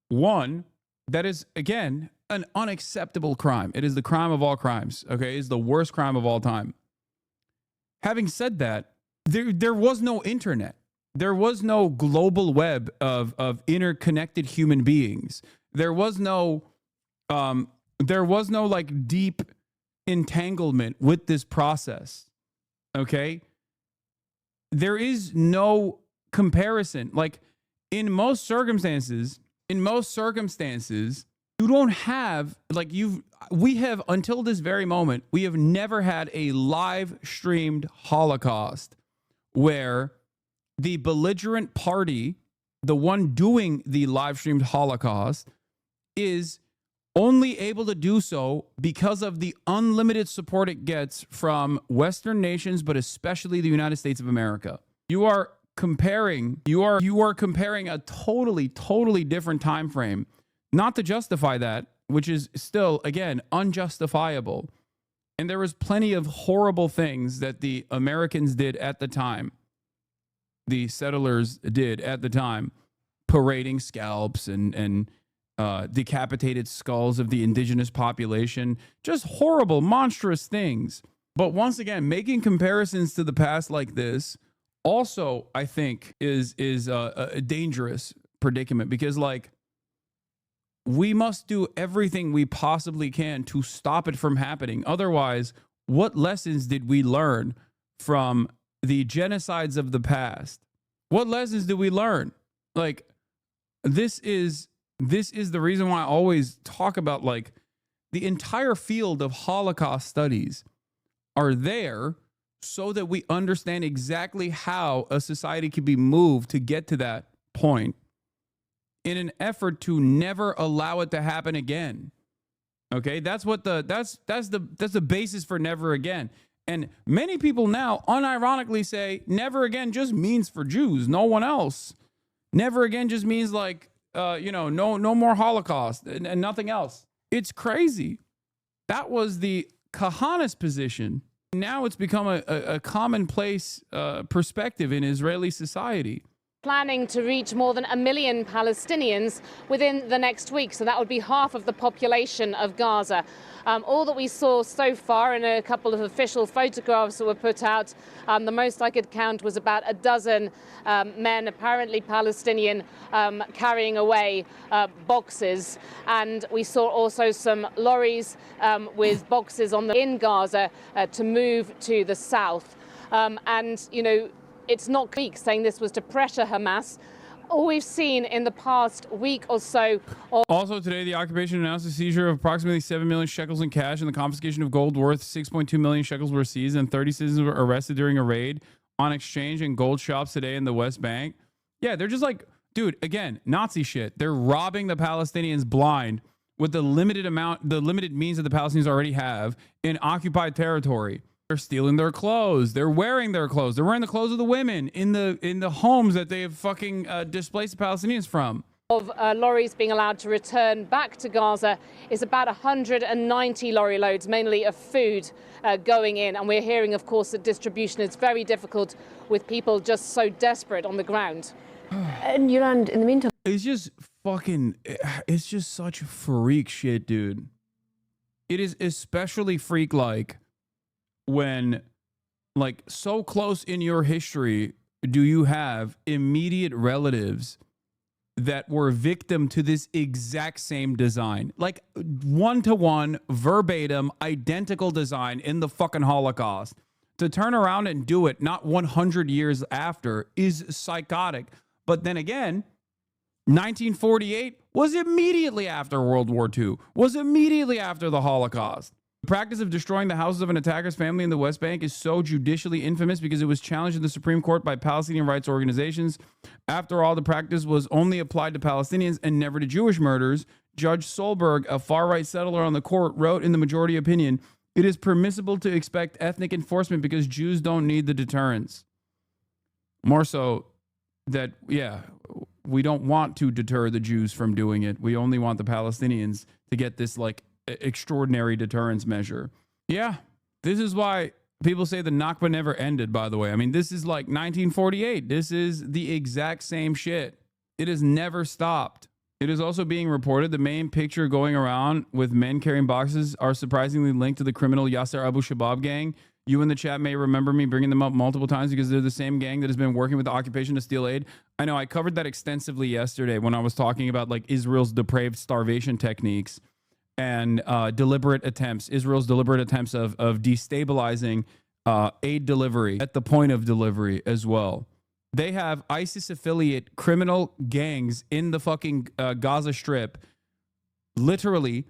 One, that is, again, an unacceptable crime. It is the crime of all crimes. Okay? It's the worst crime of all time. Having said that, there was no internet. There was no global web of interconnected human beings. There was no like deep entanglement with this process. Okay? There is no comparison. Like, in most circumstances, You don't have, like, we have, until this very moment, we have never had a live streamed Holocaust where the belligerent party, the one doing the live streamed Holocaust, is only able to do so because of the unlimited support it gets from Western nations, but especially the United States of America. You are comparing a totally different time frame. Not to justify that, which is still, again, unjustifiable. And there was plenty of horrible things that the Americans did at the time, the settlers did at the time, parading scalps and decapitated skulls of the indigenous population, just horrible, monstrous things. But once again, making comparisons to the past like this also, I think, is a dangerous predicament, because, like, we must do everything we possibly can to stop it from happening. Otherwise, what lessons did we learn from the genocides of the past? What lessons did we learn? Like, this is the reason why I always talk about, like, the entire field of Holocaust studies are there so that we understand exactly how a society can be moved to get to that point, in an effort to never allow it to happen again. Okay, that's the basis for never again. And many people now unironically say never again just means for Jews, no one else. Never again just means, like, no more Holocaust and nothing else. It's crazy. That was the Kahanist position. Now it's become a commonplace perspective in Israeli society. Planning to reach more than 1 million Palestinians within the next week. So that would be half of the population of Gaza. All that we saw so far in a couple of official photographs that were put out, the most I could count was about a dozen men, apparently Palestinian, carrying away boxes. And we saw also some lorries with boxes in Gaza to move to the south. It's not Greek saying this was to pressure Hamas. All we've seen in the past week or so. Also today, the occupation announced a seizure of approximately 7 million shekels in cash and the confiscation of gold worth 6.2 million shekels were seized, and 30 citizens were arrested during a raid on exchange and gold shops today in the West Bank. Yeah, they're just like, dude, again, Nazi shit. They're robbing the Palestinians blind with the limited means that the Palestinians already have in occupied territory. They're stealing their clothes. They're wearing their clothes. They're wearing the clothes of the women in the homes that they have fucking displaced the Palestinians from. Of lorries being allowed to return back to Gaza is about 190 lorry loads, mainly of food, going in. And we're hearing, of course, that distribution is very difficult with people just so desperate on the ground. And Yolande, in the meantime, it's just such freak shit, dude. It is especially freak-like when, like, so close in your history do you have immediate relatives that were victim to this exact same design, like one-to-one, verbatim, identical design in the fucking Holocaust. To turn around and do it not 100 years after is psychotic. But then again, 1948 was immediately after World War II, was immediately after the Holocaust. The practice of destroying the houses of an attacker's family in the West Bank is so judicially infamous because it was challenged in the Supreme Court by Palestinian rights organizations. After all, the practice was only applied to Palestinians and never to Jewish murders. Judge Solberg, a far-right settler on the court, wrote in the majority opinion, "It is permissible to expect ethnic enforcement because Jews don't need the deterrence." More so that, yeah, we don't want to deter the Jews from doing it. We only want the Palestinians to get this, like, extraordinary deterrence measure. Yeah, this is why people say the Nakba never ended, by the way. I mean, this is like 1948. This is the exact same shit. It has never stopped. It is also being reported the main picture going around with men carrying boxes are surprisingly linked to the criminal Yasser Abu Shabab gang. You in the chat may remember me bringing them up multiple times because they're the same gang that has been working with the occupation to steal aid. I know I covered that extensively yesterday when I was talking about, like, Israel's depraved starvation techniques and Israel's deliberate attempts of destabilizing aid delivery at the point of delivery as well. They have ISIS affiliate criminal gangs in the fucking Gaza Strip literally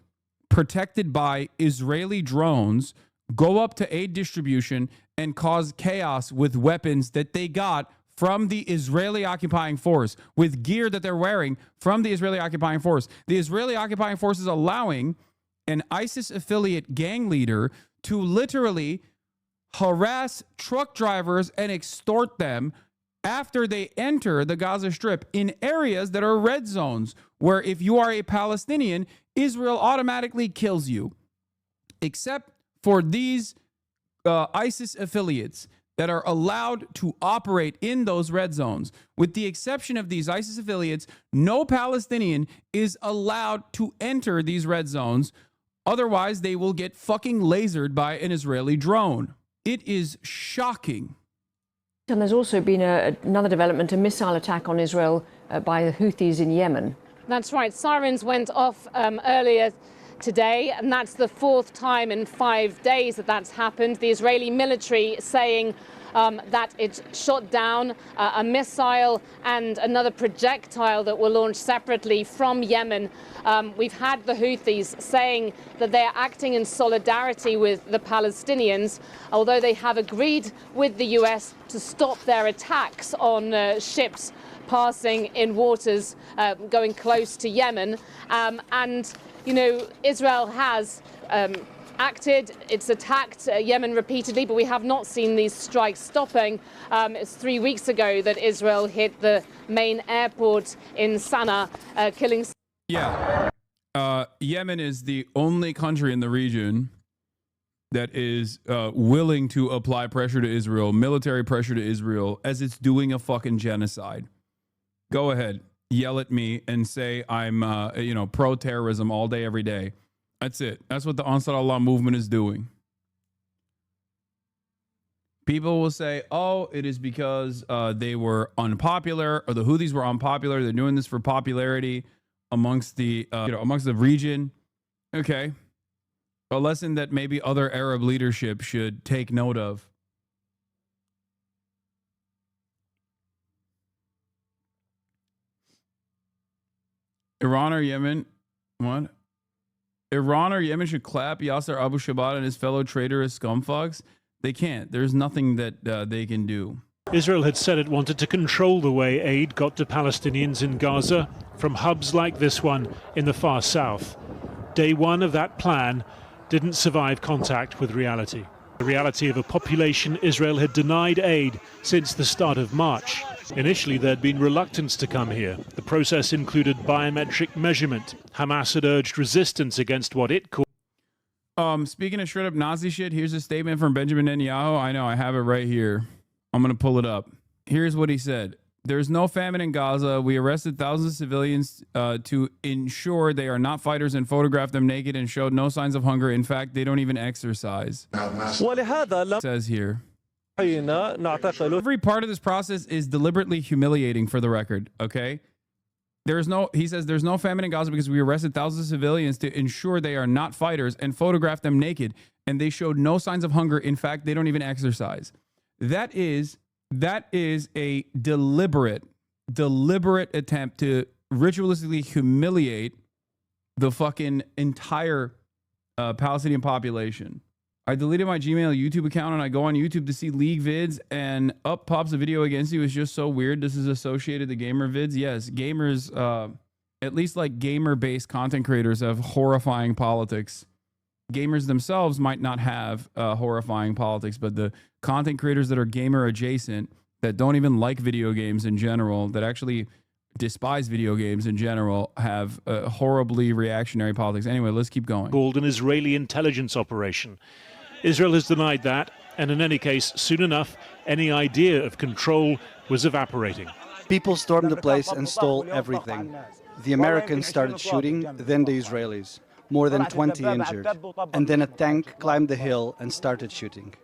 protected by Israeli drones, go up to aid distribution and cause chaos with weapons that they got from the Israeli occupying force, with gear that they're wearing from the Israeli occupying force. The Israeli occupying force is allowing an ISIS affiliate gang leader to literally harass truck drivers and extort them after they enter the Gaza Strip in areas that are red zones, where if you are a Palestinian, Israel automatically kills you. Except for these ISIS affiliates that are allowed to operate in those red zones. With the exception of these ISIS affiliates, no Palestinian is allowed to enter these red zones. Otherwise, they will get fucking lasered by an Israeli drone. It is shocking. And there's also been another development, a missile attack on Israel by the Houthis in Yemen. That's right. Sirens went off earlier today, and that's the fourth time in 5 days that that's happened. The Israeli military saying that it shot down a missile and another projectile that were launched separately from Yemen. We've had the Houthis saying that they are acting in solidarity with the Palestinians, although they have agreed with the US to stop their attacks on ships passing in waters going close to Yemen. And you know, Israel has acted, it's attacked Yemen repeatedly, but we have not seen these strikes stopping. It's 3 weeks ago that Israel hit the main airport in Sana'a, killing... Yeah. Yemen is the only country in the region that is willing to apply pressure to Israel, military pressure to Israel, as it's doing a fucking genocide. Go ahead. Yell at me and say I'm, pro-terrorism all day, every day. That's it. That's what the Ansar Allah movement is doing. People will say, oh, it is because they were unpopular, or the Houthis were unpopular. They're doing this for popularity amongst the, amongst the region. Okay. A lesson that maybe other Arab leadership should take note of. Iran or Yemen? What? Iran or Yemen should clap Yasser Abu Shabat and his fellow traitorous scumfucks? They can't. There's nothing that they can do. Israel had said it wanted to control the way aid got to Palestinians in Gaza from hubs like this one in the far south. Day one of that plan didn't survive contact with reality. The reality of a population Israel had denied aid since the start of March. Initially, there'd been reluctance to come here. The process included biometric measurement. Hamas had urged resistance against what it called... Speaking of straight up Nazi shit, here's a statement from Benjamin Netanyahu. I know, I have it right here. I'm going to pull it up. Here's what he said. There's no famine in Gaza. We arrested thousands of civilians to ensure they are not fighters and photographed them naked and showed no signs of hunger. In fact, they don't even exercise. It says here. Every part of this process is deliberately humiliating, for the record, okay? He says there's no famine in Gaza because we arrested thousands of civilians to ensure they are not fighters and photographed them naked, and they showed no signs of hunger. In fact, they don't even exercise. That is a deliberate attempt to ritualistically humiliate the fucking entire Palestinian population. I deleted my Gmail YouTube account and I go on YouTube to see League vids, and up pops a video against you. It's just so weird. This is associated to gamer vids. Yes, gamers, at least like gamer-based content creators, have horrifying politics. Gamers themselves might not have horrifying politics, but the content creators that are gamer adjacent, that don't even like video games in general, that actually despise video games in general, have horribly reactionary politics. Anyway, let's keep going. Called an Israeli intelligence operation. Israel has denied that, and in any case, soon enough, any idea of control was evaporating. People stormed the place and stole everything. The Americans started shooting, then the Israelis. More than 20 injured. And then a tank climbed the hill and started shooting.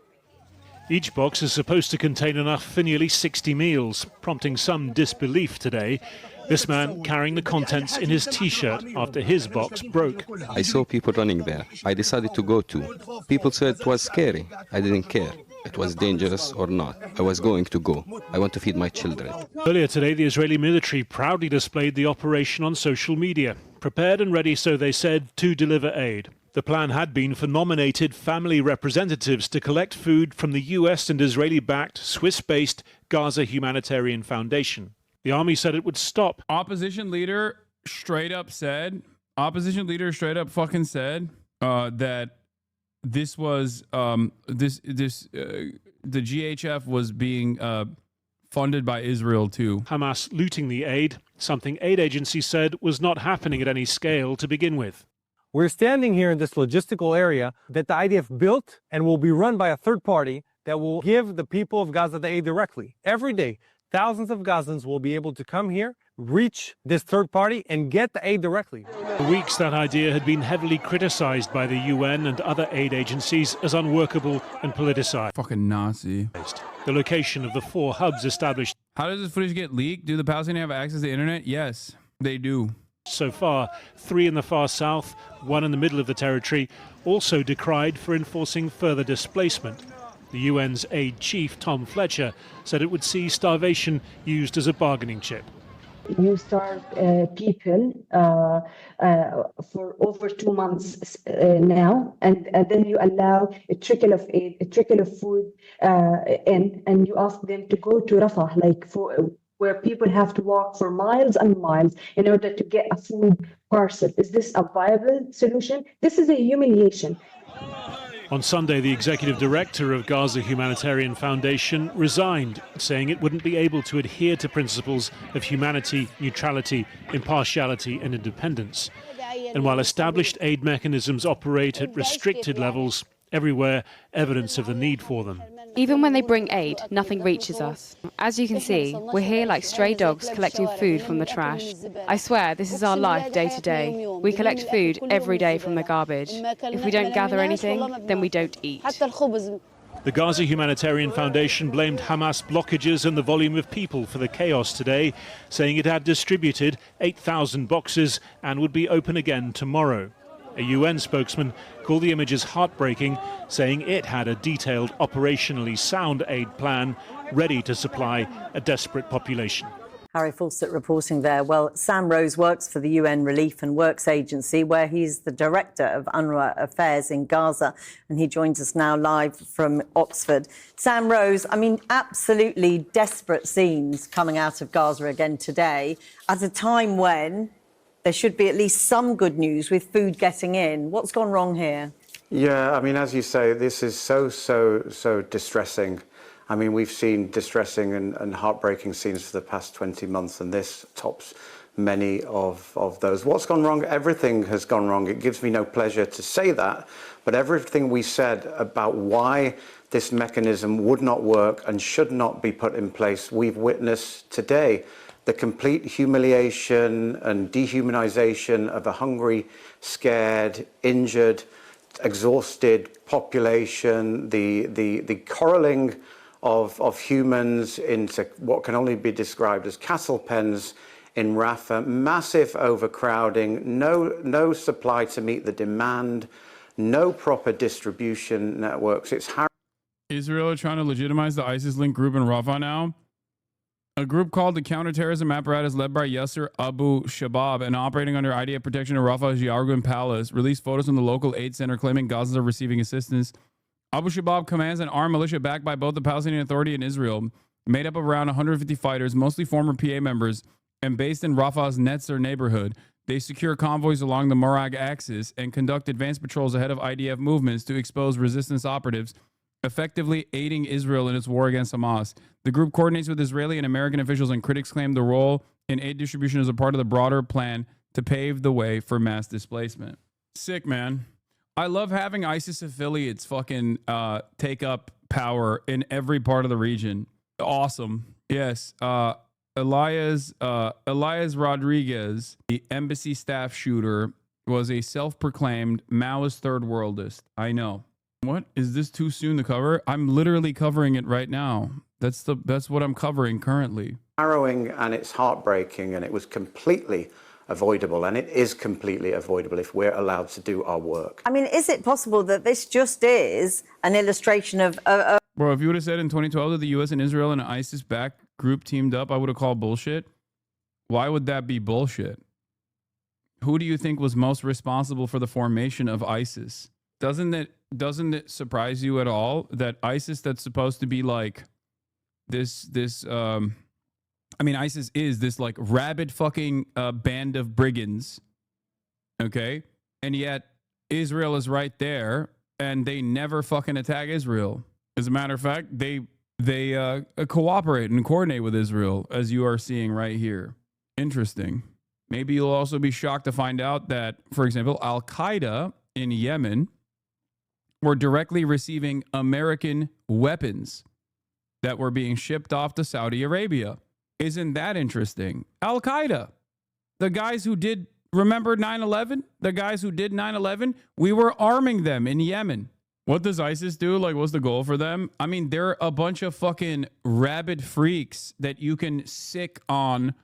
Each box is supposed to contain enough for nearly 60 meals, prompting some disbelief today. This man carrying the contents in his T-shirt after his box broke. I saw people running there. I decided to go too. People said it was scary. I didn't care. it was dangerous or not. I was going to go. I want to feed my children. Earlier today, the Israeli military proudly displayed the operation on social media. Prepared and ready, so they said, to deliver aid. The plan had been for nominated family representatives to collect food from the US and Israeli-backed, Swiss-based Gaza Humanitarian Foundation. The army said it would stop. Opposition leader straight up fucking said that this was the GHF was being funded by Israel too. Hamas looting the aid, something aid agencies said was not happening at any scale to begin with. We're standing here in this logistical area that the IDF built and will be run by a third party that will give the people of Gaza the aid directly. Every day, thousands of Gazans will be able to come here, reach this third party, and get the aid directly. For weeks, that idea had been heavily criticized by the UN and other aid agencies as unworkable and politicized. Fucking Nazi. The location of the 4 hubs established. How does this footage get leaked? Do the Palestinians have access to the internet? Yes, they do. So far, 3 in the far south, 1 in the middle of the territory, also decried for enforcing further displacement. The UN's aid chief, Tom Fletcher, said it would see starvation used as a bargaining chip. You starve people for over 2 months now, and then you allow a trickle of aid, a trickle of food in, and you ask them to go to Rafah, where people have to walk for miles and miles in order to get a food parcel. Is this a viable solution? This is a humiliation. On Sunday, the executive director of Gaza Humanitarian Foundation resigned, saying it wouldn't be able to adhere to principles of humanity, neutrality, impartiality and independence. And while established aid mechanisms operate at restricted levels, everywhere evidence of the need for them. Even when they bring aid, nothing reaches us. As you can see, we're here like stray dogs collecting food from the trash. I swear, this is our life day to day. We collect food every day from the garbage. If we don't gather anything, then we don't eat. The Gaza Humanitarian Foundation blamed Hamas blockages and the volume of people for the chaos today, saying it had distributed 8,000 boxes and would be open again tomorrow. A UN spokesman called the images heartbreaking, saying it had a detailed, operationally sound aid plan ready to supply a desperate population. Harry Fawcett reporting there. Well, Sam Rose works for the UN Relief and Works Agency, where he's the director of UNRWA Affairs in Gaza, and he joins us now live from Oxford. Sam Rose, I mean, absolutely desperate scenes coming out of Gaza again today, at a time when there should be at least some good news with food getting in. What's gone wrong here? Yeah, I mean, as you say, this is so distressing. I mean, we've seen distressing and heartbreaking scenes for the past 20 months, and this tops many of those. What's gone wrong? Everything has gone wrong. It gives me no pleasure to say that, but everything we said about why this mechanism would not work and should not be put in place, we've witnessed today. The complete humiliation and dehumanization of a hungry, scared, injured, exhausted population, the corralling of humans into what can only be described as cattle pens in Rafah, massive overcrowding, no supply to meet the demand, no proper distribution networks. Israel are trying to legitimize the ISIS-linked group in Rafah now. A group called the Counterterrorism Apparatus, led by Yasser Abu Shabab and operating under IDF protection in Rafah's Yargun Palace, released photos from the local aid center claiming Gazans are receiving assistance. Abu Shabab commands an armed militia backed by both the Palestinian Authority and Israel, made up of around 150 fighters, mostly former PA members, and based in Rafah's Netzer neighborhood. They secure convoys along the Morag axis and conduct advanced patrols ahead of IDF movements to expose resistance operatives, effectively aiding Israel in its war against Hamas. The group coordinates with Israeli and American officials, and critics claim the role in aid distribution is a part of the broader plan to pave the way for mass displacement. Sick, man. I love having ISIS affiliates fucking take up power in every part of the region. Awesome. Yes. Elias Rodriguez, the embassy staff shooter, was a self-proclaimed Maoist third worldist. I know. What? Is this too soon to cover? I'm literally covering it right now. That's what I'm covering currently. Harrowing and it's heartbreaking, and it was completely avoidable, and it is completely avoidable if we're allowed to do our work. I mean, is it possible that this just is an illustration of Bro, if you would have said in 2012 that the U.S. and Israel and an ISIS-backed group teamed up, I would have called bullshit. Why would that be bullshit? Who do you think was most responsible for the formation of ISIS? Doesn't it surprise you at all that ISIS, that's supposed to be like ISIS is this like rabid fucking band of brigands, okay? And yet Israel is right there, and they never fucking attack Israel. As a matter of fact, they cooperate and coordinate with Israel, as you are seeing right here. Interesting. Maybe you'll also be shocked to find out that, for example, Al-Qaeda in Yemen were directly receiving American weapons that were being shipped off to Saudi Arabia. Isn't that interesting? Al-Qaeda, the guys who did, remember 9/11? The guys who did 9/11, we were arming them in Yemen. What does ISIS do? Like, what's the goal for them? I mean, they're a bunch of fucking rabid freaks that you can sick on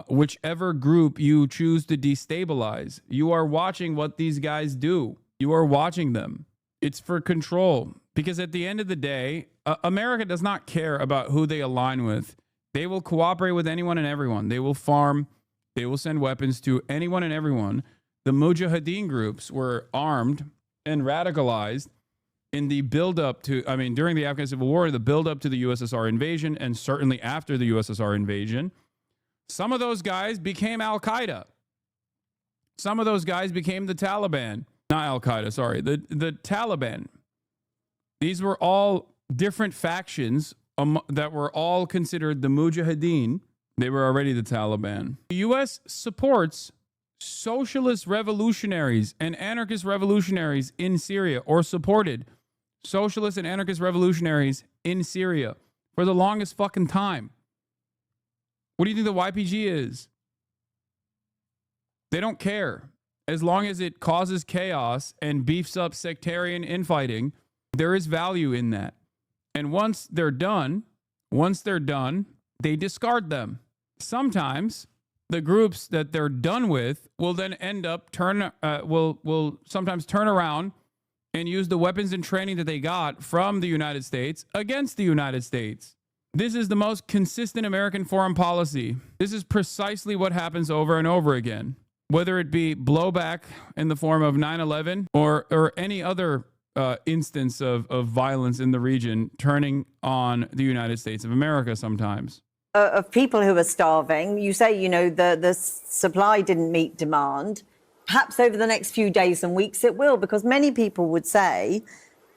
whichever group you choose to destabilize. You are watching what these guys do. You are watching them. It's for control. Because at the end of the day, America does not care about who they align with. They will cooperate with anyone and everyone. They will farm. They will send weapons to anyone and everyone. The Mujahideen groups were armed and radicalized in the buildup to, during the Afghan Civil War, the buildup to the USSR invasion, and certainly after the USSR invasion. Some of those guys became Al-Qaeda. Some of those guys became the Taliban. Not Al-Qaeda, sorry. The Taliban. These were all different factions that were all considered the Mujahideen. They were already the Taliban. The U.S. supports socialist revolutionaries and anarchist revolutionaries in Syria, or supported socialist and anarchist revolutionaries in Syria for the longest fucking time. What do you think the YPG is? They don't care. As long as it causes chaos and beefs up sectarian infighting, there is value in that. And once they're done, they discard them. Sometimes the groups that they're done with will then end up will sometimes turn around and use the weapons and training that they got from the United States against the United States. This is the most consistent American foreign policy. This is precisely what happens over and over again, whether it be blowback in the form of 9/11 or any other instance of violence in the region turning on the United States of America sometimes. Of people who are starving. You say, the supply didn't meet demand. Perhaps over the next few days and weeks it will, because many people would say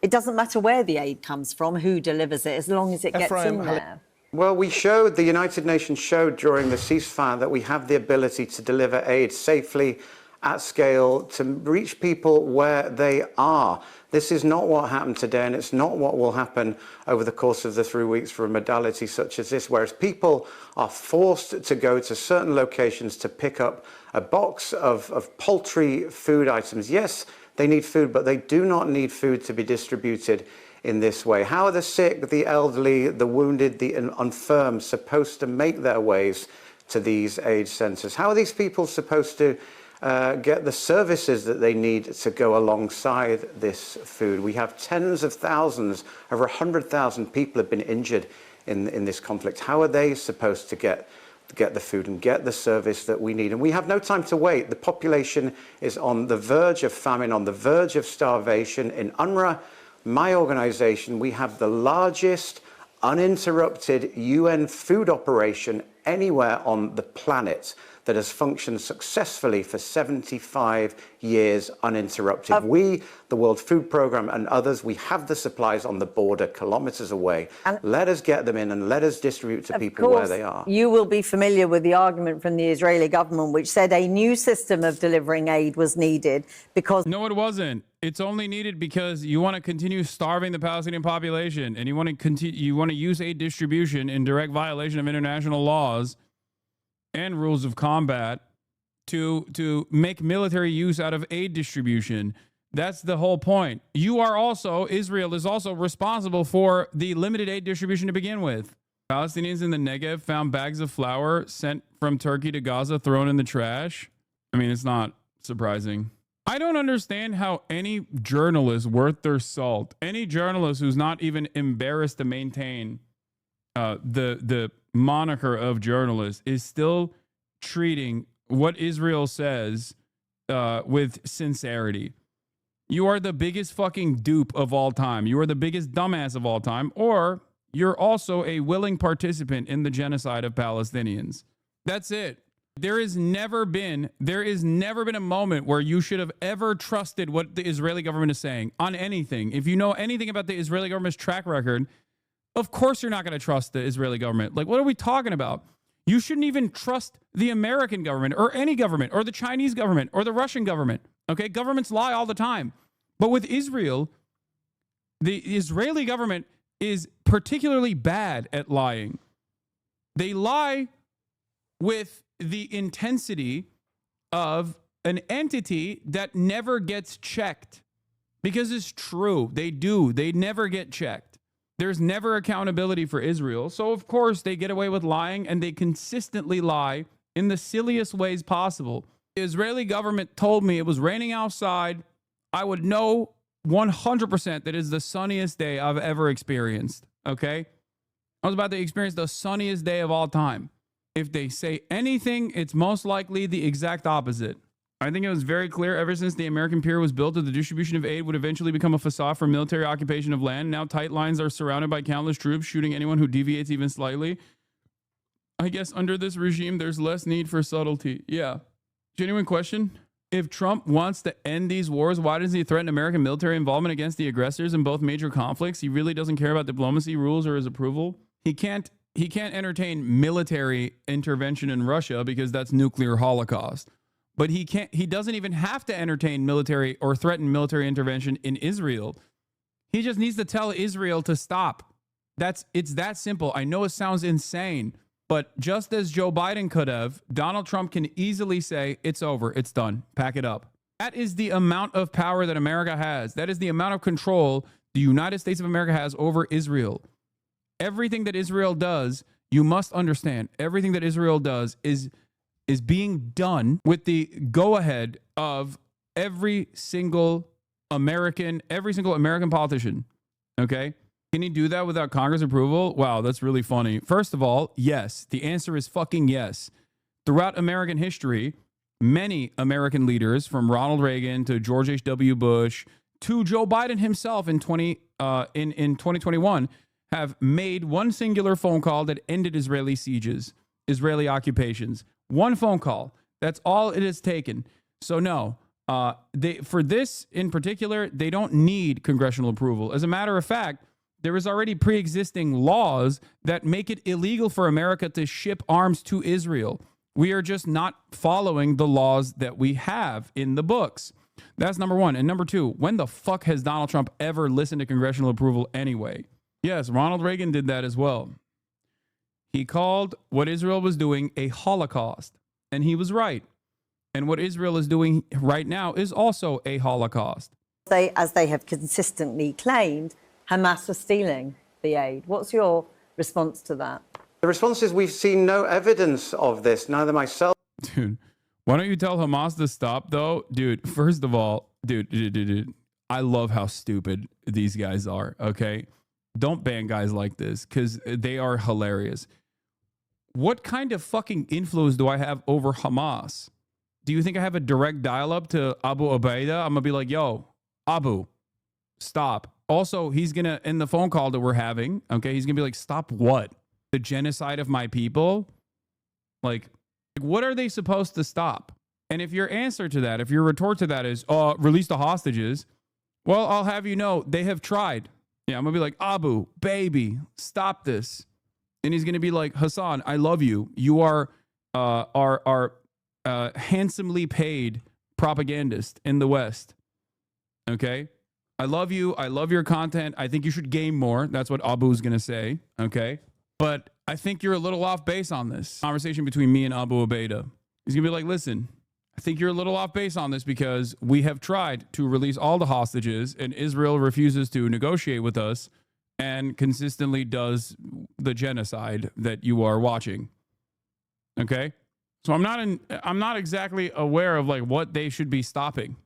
it doesn't matter where the aid comes from, who delivers it, as long as it gets in there. Well, the United Nations showed during the ceasefire that we have the ability to deliver aid safely, at scale, to reach people where they are. This is not what happened today, and it's not what will happen over the course of the 3 weeks for a modality such as this, whereas people are forced to go to certain locations to pick up a box of paltry food items. Yes, they need food, but they do not need food to be distributed in this way. How are the sick, the elderly, the wounded, the infirm supposed to make their ways to these aid centres? How are these people supposed to get the services that they need to go alongside this food? We have tens of thousands, over 100,000 people have been injured in this conflict. How are they supposed to get the food and get the service that we need? And we have no time to wait. The population is on the verge of famine, on the verge of starvation. In UNRWA, my organization, we have the largest uninterrupted UN food operation anywhere on the planet that has functioned successfully for 75 years uninterrupted. We, the World Food Programme and others, we have the supplies on the border kilometres away. Let us get them in and let us distribute to people where they are. You will be familiar with the argument from the Israeli government, which said a new system of delivering aid was needed because... No, it wasn't. It's only needed because you want to continue starving the Palestinian population, and you want to use aid distribution in direct violation of international laws and rules of combat to make military use out of aid distribution. That's the whole point. Israel is also responsible for the limited aid distribution to begin with. Palestinians in the Negev found bags of flour sent from Turkey to Gaza thrown in the trash. I mean, it's not surprising. I don't understand how any journalist worth their salt, any journalist who's not even embarrassed to maintain the moniker of journalist, is still treating what Israel says with sincerity. You are the biggest fucking dupe of all time. You are the biggest dumbass of all time, or you're also a willing participant in the genocide of Palestinians. That's it. There has never been a moment where you should have ever trusted what the Israeli government is saying on anything. If you know anything about the Israeli government's track record, of course you're not going to trust the Israeli government. Like, what are we talking about? You shouldn't even trust the American government or any government or the Chinese government or the Russian government. Okay, governments lie all the time. But with Israel, the Israeli government is particularly bad at lying. They lie with the intensity of an entity that never gets checked. Because it's true. They do. They never get checked. There's never accountability for Israel. So, of course, they get away with lying, and they consistently lie in the silliest ways possible. The Israeli government told me it was raining outside. I would know 100% that is the sunniest day I've ever experienced. Okay? I was about to experience the sunniest day of all time. If they say anything, it's most likely the exact opposite. I think it was very clear ever since the American pier was built that the distribution of aid would eventually become a facade for military occupation of land. Now tight lines are surrounded by countless troops shooting anyone who deviates even slightly. I guess under this regime, there's less need for subtlety. Yeah. Genuine question. If Trump wants to end these wars, why doesn't he threaten American military involvement against the aggressors in both major conflicts? He really doesn't care about diplomacy, rules, or his approval. He can't entertain military intervention in Russia because that's nuclear holocaust. But he doesn't even have to entertain military or threaten military intervention in Israel. He just needs to tell Israel to stop. It's that simple. I know it sounds insane, but just as Joe Biden could have, Donald Trump can easily say, it's over, it's done, pack it up. That is the amount of power that America has. That is the amount of control the United States of America has over Israel. Everything that Israel does, you must understand, everything that Israel does is being done with the go-ahead of every single American politician. Okay? Can he do that without Congress approval? Wow, that's really funny. First of all, yes. The answer is fucking yes. Throughout American history, many American leaders, from Ronald Reagan to George H.W. Bush to Joe Biden himself in 2021, have made one singular phone call that ended Israeli sieges, Israeli occupations. One phone call. That's all it has taken. So no, for this in particular, they don't need congressional approval. As a matter of fact, there is already pre-existing laws that make it illegal for America to ship arms to Israel. We are just not following the laws that we have in the books. That's number one. And number two, when the fuck has Donald Trump ever listened to congressional approval anyway? Yes, Ronald Reagan did that as well. He called what Israel was doing a Holocaust, and he was right. And what Israel is doing right now is also a Holocaust. As they have consistently claimed, Hamas are stealing the aid. What's your response to that? The response is we've seen no evidence of this, neither myself. Dude, why don't you tell Hamas to stop, though? Dude, first of all, dude, I love how stupid these guys are, okay? Don't ban guys like this because they are hilarious. What kind of fucking influence do I have over Hamas? Do you think I have a direct dial-up to Abu Ubaidah? I'm going to be like, yo, Abu, stop. Also, he's going to, in the phone call that we're having, okay, he's going to be like, stop what? The genocide of my people? Like, what are they supposed to stop? And if your answer to that, if your retort to that is, release the hostages, well, I'll have you know, they have tried. Yeah, I'm going to be like, Abu, baby, stop this. And he's going to be like, Hassan, I love you. You are handsomely paid propagandist in the West. Okay? I love you. I love your content. I think you should game more. That's what Abu's going to say. Okay? But I think you're a little off base on this. Conversation between me and Abu Ubaidah. He's going to be like, listen, I think you're a little off base on this because we have tried to release all the hostages and Israel refuses to negotiate with us. and consistently does the genocide that you are watching. Okay? So I'm not exactly aware of like what they should be stopping.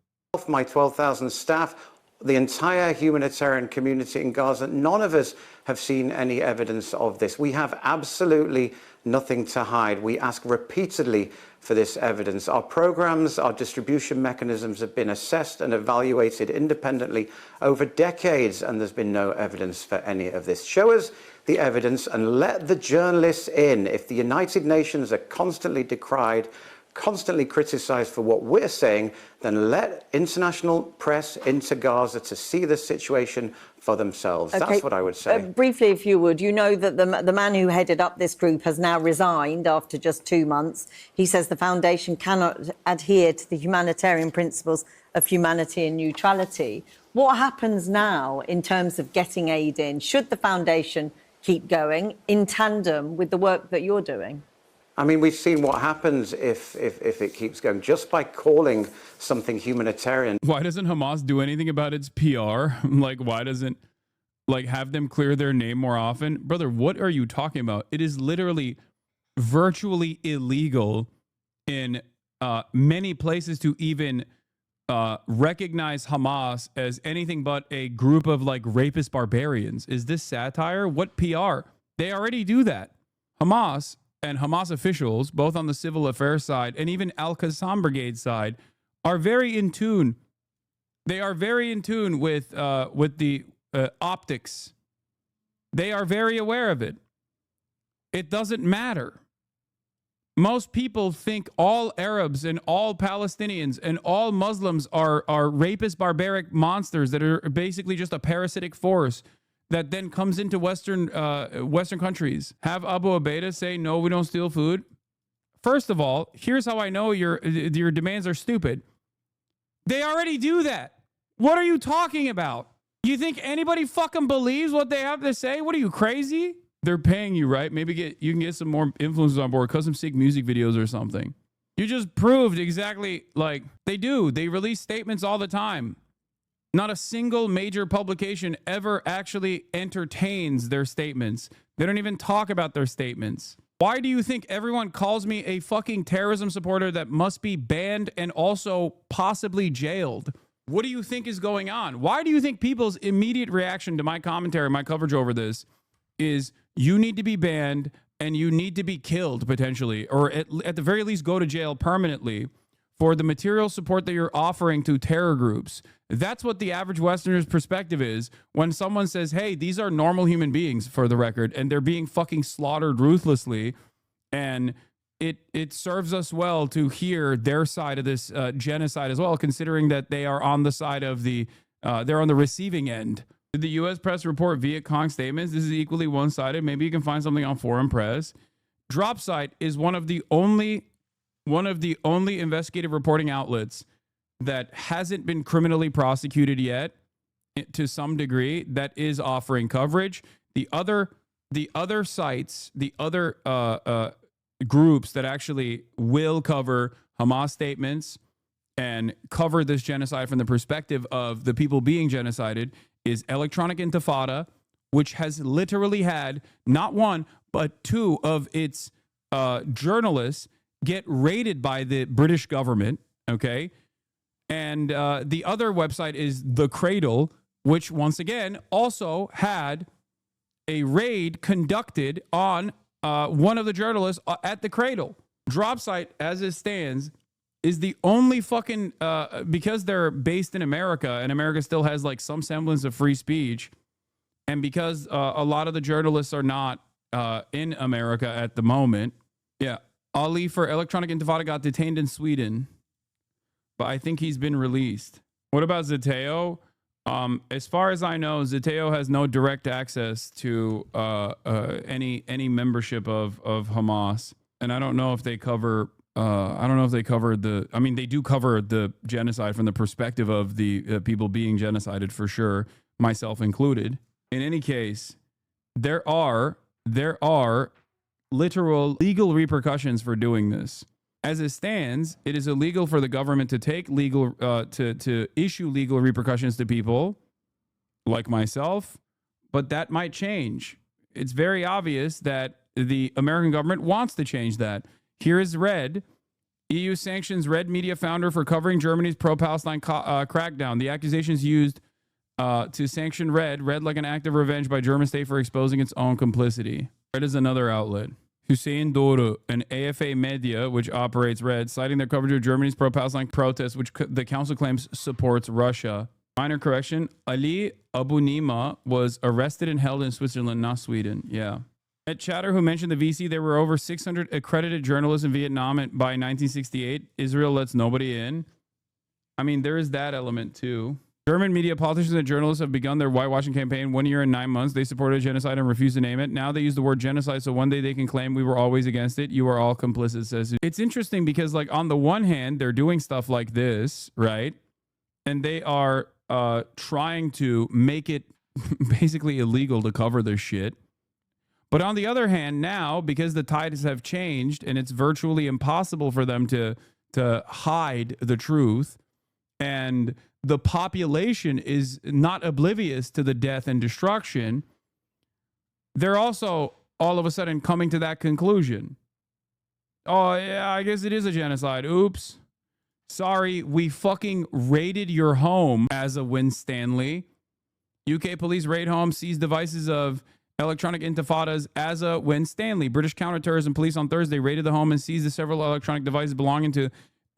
My 12,000 staff, the entire humanitarian community in Gaza, none of us have seen any evidence of this. We have absolutely nothing to hide. We ask repeatedly for this evidence. Our programs, our distribution mechanisms have been assessed and evaluated independently over decades, and there's been no evidence for any of this. Show us the evidence and let the journalists in. If the United Nations are constantly decried, constantly criticized for what we're saying, then let international press into Gaza to see the situation for themselves. Okay. That's what I would say. Briefly, if you would, you know that the man who headed up this group has now resigned after just 2 months. He says the foundation cannot adhere to the humanitarian principles of humanity and neutrality. What happens now in terms of getting aid in? Should the foundation keep going in tandem with the work that you're doing? I mean, we've seen what happens if it keeps going. Just by calling something humanitarian. Why doesn't Hamas do anything about its PR? Like, why doesn't, like, have them clear their name more often? Brother, what are you talking about? It is literally virtually illegal in many places to even recognize Hamas as anything but a group of, like, rapist barbarians. Is this satire? What PR? They already do that. Hamas and Hamas officials, both on the civil affairs side and even Al-Qassam Brigade side, are very in tune. They are very in tune with the optics. They are very aware of it. It doesn't matter. Most people think all Arabs and all Palestinians and all Muslims are rapist, barbaric monsters that are basically just a parasitic force that then comes into Western countries. Have Abu Ubaidah say, no, we don't steal food. First of all, here's how I know your demands are stupid. They already do that. What are you talking about? You think anybody fucking believes what they have to say? What are you, crazy? They're paying you, right? Maybe you can get some more influencers on board, custom sync music videos or something. You just proved exactly like they do. They release statements all the time. Not a single major publication ever actually entertains their statements. They don't even talk about their statements. Why do you think everyone calls me a fucking terrorism supporter that must be banned and also possibly jailed? What do you think is going on? Why do you think people's immediate reaction to my commentary, my coverage over this, is you need to be banned and you need to be killed potentially, or at the very least go to jail permanently for the material support that you're offering to terror groups? That's what the average Westerner's perspective is when someone says, hey, these are normal human beings, for the record, and they're being fucking slaughtered ruthlessly. And it serves us well to hear their side of this genocide as well, considering that they are on the side of they're on the receiving end. Did the U.S. press report Viet Cong statements? This is equally one-sided. Maybe you can find something on foreign press. Dropsite is one of the only investigative reporting outlets that hasn't been criminally prosecuted yet, to some degree, that is offering coverage. The other sites, the other groups that actually will cover Hamas statements and cover this genocide from the perspective of the people being genocided is Electronic Intifada, which has literally had not one, but two of its journalists get raided by the British government, okay? And the other website is The Cradle, which once again also had a raid conducted on one of the journalists at The Cradle. Dropsite, as it stands, is the only fucking, because they're based in America and America still has like some semblance of free speech, and because a lot of the journalists are not in America at the moment. Yeah. Ali for Electronic Intifada got detained in Sweden, but I think he's been released. What about Zeteo? As far as I know, Zeteo has no direct access to any membership of Hamas, and I don't know if they cover. I don't know if they cover the. I mean, they do cover the genocide from the perspective of the people being genocided for sure, myself included. In any case, there are literal legal repercussions for doing this. As it stands, it is illegal for the government to take to issue legal repercussions to people like myself, but that might change. It's very obvious that the American government wants to change that. Here is Red. EU sanctions Red Media founder for covering Germany's pro-Palestine crackdown. The accusations used to sanction Red read like an act of revenge by German state for exposing its own complicity. Red is another outlet. Hussein Doğru, an AFA media which operates Red, citing their coverage of Germany's pro-Palestine protests, which the council claims supports Russia. Minor correction, Ali Abu Nima was arrested and held in Switzerland, not Sweden. Yeah. At Chatter, who mentioned the VC, there were over 600 accredited journalists in Vietnam by 1968. Israel lets nobody in. I mean, there is that element too. German media politicians and journalists have begun their whitewashing campaign. 1 year and 9 months, they supported genocide and refused to name it. Now they use the word genocide, so one day they can claim we were always against it. You are all complicit, says. It's interesting because, like, on the one hand, they're doing stuff like this, right? And they are trying to make it basically illegal to cover this shit. But on the other hand, now, because the tides have changed and it's virtually impossible for them to hide the truth, and the population is not oblivious to the death and destruction, they're also all of a sudden coming to that conclusion. Oh, yeah, I guess it is a genocide. Oops. Sorry, we fucking raided your home, Asa Winstanley. UK police raid home, seize devices of electronic intifadas. Asa Winstanley. British counterterrorism police on Thursday raided the home and seized the several electronic devices belonging to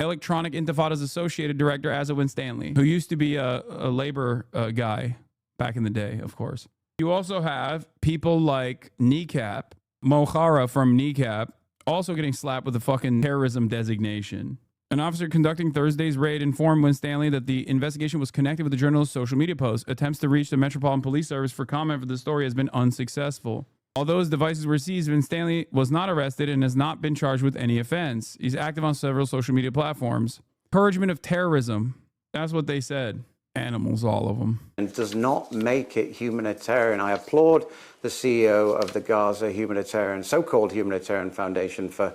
Electronic Intifada's Associated Director Asa Winstanley, who used to be a labor guy back in the day, of course. You also have people like Kneecap, Mohara from Kneecap, also getting slapped with a fucking terrorism designation. An officer conducting Thursday's raid informed Winstanley that the investigation was connected with the journalist's social media post. Attempts to reach the Metropolitan Police Service for comment for the story has been unsuccessful. Although his devices were seized, Winstanley was not arrested and has not been charged with any offense. He's active on several social media platforms. Encouragement of terrorism. That's what they said. Animals, all of them. And does not make it humanitarian. I applaud the CEO of the Gaza Humanitarian, so-called Humanitarian Foundation for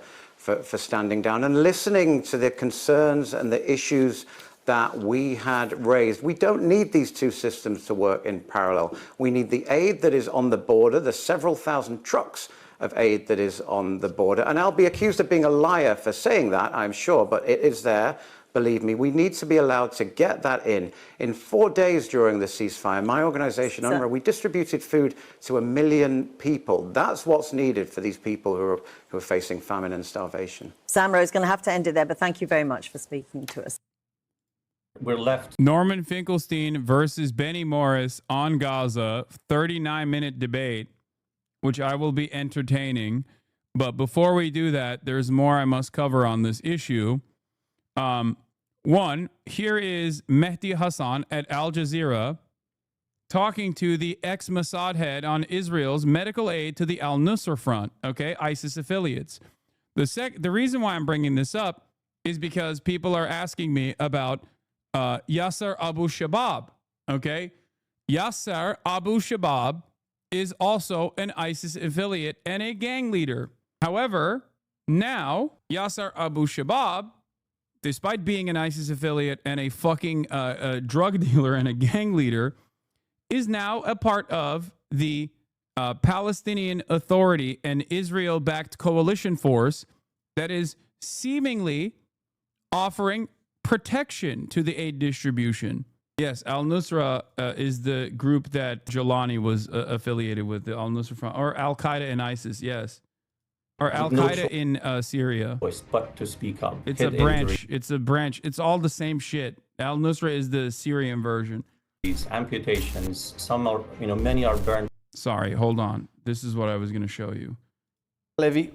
standing down and listening to the concerns and the issues that we had raised. We don't need these two systems to work in parallel. We need the aid that is on the border, the several thousand trucks of aid that is on the border. And I'll be accused of being a liar for saying that, I'm sure, but it is there. Believe me, we need to be allowed to get that in. In 4 days during the ceasefire, my organization, UNRWA, we distributed food to 1 million people. That's what's needed for these people who are facing famine and starvation. Sam Rose, going to have to end it there, but thank you very much for speaking to us. We're left. Norman Finkelstein versus Benny Morris on Gaza, 39-minute debate, which I will be entertaining. But before we do that, there's more I must cover on this issue. One, here is Mehdi Hassan at Al Jazeera talking to the ex-Mossad head on Israel's medical aid to the al-Nusra Front, okay, ISIS affiliates. The reason why I'm bringing this up is because people are asking me about Yasser Abu Shabab, okay? Yasser Abu Shabab is also an ISIS affiliate and a gang leader. However, now Yasser Abu Shabab, despite being an ISIS affiliate and a fucking drug dealer and a gang leader, is now a part of the Palestinian Authority, an Israel-backed coalition force that is seemingly offering protection to the aid distribution. Yes, al-Nusra is the group that Jelani was affiliated with, the al-Nusra Front, or Al-Qaeda and ISIS, yes. Or Al-Qaeda in Syria. But to speak up. It's a branch. It's a branch. It's all the same shit. Al-Nusra is the Syrian version. These amputations, some are, many are burned. Sorry, hold on. This is what I was going to show you. Levy,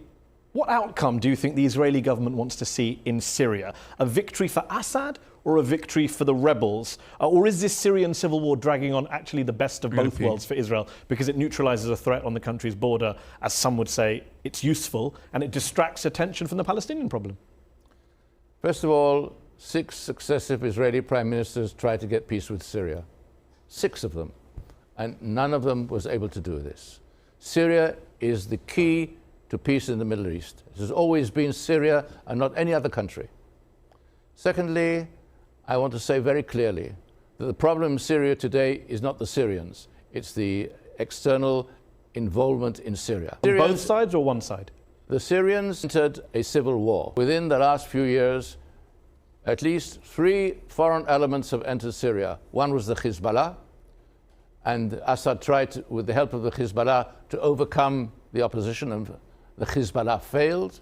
what outcome do you think the Israeli government wants to see in Syria? A victory for Assad or a victory for the rebels? Or is this Syrian civil war dragging on actually the best of both worlds for Israel because it neutralizes a threat on the country's border, as some would say it's useful, and it distracts attention from the Palestinian problem? First of all, 6 successive Israeli prime ministers tried to get peace with Syria. 6 of them. And none of them was able to do this. Syria is the key to peace in the Middle East. It has always been Syria and not any other country. Secondly, I want to say very clearly that the problem in Syria today is not the Syrians. It's the external involvement in Syria. On both sides or one side? The Syrians entered a civil war. Within the last few years, at least 3 foreign elements have entered Syria. One was the Hezbollah, and Assad tried, with the help of the Hezbollah, to overcome the opposition, and the Hezbollah failed.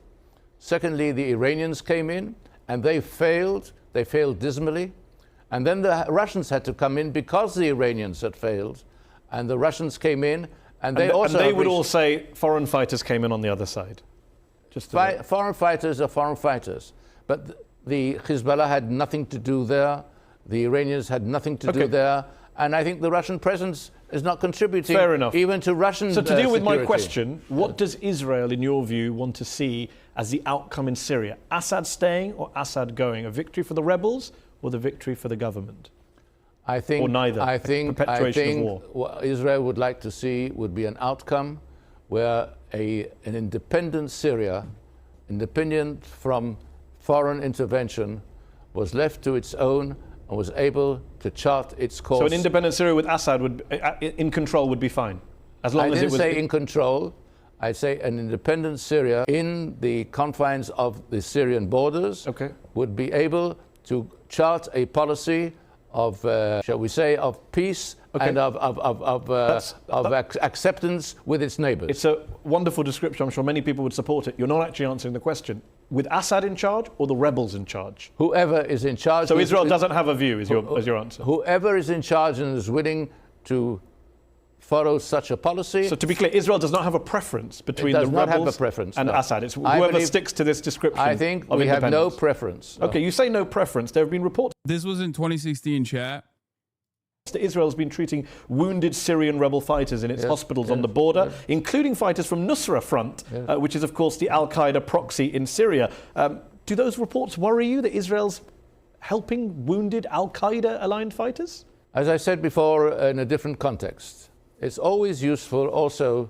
Secondly, the Iranians came in, and they failed. They failed dismally. And then the Russians had to come in because the Iranians had failed, and the Russians came in, and they also... And they would all say foreign fighters came in on the other side. Foreign fighters are foreign fighters. But the Hezbollah had nothing to do there. The Iranians had nothing to do there. And I think the Russian presence is not contributing Fair enough. even to Russian So to deal with my security. question, what does Israel, in your view, want to see as the outcome in Syria? Assad staying or Assad going? A victory for the rebels or the victory for the government? I think, or neither. I think Perpetuation of war. what Israel would like to see would be an outcome where an independent Syria, independent from foreign intervention, was left to its own and was able to chart its course. So an independent Syria with Assad in control would be fine, as long as it was... I didn't say in control. I'd say an independent Syria in the confines of the Syrian borders would be able to chart a policy of, shall we say, of peace and of acceptance with its neighbors. It's a wonderful description. I'm sure many people would support it. You're not actually answering the question. With Assad in charge or the rebels in charge? Whoever is in charge. So Israel doesn't have a view, is your answer? Whoever is in charge and is willing to follow such a policy. So to be clear, Israel does not have a preference between the rebels and Assad. It's whoever sticks to this description. I think we have no preference. Okay, you say no preference. There have been reports. This was in 2016, chat. Israel's been treating wounded Syrian rebel fighters in its hospitals on the border, including fighters from Nusra Front, which is, of course, the al-Qaeda proxy in Syria. Do those reports worry you that Israel's helping wounded al-Qaeda-aligned fighters? As I said before, in a different context, it's always useful also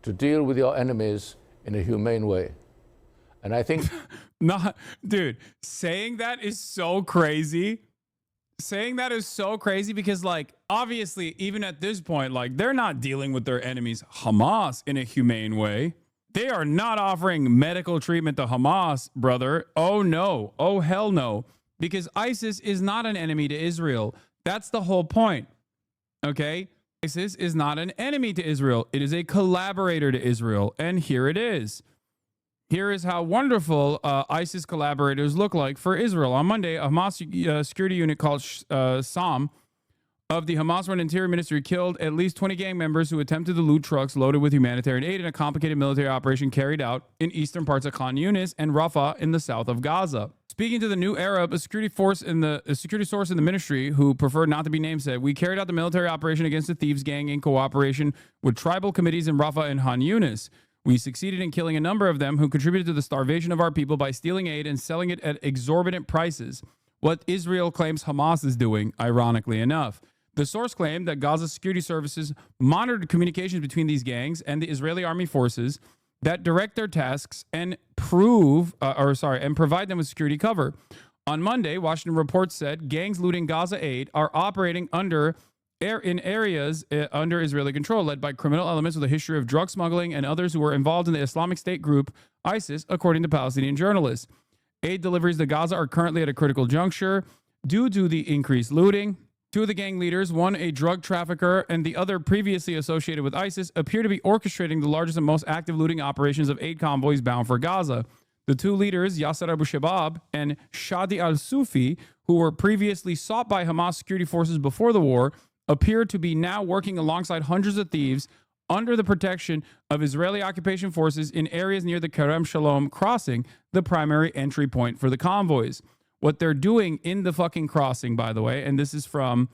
to deal with your enemies in a humane way. And I think... Dude, saying that is so crazy. Saying that is so crazy because, like, obviously, even at this point, like, they're not dealing with their enemies, Hamas, in a humane way. They are not offering medical treatment to Hamas, brother. Oh, no. Oh, hell no. Because ISIS is not an enemy to Israel. That's the whole point. Okay? ISIS is not an enemy to Israel. It is a collaborator to Israel. And here it is. Here is how wonderful ISIS collaborators look like for Israel. On Monday, a Hamas security unit called SAM of the Hamas-run Interior Ministry killed at least 20 gang members who attempted to loot trucks loaded with humanitarian aid in a complicated military operation carried out in eastern parts of Khan Yunis and Rafah in the south of Gaza. Speaking to the New Arab, a security source in the ministry who preferred not to be named said, "We carried out the military operation against the thieves gang in cooperation with tribal committees in Rafah and Khan Yunis. We succeeded in killing a number of them who contributed to the starvation of our people by stealing aid and selling it at exorbitant prices, what Israel claims Hamas is doing, ironically enough." The source claimed that Gaza security services monitored communications between these gangs and the Israeli army forces that direct their tasks and provide them with security cover. On Monday, Washington reports said gangs looting Gaza aid are operating in areas under Israeli control, led by criminal elements with a history of drug smuggling and others who were involved in the Islamic State group ISIS, according to Palestinian journalists. Aid deliveries to Gaza are currently at a critical juncture due to the increased looting. Two of the gang leaders, one a drug trafficker and the other previously associated with ISIS, appear to be orchestrating the largest and most active looting operations of aid convoys bound for Gaza. The two leaders, Yasser Abu Shabab and Shadi al-Sufi, who were previously sought by Hamas security forces before the war, appear to be now working alongside hundreds of thieves under the protection of Israeli occupation forces in areas near the Kerem Shalom crossing, the primary entry point for the convoys. What they're doing in the fucking crossing, by the way, and this is from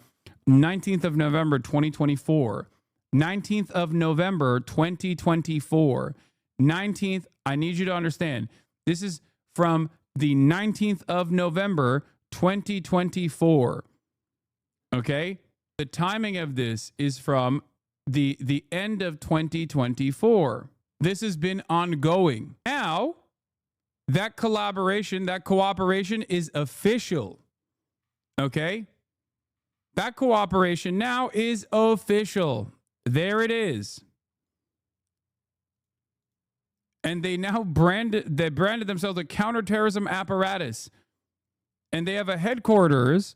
19th of November, 2024. 19th of November, 2024. 19th, I need you to understand, this is from the 19th of November, 2024. Okay? The timing of this is from the end of 2024. This has been ongoing. Now, that collaboration, that cooperation is official. Okay? That cooperation now is official. There it is. And they now branded themselves a counterterrorism apparatus. And they have a headquarters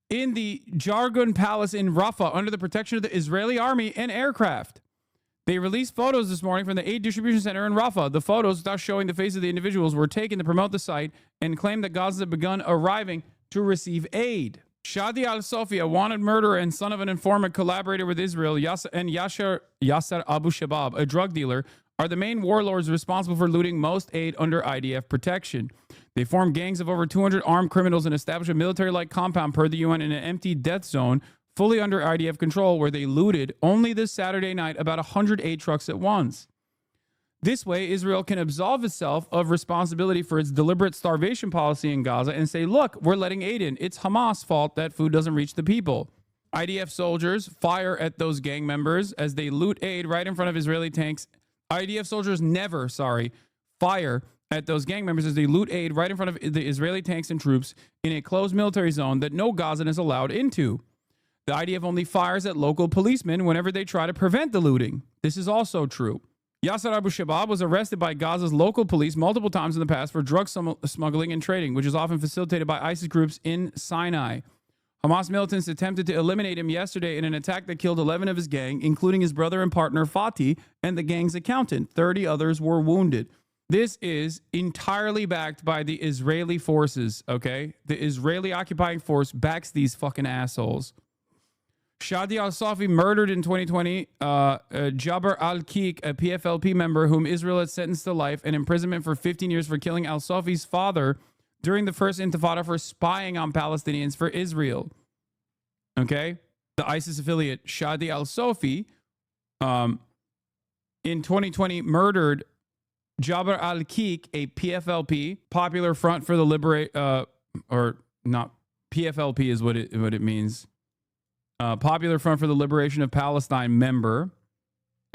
in the Jargun Palace in Rafah under the protection of the Israeli army and aircraft. They released photos this morning from the aid distribution center in Rafah. The photos, thus showing the face of the individuals, were taken to promote the site and claim that Gaza had begun arriving to receive aid. Shadi al-Sofi, a wanted murderer and son of an informant, collaborator with Israel, and Yasser Abu Shabab, a drug dealer, are the main warlords responsible for looting most aid under IDF protection. They formed gangs of over 200 armed criminals and established a military-like compound per the UN in an empty death zone fully under IDF control, where they looted only this Saturday night about 100 aid trucks at once. This way, Israel can absolve itself of responsibility for its deliberate starvation policy in Gaza and say, look, we're letting aid in. It's Hamas' fault that food doesn't reach the people. IDF soldiers fire at those gang members as they loot aid right in front of Israeli tanks. IDF soldiers never, fire at those gang members as they loot aid right in front of the Israeli tanks and troops in a closed military zone that no Gazan is allowed into. The IDF only fires at local policemen whenever they try to prevent the looting. This is also true. Yasser Abu Shabab was arrested by Gaza's local police multiple times in the past for drug smuggling and trading, which is often facilitated by ISIS groups in Sinai. Hamas militants attempted to eliminate him yesterday in an attack that killed 11 of his gang, including his brother and partner Fatih and the gang's accountant. 30 others were wounded. This is entirely backed by the Israeli forces, okay? The Israeli occupying force backs these fucking assholes. Shadi al-Safi murdered in 2020 Jabr al-Kik, a PFLP member whom Israel had sentenced to life and imprisonment for 15 years for killing al-Safi's father during the first intifada for spying on Palestinians for Israel. Okay? The ISIS affiliate Shadi al-Safi in 2020 murdered Jabr al-Kik, a PFLP, Popular Front for the or not, PFLP is what it means. Popular Front for the Liberation of Palestine member,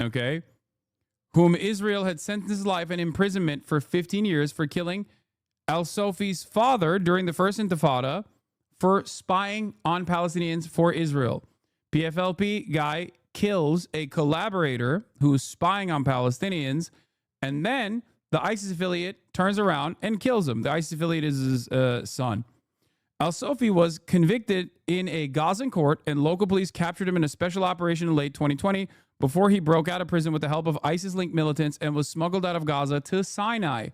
okay, whom Israel had sentenced to life and imprisonment for 15 years for killing al-Safi's father during the first intifada for spying on Palestinians for Israel. PFLP guy kills a collaborator who is spying on Palestinians, and then the ISIS affiliate turns around and kills him. The ISIS affiliate is his son. Al-Safi was convicted in a Gazan court, and local police captured him in a special operation in late 2020 before he broke out of prison with the help of ISIS-linked militants and was smuggled out of Gaza to Sinai,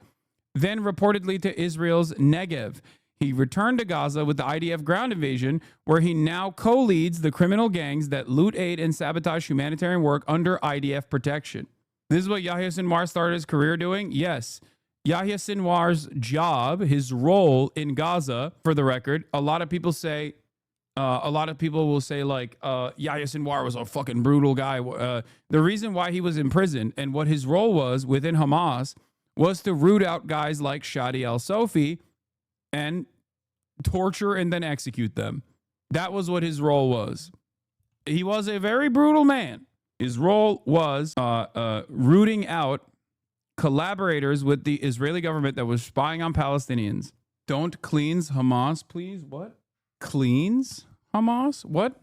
then reportedly to Israel's Negev. He returned to Gaza with the IDF ground invasion, where he now co-leads the criminal gangs that loot aid and sabotage humanitarian work under IDF protection. This is what Yahya Sinwar started his career doing? Yes. Yahya Sinwar's job, his role in Gaza, for the record, a lot of people will say like, Yahya Sinwar was a fucking brutal guy. The reason why he was in prison and what his role was within Hamas was to root out guys like Shadi al-Safi and torture and then execute them. That was what his role was. He was a very brutal man. His role was rooting out collaborators with the Israeli government that was spying on Palestinians. Don't cleanse Hamas, please. What? Cleans Hamas? What?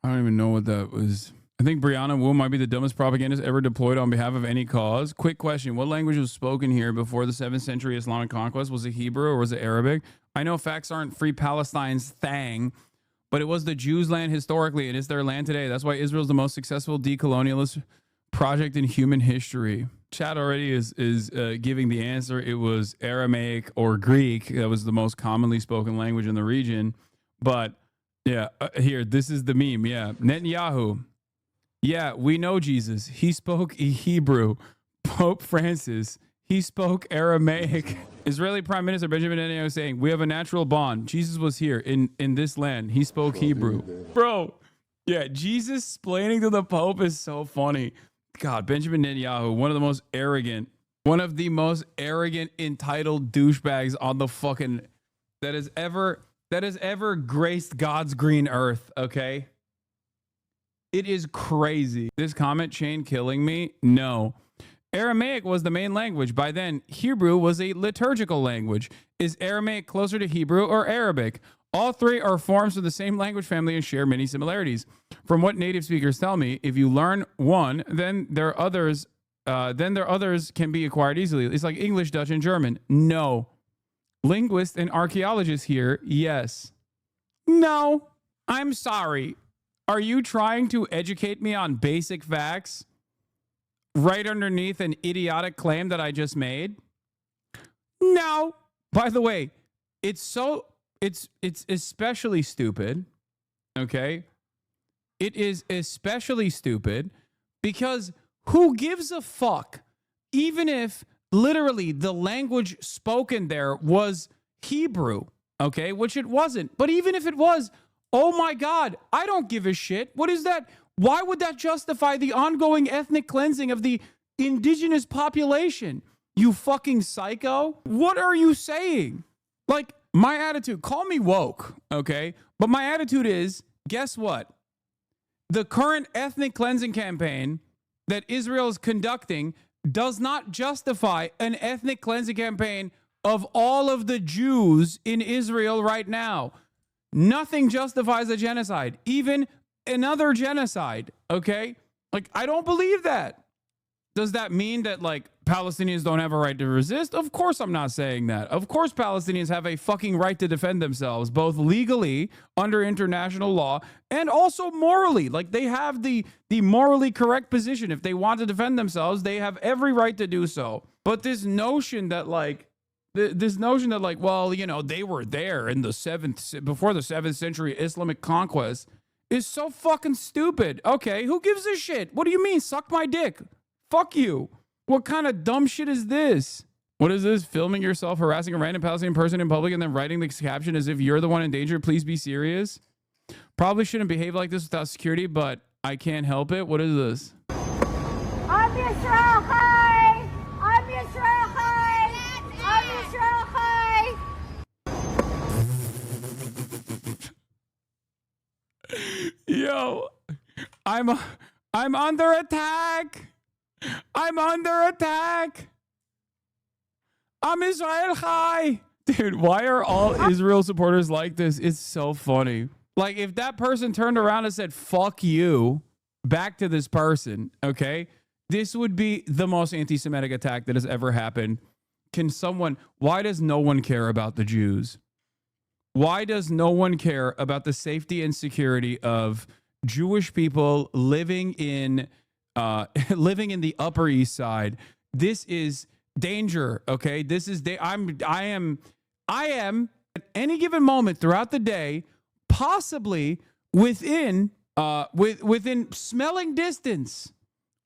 I don't even know what that was. I think Brianna Wu might be the dumbest propagandist ever deployed on behalf of any cause. Quick question. What language was spoken here before the 7th century Islamic conquest? Was it Hebrew or was it Arabic? I know facts aren't Free Palestine's thing, but it was the Jews' land historically, and it's their land today. That's why Israel's the most successful decolonialist project in human history. Chat already is giving the answer. It was Aramaic or Greek. That was the most commonly spoken language in the region. But yeah, here, this is the meme. Yeah, Netanyahu. Yeah, we know Jesus. He spoke Hebrew. Pope Francis. He spoke Aramaic. Israeli Prime Minister Benjamin Netanyahu saying, we have a natural bond. Jesus was here in this land. He spoke Hebrew. Bro, yeah, Jesus explaining to the Pope is so funny. God, Benjamin Netanyahu, one of the most arrogant, entitled douchebags on the fucking that has ever graced God's green earth, okay? It is crazy. This comment chain killing me? No. Aramaic was the main language. By then, Hebrew was a liturgical language. Is Aramaic closer to Hebrew or Arabic? All three are forms of the same language family and share many similarities. From what native speakers tell me, if you learn one, then their others can be acquired easily. It's like English, Dutch, and German. No. Linguists and archaeologists here, yes. No. I'm sorry. Are you trying to educate me on basic facts right underneath an idiotic claim that I just made? No. By the way, it's especially stupid, okay? It is especially stupid because who gives a fuck? Even if literally the language spoken there was Hebrew, okay? Which it wasn't. But even if it was, oh my God, I don't give a shit. What is that? Why would that justify the ongoing ethnic cleansing of the indigenous population? You fucking psycho. What are you saying? Like, my attitude, call me woke, okay? But my attitude is, guess what? The current ethnic cleansing campaign that Israel is conducting does not justify an ethnic cleansing campaign of all of the Jews in Israel right now. Nothing justifies a genocide, even another genocide, okay? Like, I don't believe that. Does that mean that, like, Palestinians don't have a right to resist? Of course I'm not saying that. Of course Palestinians have a fucking right to defend themselves, both legally under international law and also morally. Like, they have the morally correct position. If they want to defend themselves, they have every right to do so. But this notion that, like, well, you know, they were there in before the 7th century Islamic conquest is so fucking stupid. Okay, who gives a shit? What do you mean? Suck my dick. Fuck you. What kind of dumb shit is this? What is this? Filming yourself harassing a random Palestinian person in public and then writing the caption as if you're the one in danger? Please be serious. Probably shouldn't behave like this without security, but I can't help it. What is this? I'm Yisrael Chai! I'm Yisrael Chai! I'm Yisrael Chai! Yo, I'm under attack. I'm under attack. I'm Israel Chai. Dude, why are all Israel supporters like this? It's so funny. Like, if that person turned around and said, fuck you, back to this person, okay? This would be the most anti-Semitic attack that has ever happened. Why does no one care about the Jews? Why does no one care about the safety and security of Jewish people living in the Upper East Side? This is danger, okay? I am at any given moment throughout the day, possibly within smelling distance,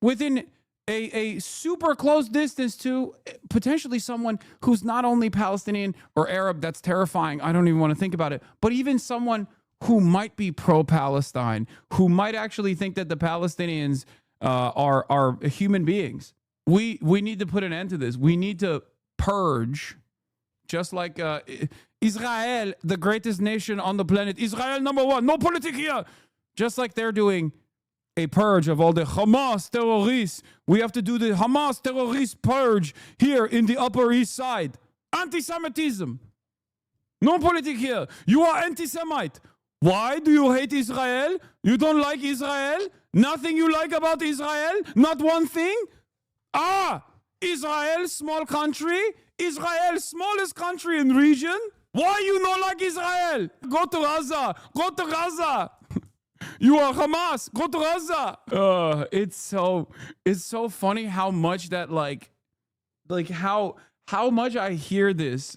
within a super close distance to potentially someone who's not only Palestinian or Arab. That's terrifying. I don't even want to think about it. But even someone who might be pro-Palestine, who might actually think that the Palestinians are human beings. We need to put an end to this. We need to purge, just like Israel, the greatest nation on the planet. Israel #1, no politics here. Just like they're doing a purge of all the Hamas terrorists. We have to do the Hamas terrorist purge here in the Upper East Side. Anti-Semitism. No politics here. You are anti-Semite. Why do you hate Israel? You don't like Israel? Nothing you like about Israel? Not one thing? Israel, small country. Israel, smallest country in region. Why you not like Israel? Go to Gaza. Go to Gaza. You are Hamas. Go to Gaza. It's so funny how much that like how much I hear this.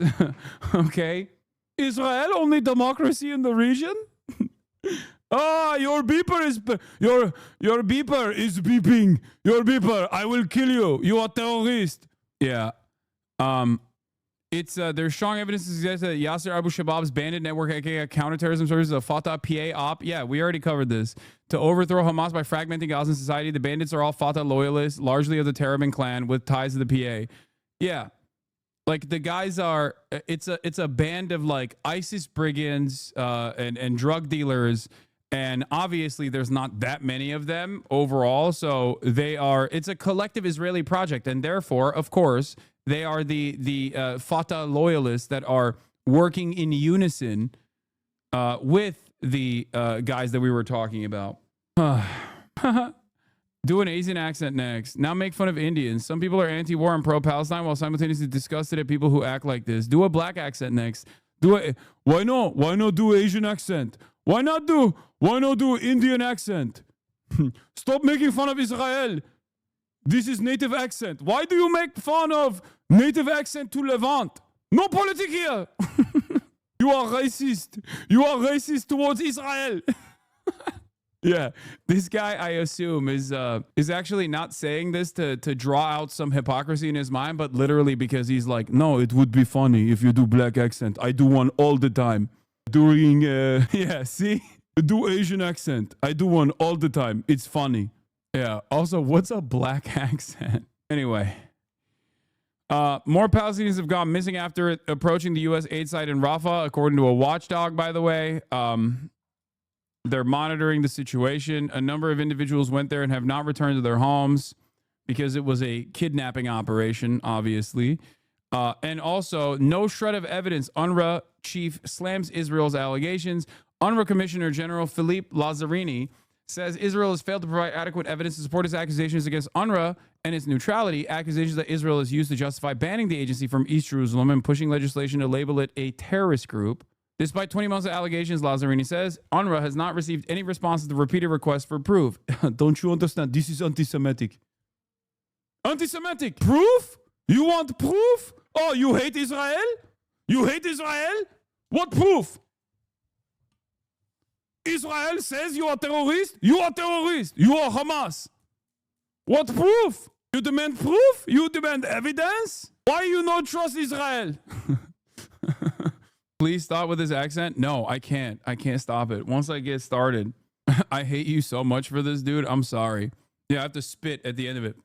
Okay, Israel, only democracy in the region. Your beeper is beeping. Your beeper, I will kill you. You are terrorist. Yeah. There's strong evidence to suggest that Yasser Abu Shabab's bandit network, aka counterterrorism services, a Fatah PA op. Yeah, we already covered this. To overthrow Hamas by fragmenting Gazan society, the bandits are all Fatah loyalists, largely of the Terabin clan, with ties to the PA. Yeah, like the guys are. It's a band of like ISIS brigands and drug dealers And obviously there's not that many of them overall. So it's a collective Israeli project. And therefore, of course, they are the Fatah loyalists that are working in unison with the guys that we were talking about. Do an Asian accent next. Now make fun of Indians. Some people are anti-war and pro-Palestine while simultaneously disgusted at people who act like this. Do a black accent next. Why not do Asian accent? Why not do Indian accent? Stop making fun of Israel. This is native accent. Why do you make fun of native accent to Levant? No politics here. You are racist. You are racist towards Israel. Yeah, this guy, I assume, is actually not saying this to draw out some hypocrisy in his mind, but literally because he's like, no, it would be funny if you do black accent. I do one all the time. During, yeah, see? Do Asian accent. I do one all the time. It's funny. Yeah, also, what's a black accent? Anyway. More Palestinians have gone missing after approaching the U.S. aid site in Rafah, according to a watchdog, by the way. They're monitoring the situation. A number of individuals went there and have not returned to their homes because it was a kidnapping operation, obviously. And also, no shred of evidence. UNRWA chief slams Israel's allegations. UNRWA Commissioner General Philippe Lazzarini says Israel has failed to provide adequate evidence to support its accusations against UNRWA and its neutrality, accusations that Israel has used to justify banning the agency from East Jerusalem and pushing legislation to label it a terrorist group. Despite 20 months of allegations, Lazzarini says, UNRWA has not received any response to the repeated requests for proof. Don't you understand? This is anti-Semitic. Anti-Semitic. Proof? You want proof? Oh, you hate Israel? You hate Israel? What proof? Israel says you are terrorist? You are terrorist. You are Hamas. What proof? You demand proof? You demand evidence? Why you not trust Israel? Please stop with his accent. No, I can't. I can't stop it. Once I get started, I hate you so much for this, dude. I'm sorry. Yeah, I have to spit at the end of it.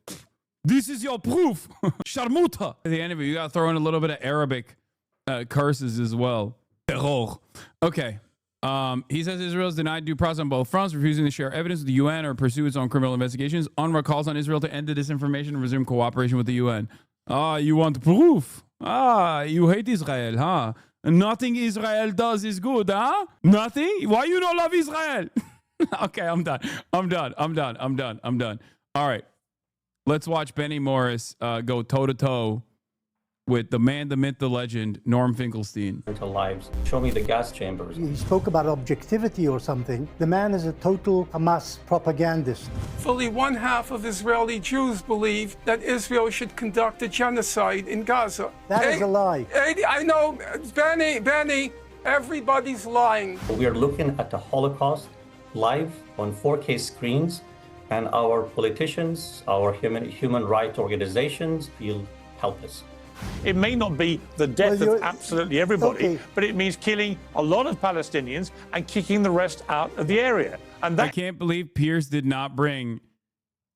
This is your proof. Sharmuta. At the end of it, you got to throw in a little bit of Arabic curses as well. Terror. Okay. He says Israel has denied due process on both fronts, refusing to share evidence with the UN or pursue its own criminal investigations. UNRWA calls on Israel to end the disinformation and resume cooperation with the UN. You want proof? You hate Israel, huh? Nothing Israel does is good, huh? Nothing? Why you don't love Israel? Okay, I'm done. All right. Let's watch Benny Morris go toe-to-toe with the man, the myth, the legend, Norm Finkelstein. Lives. Show me the gas chambers. He spoke about objectivity or something. The man is a total Hamas propagandist. Fully one half of Israeli Jews believe that Israel should conduct a genocide in Gaza. That is a lie. I know, Benny, everybody's lying. We are looking at the Holocaust live on 4K screens, and our politicians, our human rights organizations feel helpless. It may not be the death of absolutely everybody, but it means killing a lot of Palestinians and kicking the rest out of the area. And I can't believe Pierce did not bring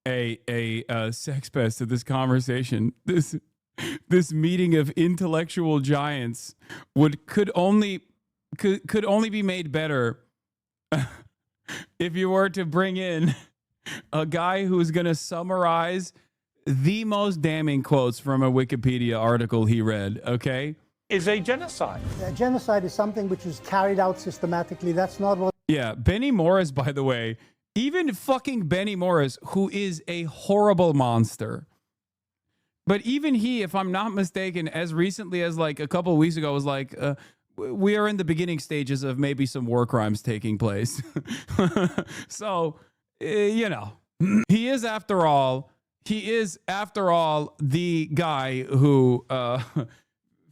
a sex pest to this conversation. This meeting of intellectual giants could only be made better if you were to bring in a guy who's going to summarize the most damning quotes from a Wikipedia article he read, okay? Is a genocide. Genocide is something which is carried out systematically. That's not what... Yeah, Benny Morris, by the way, even fucking Benny Morris, who is a horrible monster. But even he, if I'm not mistaken, as recently as like a couple of weeks ago, was like, we are in the beginning stages of maybe some war crimes taking place. So, you know, he is, after all, the guy who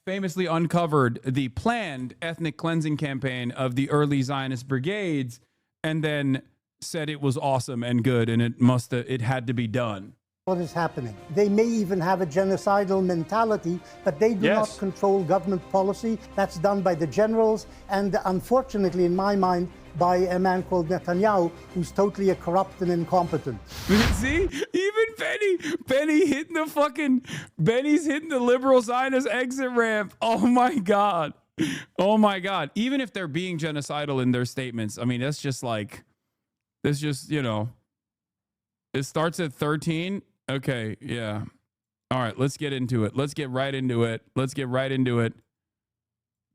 famously uncovered the planned ethnic cleansing campaign of the early Zionist brigades and then said it was awesome and good and it had to be done. What is happening? They may even have a genocidal mentality, but they do not control government policy. That's done by the generals and, unfortunately, in my mind, by a man called Netanyahu, who's totally a corrupt and incompetent. See? Even Benny's hitting the liberal Zionist exit ramp. Oh my God. Oh my God. Even if they're being genocidal in their statements, I mean, that's just like, that's just, you know, it starts at 13. Okay. Yeah. All right. Let's get into it. Let's get right into it.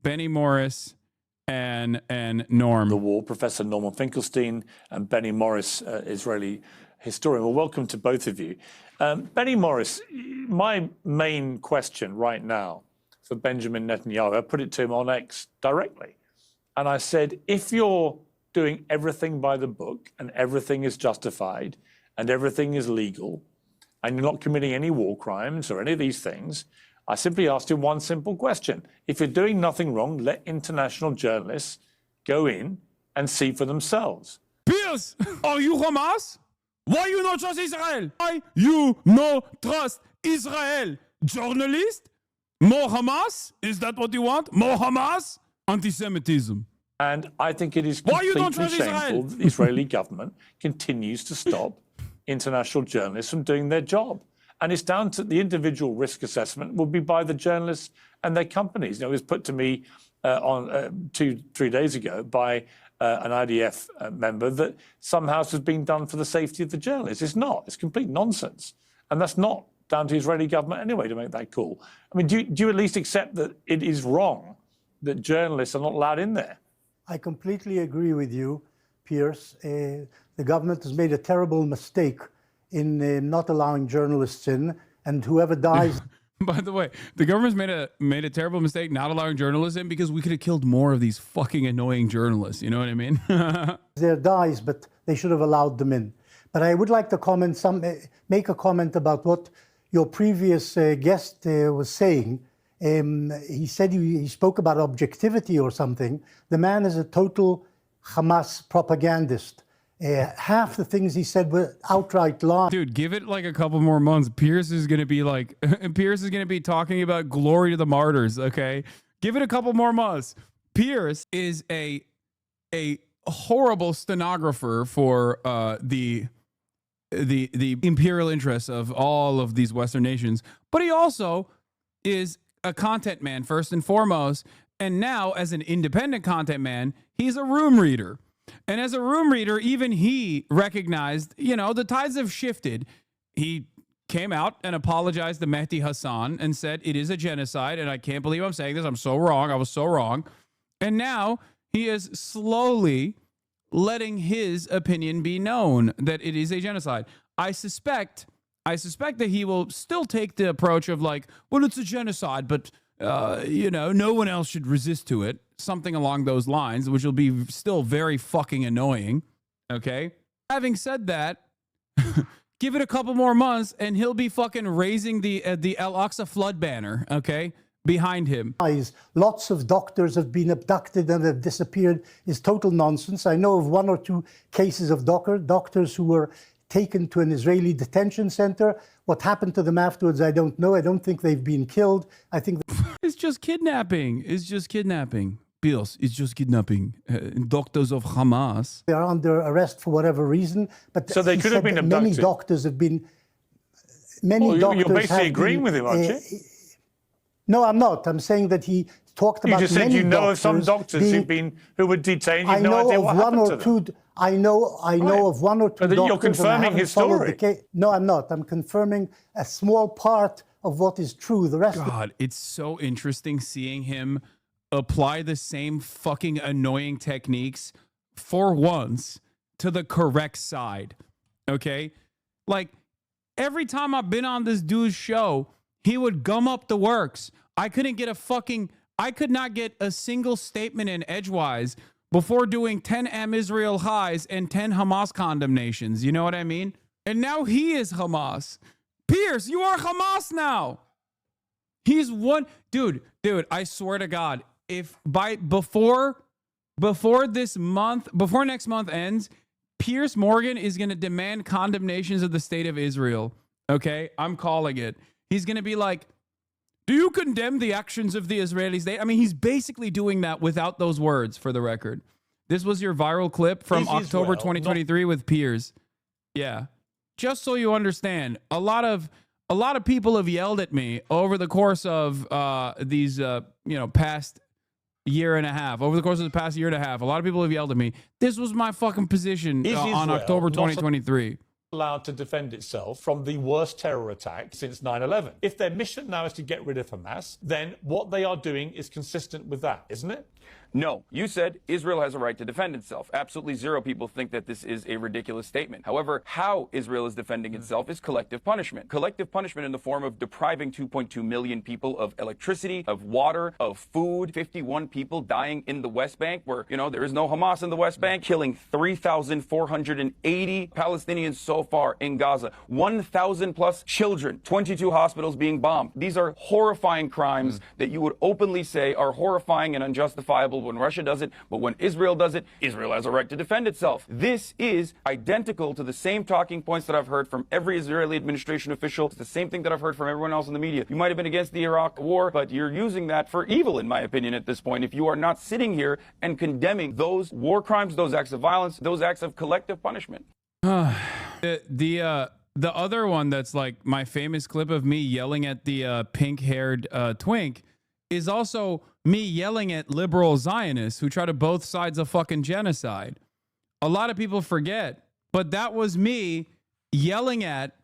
Benny Morris and Norm. The war, Professor Norman Finkelstein and Benny Morris, Israeli historian. Well, welcome to both of you. Benny Morris, my main question right now for Benjamin Netanyahu, I put it to him on X directly. And I said, if you're doing everything by the book and everything is justified and everything is legal and you're not committing any war crimes or any of these things, I simply asked him one simple question. If you're doing nothing wrong, let international journalists go in and see for themselves. Piers, are you Hamas? Why you not trust Israel? Why you no trust Israel? Journalist? More Hamas? Is that what you want? More Hamas? Anti-Semitism. And I think it is Why you completely don't trust shameful Israel? that the Israeli government continues to stop international journalists from doing their job. And it's down to the individual risk assessment will be by the journalists and their companies. You know, it was put to me on 2-3 days ago by an IDF member that somehow this has been done for the safety of the journalists. It's not. It's complete nonsense. And that's not down to the Israeli government anyway to make that call. I mean, do you at least accept that it is wrong that journalists are not allowed in there? I completely agree with you, Pierce. The government has made a terrible mistake in not allowing journalists in, and whoever dies. By the way, the government's made a terrible mistake not allowing journalists in because we could have killed more of these fucking annoying journalists. You know what I mean? There dies, but they should have allowed them in. But I would like to make a comment about what your previous guest was saying. He said he spoke about objectivity or something. The man is a total Hamas propagandist. Half the things he said were outright lies. Dude, give it like a couple more months. Pierce is going to be talking about glory to the martyrs, okay? Give it a couple more months. Pierce is a horrible stenographer for the imperial interests of all of these Western nations, but he also is a content man first and foremost, and now as an independent content man, he's a room reader. And as a room reader, even he recognized, you know, the tides have shifted. He came out and apologized to Mehdi Hassan and said it is a genocide, and I can't believe I'm saying this. I'm so wrong. I was so wrong. And now he is slowly letting his opinion be known that it is a genocide. I suspect that he will still take the approach of like, well, it's a genocide, but you know, no one else should resist to it. Something along those lines, which will be still very fucking annoying. Okay. Having said that, give it a couple more months and he'll be fucking raising the Al-Aqsa flood banner. Okay. Behind him. Lots of doctors have been abducted and have disappeared is total nonsense. I know of 1 or 2 cases of doctors who were taken to an Israeli detention center. What happened to them afterwards, I don't know. I don't think they've been killed. I think it's just kidnapping. It's just kidnapping. Bills, it's just kidnapping. Doctors of Hamas. They are under arrest for whatever reason. But so they could have been abducted. Many doctors have been. You're basically agreeing with him, aren't you? No, I'm not. I'm saying that he talked about. You just said you know of some doctors who were detained. You have no idea what happened to them. I know of 1 or 2 doctors. You're confirming his story. No, I'm not. I'm confirming a small part of what is true. The rest. God, it's so interesting seeing him apply the same fucking annoying techniques for once to the correct side. Okay? Like, every time I've been on this dude's show, he would gum up the works. I could not get a single statement in edgewise before doing 10 Am Israel highs and 10 Hamas condemnations. You know what I mean? And now he is Hamas. Pierce, you are Hamas now. He's one dude, I swear to God, if before next month ends, Piers Morgan is going to demand condemnations of the state of Israel. Okay? I'm calling it. He's going to be like, do you condemn the actions of the Israeli state? I mean, he's basically doing that without those words, for the record. This was your viral clip from October 2023 with Piers. Yeah. Just so you understand, a lot of people have yelled at me over the course of these past year and a half, over the course of the past year and a half, a lot of people have yelled at me. This was my fucking position on October 2023. Allowed to defend itself from the worst terror attack since 9/11. If their mission now is to get rid of Hamas, then what they are doing is consistent with that, isn't it? No, you said Israel has a right to defend itself. Absolutely zero people think that this is a ridiculous statement. However, how Israel is defending itself is collective punishment. Collective punishment in the form of depriving 2.2 million people of electricity, of water, of food, 51 people dying in the West Bank where, there is no Hamas in the West Bank, killing 3,480 Palestinians so far in Gaza, 1,000 plus children, 22 hospitals being bombed. These are horrifying crimes that you would openly say are horrifying and unjustifiable when Russia does it, but when Israel does it, Israel has a right to defend itself. This is identical to the same talking points that I've heard from every Israeli administration official. It's the same thing that I've heard from everyone else in the media. You might have been against the Iraq war, but you're using that for evil, in my opinion, at this point, if you are not sitting here and condemning those war crimes, those acts of violence, those acts of collective punishment. The other one that's like my famous clip of me yelling at the pink-haired twink is also me yelling at liberal Zionists who try to both sides of fucking genocide. A lot of people forget, but that was me yelling at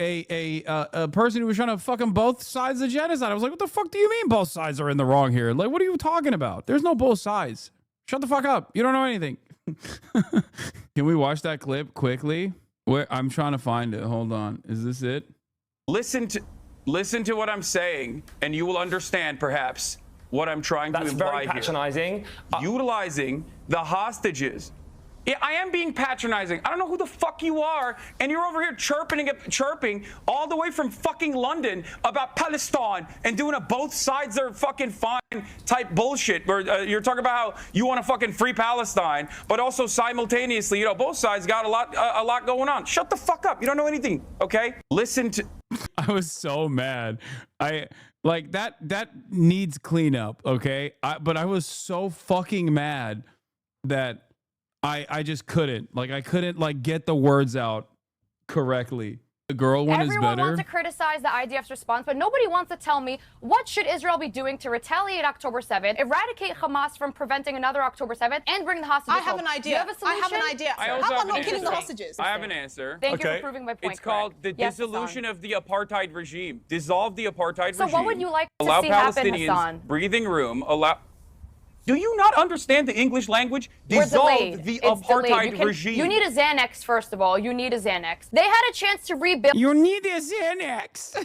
a person who was trying to fucking both sides of genocide. I was like, what the fuck do you mean both sides are in the wrong here? Like, what are you talking about? There's no both sides. Shut the fuck up. You don't know anything. Can we watch that clip quickly? I'm trying to find it. Hold on. Is this it? Listen to what I'm saying, and you will understand, perhaps, what I'm trying to imply here. That's very patronizing. Utilizing the hostages. Yeah, I am being patronizing. I don't know who the fuck you are, and you're over here chirping all the way from fucking London about Palestine and doing a both sides are fucking fine type bullshit where you're talking about how you want to fucking free Palestine, but also simultaneously, both sides got a lot going on. Shut the fuck up. You don't know anything, okay? Listen to... I was so mad. That needs cleanup, okay? But I was so fucking mad that I just couldn't. I couldn't get the words out correctly. The girl one is better. Everyone wants to criticize the IDF's response, but nobody wants to tell me what should Israel be doing to retaliate October 7th, eradicate Hamas from preventing another October 7th, and bring the hostages home. I have an idea. Do you have a solution? I have an idea. How about not killing the hostages? I have an answer. Thank you for proving my point. It's called the dissolution of the apartheid regime. Dissolve the apartheid regime. So what would you like to allow see Palestinians happen, Hassan? breathing room. Do you not understand the English language? Dissolve the apartheid regime. You need a Xanax, first of all. You need a Xanax. They had a chance to rebuild. You need a Xanax.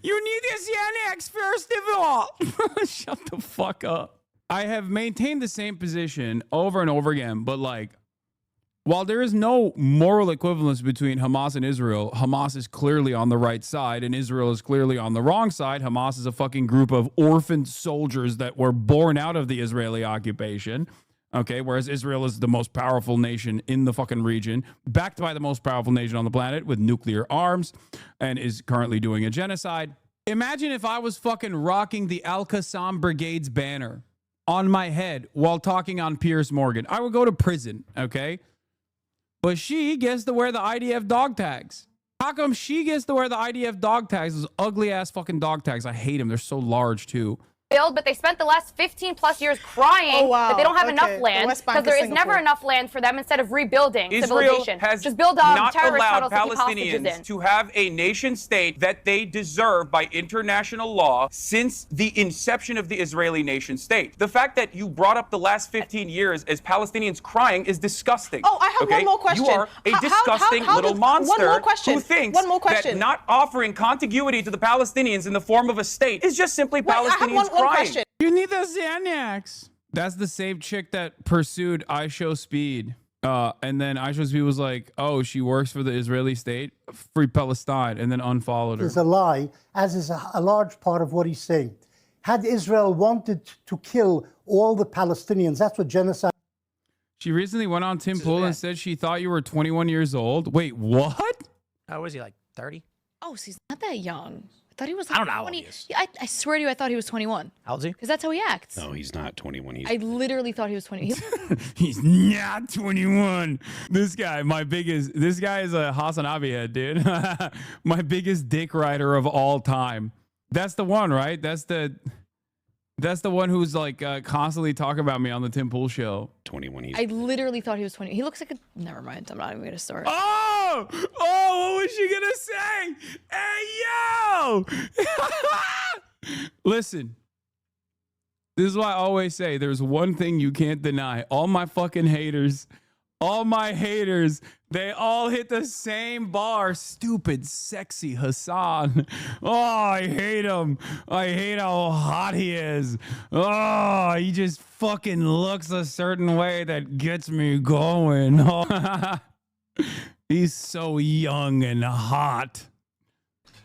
You need a Xanax, first of all. Shut the fuck up. I have maintained the same position over and over again, but while there is no moral equivalence between Hamas and Israel, Hamas is clearly on the right side and Israel is clearly on the wrong side. Hamas is a fucking group of orphaned soldiers that were born out of the Israeli occupation. Okay, whereas Israel is the most powerful nation in the fucking region, backed by the most powerful nation on the planet with nuclear arms, and is currently doing a genocide. Imagine if I was fucking rocking the Al-Qassam Brigade's banner on my head while talking on Piers Morgan. I would go to prison, okay? But she gets to wear the IDF dog tags. How come she gets to wear the IDF dog tags? Those ugly ass fucking dog tags. I hate them. They're so large too. But they spent the last 15 plus years crying that they don't have enough land because there is never enough land for them instead of rebuilding civilization. Has just build not terrorist allowed tunnels to keep Palestinians hostages in. to have a nation state that they deserve by international law since the inception of the Israeli nation state. The fact that you brought up the last 15 years as Palestinians crying is disgusting. Oh, I have one more question. You are a disgusting little monster who thinks that not offering contiguity to the Palestinians in the form of a state is just simply Palestinians crying. You need the Xanax. That's the same chick that pursued I Show Speed. And then I Show Speed was like, oh, she works for the Israeli state, free Palestine, and then unfollowed her. It's a lie, as is a large part of what he's saying. Had Israel wanted to kill all the Palestinians, that's what genocide. She recently went on Tim Pool and said she thought you were 21 years old. Wait, what? How was he, 30? Oh, so he's not that young. I thought he was I don't know how 20. old he is. Yeah, I swear to you, I thought he was 21. How old is he? Because that's how he acts. No, he's not 21. I literally thought he was 20. He's not 21. This guy is a Hasanabi head, dude. My biggest dick rider of all time. That's the one, right? That's That's the one who's like constantly talking about me on the Tim Pool show. 21. I literally thought he was 20. He looks like a. Never mind. I'm not even gonna start. Oh, what was she gonna say? Hey, yo! Listen, this is why I always say there's one thing you can't deny. All my fucking haters, they all hit the same bar. Stupid, sexy Hassan. Oh, I hate him. I hate how hot he is. Oh, he just fucking looks a certain way that gets me going. Oh, he's so young and hot.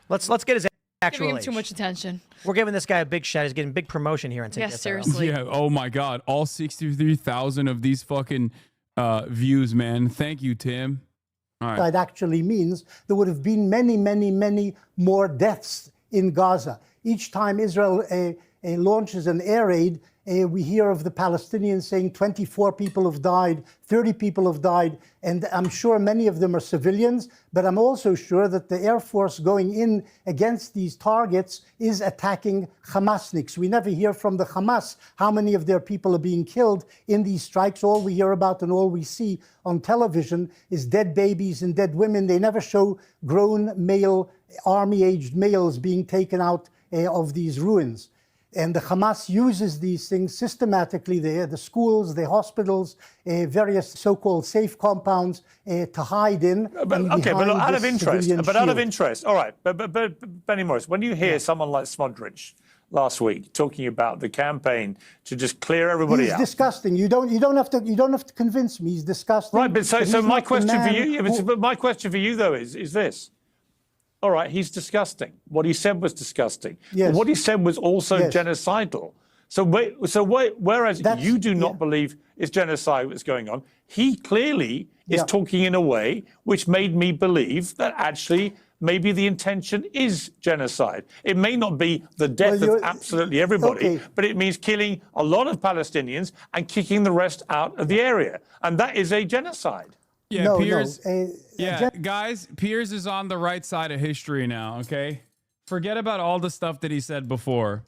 Let's get his actual Giving him age. too much attention. We're giving this guy a big shot. He's getting big promotion here in St. Yeah, seriously. Yeah. Oh my God. All 63,000 of these fucking views, man. Thank you, Tim. All right. That actually means there would have been many, many, many more deaths in Gaza. Each time Israel launches an air raid, we hear of the Palestinians saying 24 people have died, 30 people have died, and I'm sure many of them are civilians, but I'm also sure that the Air Force going in against these targets is attacking Hamasniks. We never hear from the Hamas how many of their people are being killed in these strikes. All we hear about and all we see on television is dead babies and dead women. They never show grown male, army-aged males being taken out of these ruins. And the Hamas uses these things systematically, the schools, the hospitals, various so-called safe compounds to hide in. But out of interest, all right, but Benny Morris, when you hear someone like Smodrich last week talking about the campaign to just clear everybody out. He's disgusting. You don't have to convince me. He's disgusting. Right, but so my question for you, but my question for you though is this. All right, he's disgusting. What he said was disgusting. Yes. What he said was also genocidal. Whereas you do not believe it's genocide that's going on, he clearly is talking in a way which made me believe that actually maybe the intention is genocide. It may not be the death of absolutely everybody, but it means killing a lot of Palestinians and kicking the rest out of the area. And that is a genocide. Yeah, Piers. Guys, Piers is on the right side of history now, okay? Forget about all the stuff that he said before.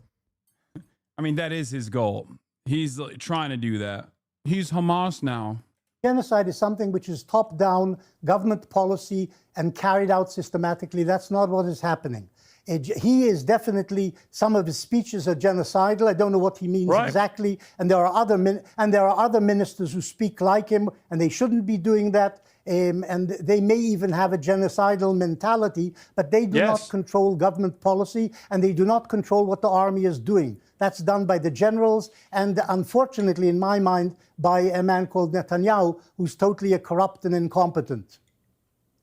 I mean, that is his goal. He's trying to do that. He's Hamas now. Genocide is something which is top-down government policy and carried out systematically. That's not what is happening. He is definitely, some of his speeches are genocidal. I don't know what he means exactly. And there are other ministers who speak like him, and they shouldn't be doing that. And they may even have a genocidal mentality, but they do not control government policy, and they do not control what the army is doing. That's done by the generals, and unfortunately, in my mind, by a man called Netanyahu, who's totally corrupt and incompetent.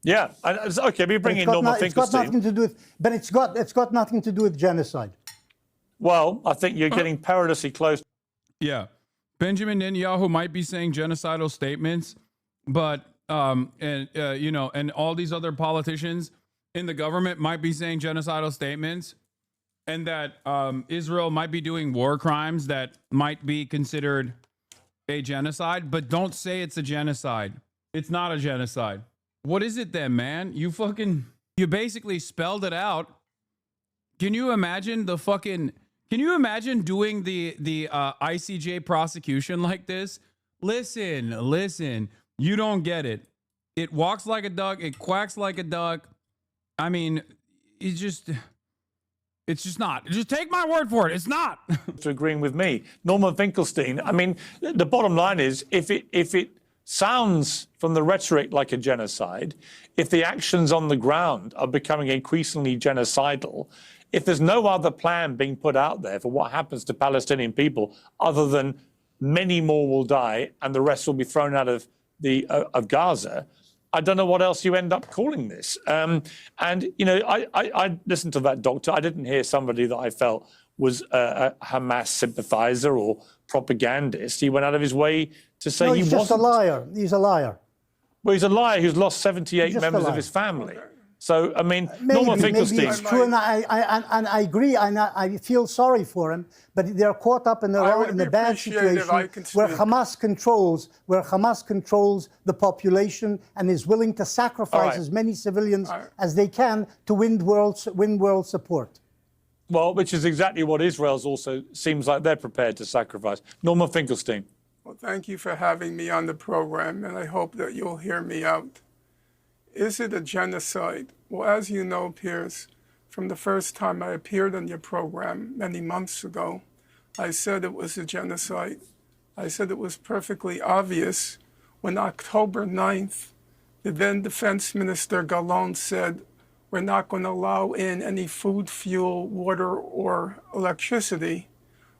Yeah, okay, we bring in Norman Finkelstein. It's got nothing to do with, but it's got nothing to do with genocide. Well, I think you're getting perilously close. Yeah, Benjamin Netanyahu might be saying genocidal statements, but and all these other politicians in the government might be saying genocidal statements, and that Israel might be doing war crimes that might be considered a genocide, but don't say it's a genocide. It's not a genocide. What is it then, man? You basically spelled it out. Can you imagine doing the ICJ prosecution like this? Listen, you don't get it. It walks like a duck, it quacks like a duck. I mean, it's just not. Just take my word for it. It's not. To agreeing with me, Norman Finkelstein. I mean, the bottom line is, if it sounds from the rhetoric like a genocide, if the actions on the ground are becoming increasingly genocidal, if there's no other plan being put out there for what happens to Palestinian people other than many more will die and the rest will be thrown out of Gaza, I don't know what else you end up calling this. I listened to that doctor. I didn't hear somebody that I felt was a Hamas sympathizer or propagandist. He went out of his way to say he wasn't. He's just a liar. He's a liar. Well, he's a liar who's lost 78 members of his family. So, I mean, Norman Finkelstein. Maybe it's true, and I agree, and I feel sorry for him, but they're caught up in the bad situation where Hamas controls the population and is willing to sacrifice as many civilians as they can to win world support. Well, which is exactly what Israel's also seems like they're prepared to sacrifice. Norman Finkelstein. Well, thank you for having me on the program, and I hope that you'll hear me out. Is it a genocide? Well, as you know, Piers, from the first time I appeared on your program many months ago, I said it was a genocide. I said it was perfectly obvious when October 9th, the then Defense Minister Gallant said, we're not going to allow in any food, fuel, water, or electricity.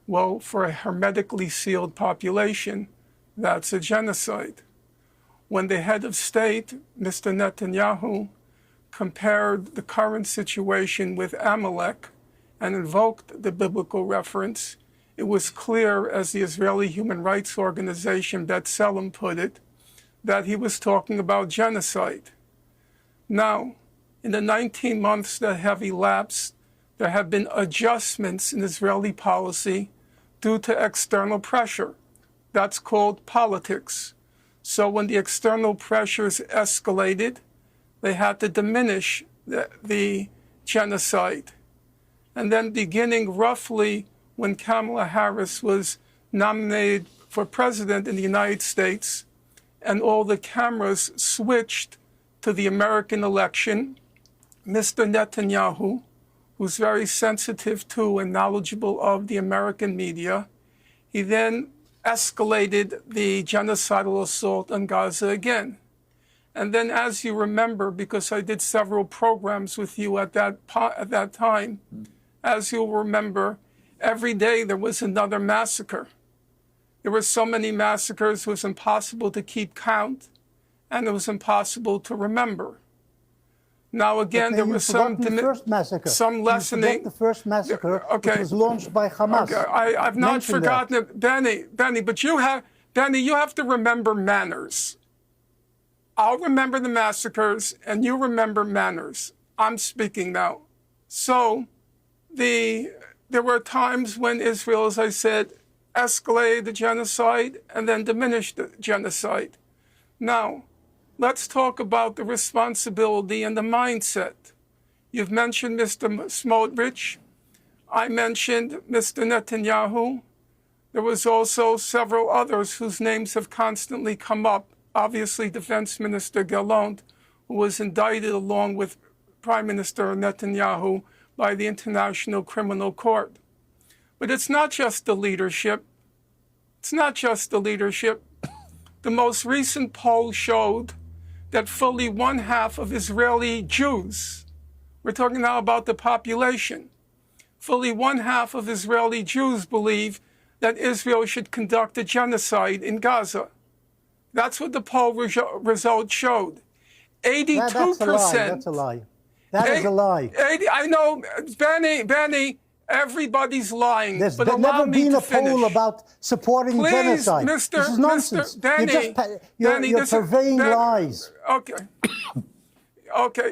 Well, for a hermetically sealed population, that's a genocide. When the head of state, Mr. Netanyahu, compared the current situation with Amalek and invoked the biblical reference, it was clear, as the Israeli human rights organization B'Tselem put it, that he was talking about genocide. Now, in the 19 months that have elapsed, there have been adjustments in Israeli policy due to external pressure. That's called politics. So when the external pressures escalated, they had to diminish the genocide. And then beginning roughly when Kamala Harris was nominated for president in the United States, and all the cameras switched to the American election, Mr. Netanyahu, who's very sensitive to and knowledgeable of the American media, he then escalated the genocidal assault on Gaza again. And then, as you remember, because I did several programs with you at that time, as you'll remember, every day there was another massacre. There were so many massacres, it was impossible to keep count, and it was impossible to remember. Now, again, there was some lessening. The first massacre, which was launched by Hamas. Okay. I've not forgotten it, Benny. But you have to remember manners. I'll remember the massacres, and you remember manners. I'm speaking now. So, there were times when Israel, as I said, escalated the genocide and then diminished the genocide. Now, let's talk about the responsibility and the mindset. You've mentioned Mr. Smotrich. I mentioned Mr. Netanyahu. There was also several others whose names have constantly come up. Obviously, Defense Minister Gallant, who was indicted along with Prime Minister Netanyahu by the International Criminal Court. But it's not just the leadership. It's not just the leadership. The most recent poll showed that fully 1/2 of Israeli Jews, we're talking now about the population, fully 1/2 of Israeli Jews believe that Israel should conduct a genocide in Gaza. That's what the poll result showed. 82%. That's a lie. That is a lie. I know, Benny, everybody's lying. There's but never been a poll about supporting genocide. Mr. This is nonsense. Benny, you're purveying lies. Okay,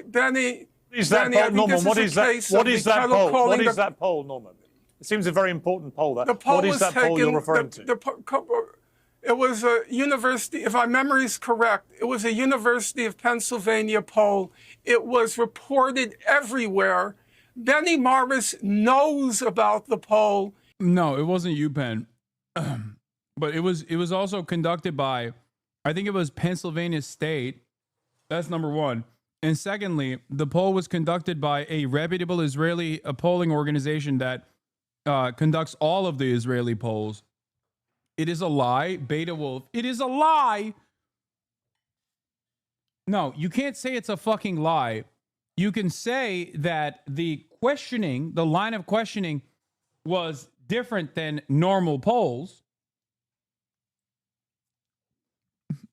Benny. What is that poll, Norman? What is that poll? What is that poll, Norman? It seems a very important poll. What is that poll you're referring to? It was a university, if my memory is correct, it was a University of Pennsylvania poll. It was reported everywhere. Benny Morris knows about the poll. No, it wasn't UPenn. But it was also conducted by, I think it was Pennsylvania State. That's number one. And secondly, the poll was conducted by a reputable Israeli polling organization that conducts all of the Israeli polls. It is a lie. Beta Wolf. It is a lie. No, you can't say it's a fucking lie. You can say that the line of questioning was different than normal polls.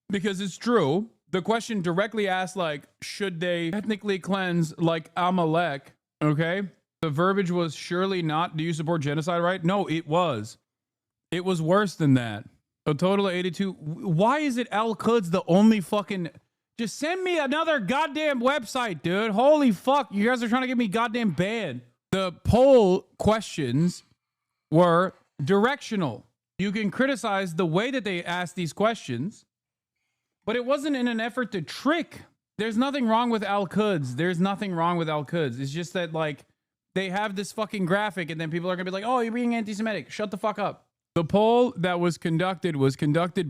Because it's true. The question directly asked, like, should they ethnically cleanse like Amalek? Okay. The verbiage was surely not, do you support genocide, right? No, it was. It was worse than that. A total of 82. Why is it Al-Quds the only fucking... Just send me another goddamn website, dude. Holy fuck. You guys are trying to get me goddamn banned. The poll questions were directional. You can criticize the way that they asked these questions, but it wasn't in an effort to trick. There's nothing wrong with Al-Quds. There's nothing wrong with Al-Quds. It's just that, like, they have this fucking graphic, and then people are gonna be like, oh, you're being anti-Semitic. Shut the fuck up. The poll that was conducted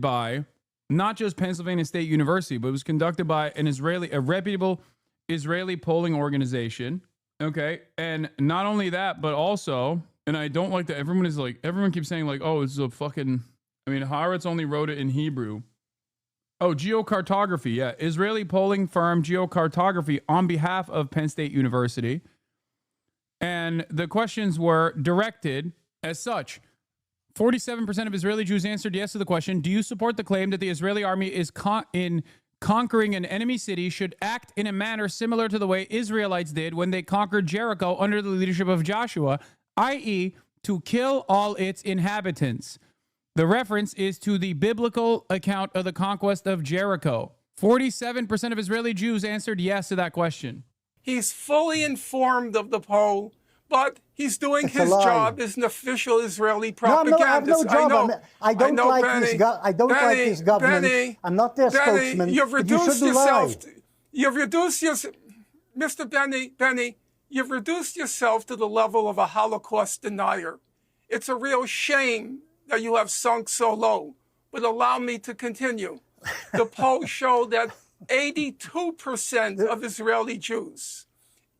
by not just Pennsylvania State University, but it was conducted by a reputable Israeli polling organization. Okay. And not only that, but also, and I don't like that everyone keeps saying like, oh, it's a fucking, I mean, Haaretz only wrote it in Hebrew. Oh, geocartography. Yeah. Israeli polling firm Geocartography on behalf of Penn State University. And the questions were directed as such. 47% of Israeli Jews answered yes to the question, do you support the claim that the Israeli army is in conquering an enemy city should act in a manner similar to the way Israelites did when they conquered Jericho under the leadership of Joshua, i.e., to kill all its inhabitants? The reference is to the biblical account of the conquest of Jericho. 47% of Israeli Jews answered yes to that question. He's fully informed of the poll, but he's doing his job as an official Israeli propagandist. I don't like this government. Benny, I'm not their spokesman. You've reduced yourself. Mr. Benny, you've reduced yourself to the level of a Holocaust denier. It's a real shame that you have sunk so low. But allow me to continue. The polls show that 82% of Israeli Jews,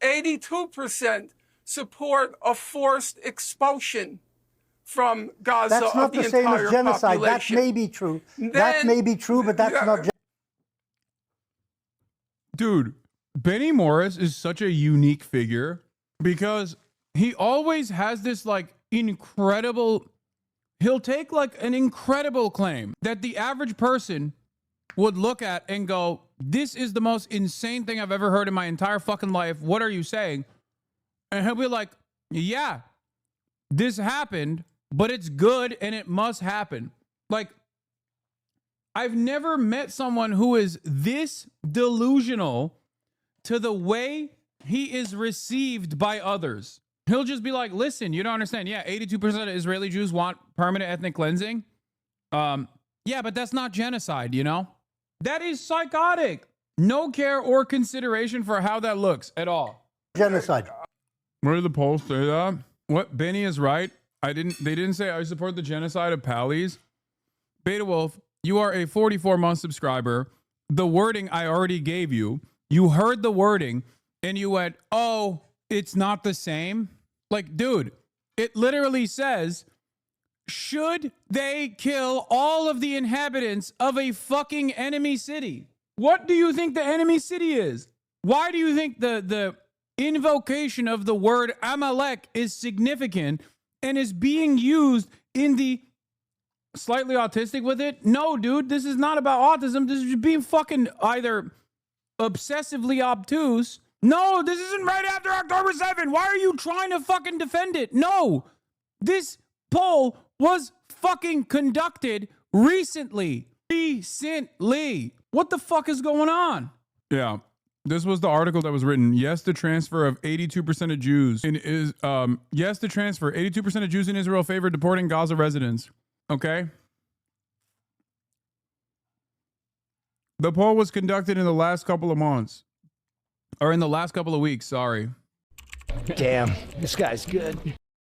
82% support a forced expulsion from Gaza. That's not the same as genocide. Population. That may be true. That may be true, but that's not. Dude, Benny Morris is such a unique figure because he always has this like incredible. He'll take like an incredible claim that the average person would look at and go, this is the most insane thing I've ever heard in my entire fucking life. What are you saying? And he'll be like, yeah, this happened, but it's good and it must happen. Like, I've never met someone who is this delusional to the way he is received by others. He'll just be like, listen, you don't understand. Yeah, 82% of Israeli Jews want permanent ethnic cleansing. Yeah, but that's not genocide, you know? That is psychotic. No care or consideration for how that looks at all. Genocide. Where did the polls say that? What? Benny is right. They didn't say I support the genocide of Pallies. Beta Wolf, you are a 44-month subscriber. The wording I already gave you. You heard the wording and you went, oh, it's not the same. Like, dude, it literally says, should they kill all of the inhabitants of a fucking enemy city? What do you think the enemy city is? Why do you think the invocation of the word Amalek is significant and is being used in the slightly autistic with it? No, dude, this is not about autism. This is being fucking either obsessively obtuse. No, this isn't right after October 7th. Why are you trying to fucking defend it? No, this poll was fucking conducted recently. What the fuck is going on? Yeah. This was the article that was written. Yes, the transfer of 82% of Jews yes, the transfer. 82% of Jews in Israel favor deporting Gaza residents. Okay. The poll was conducted in the last couple of months. Or in the last couple of weeks, sorry. Damn, this guy's good.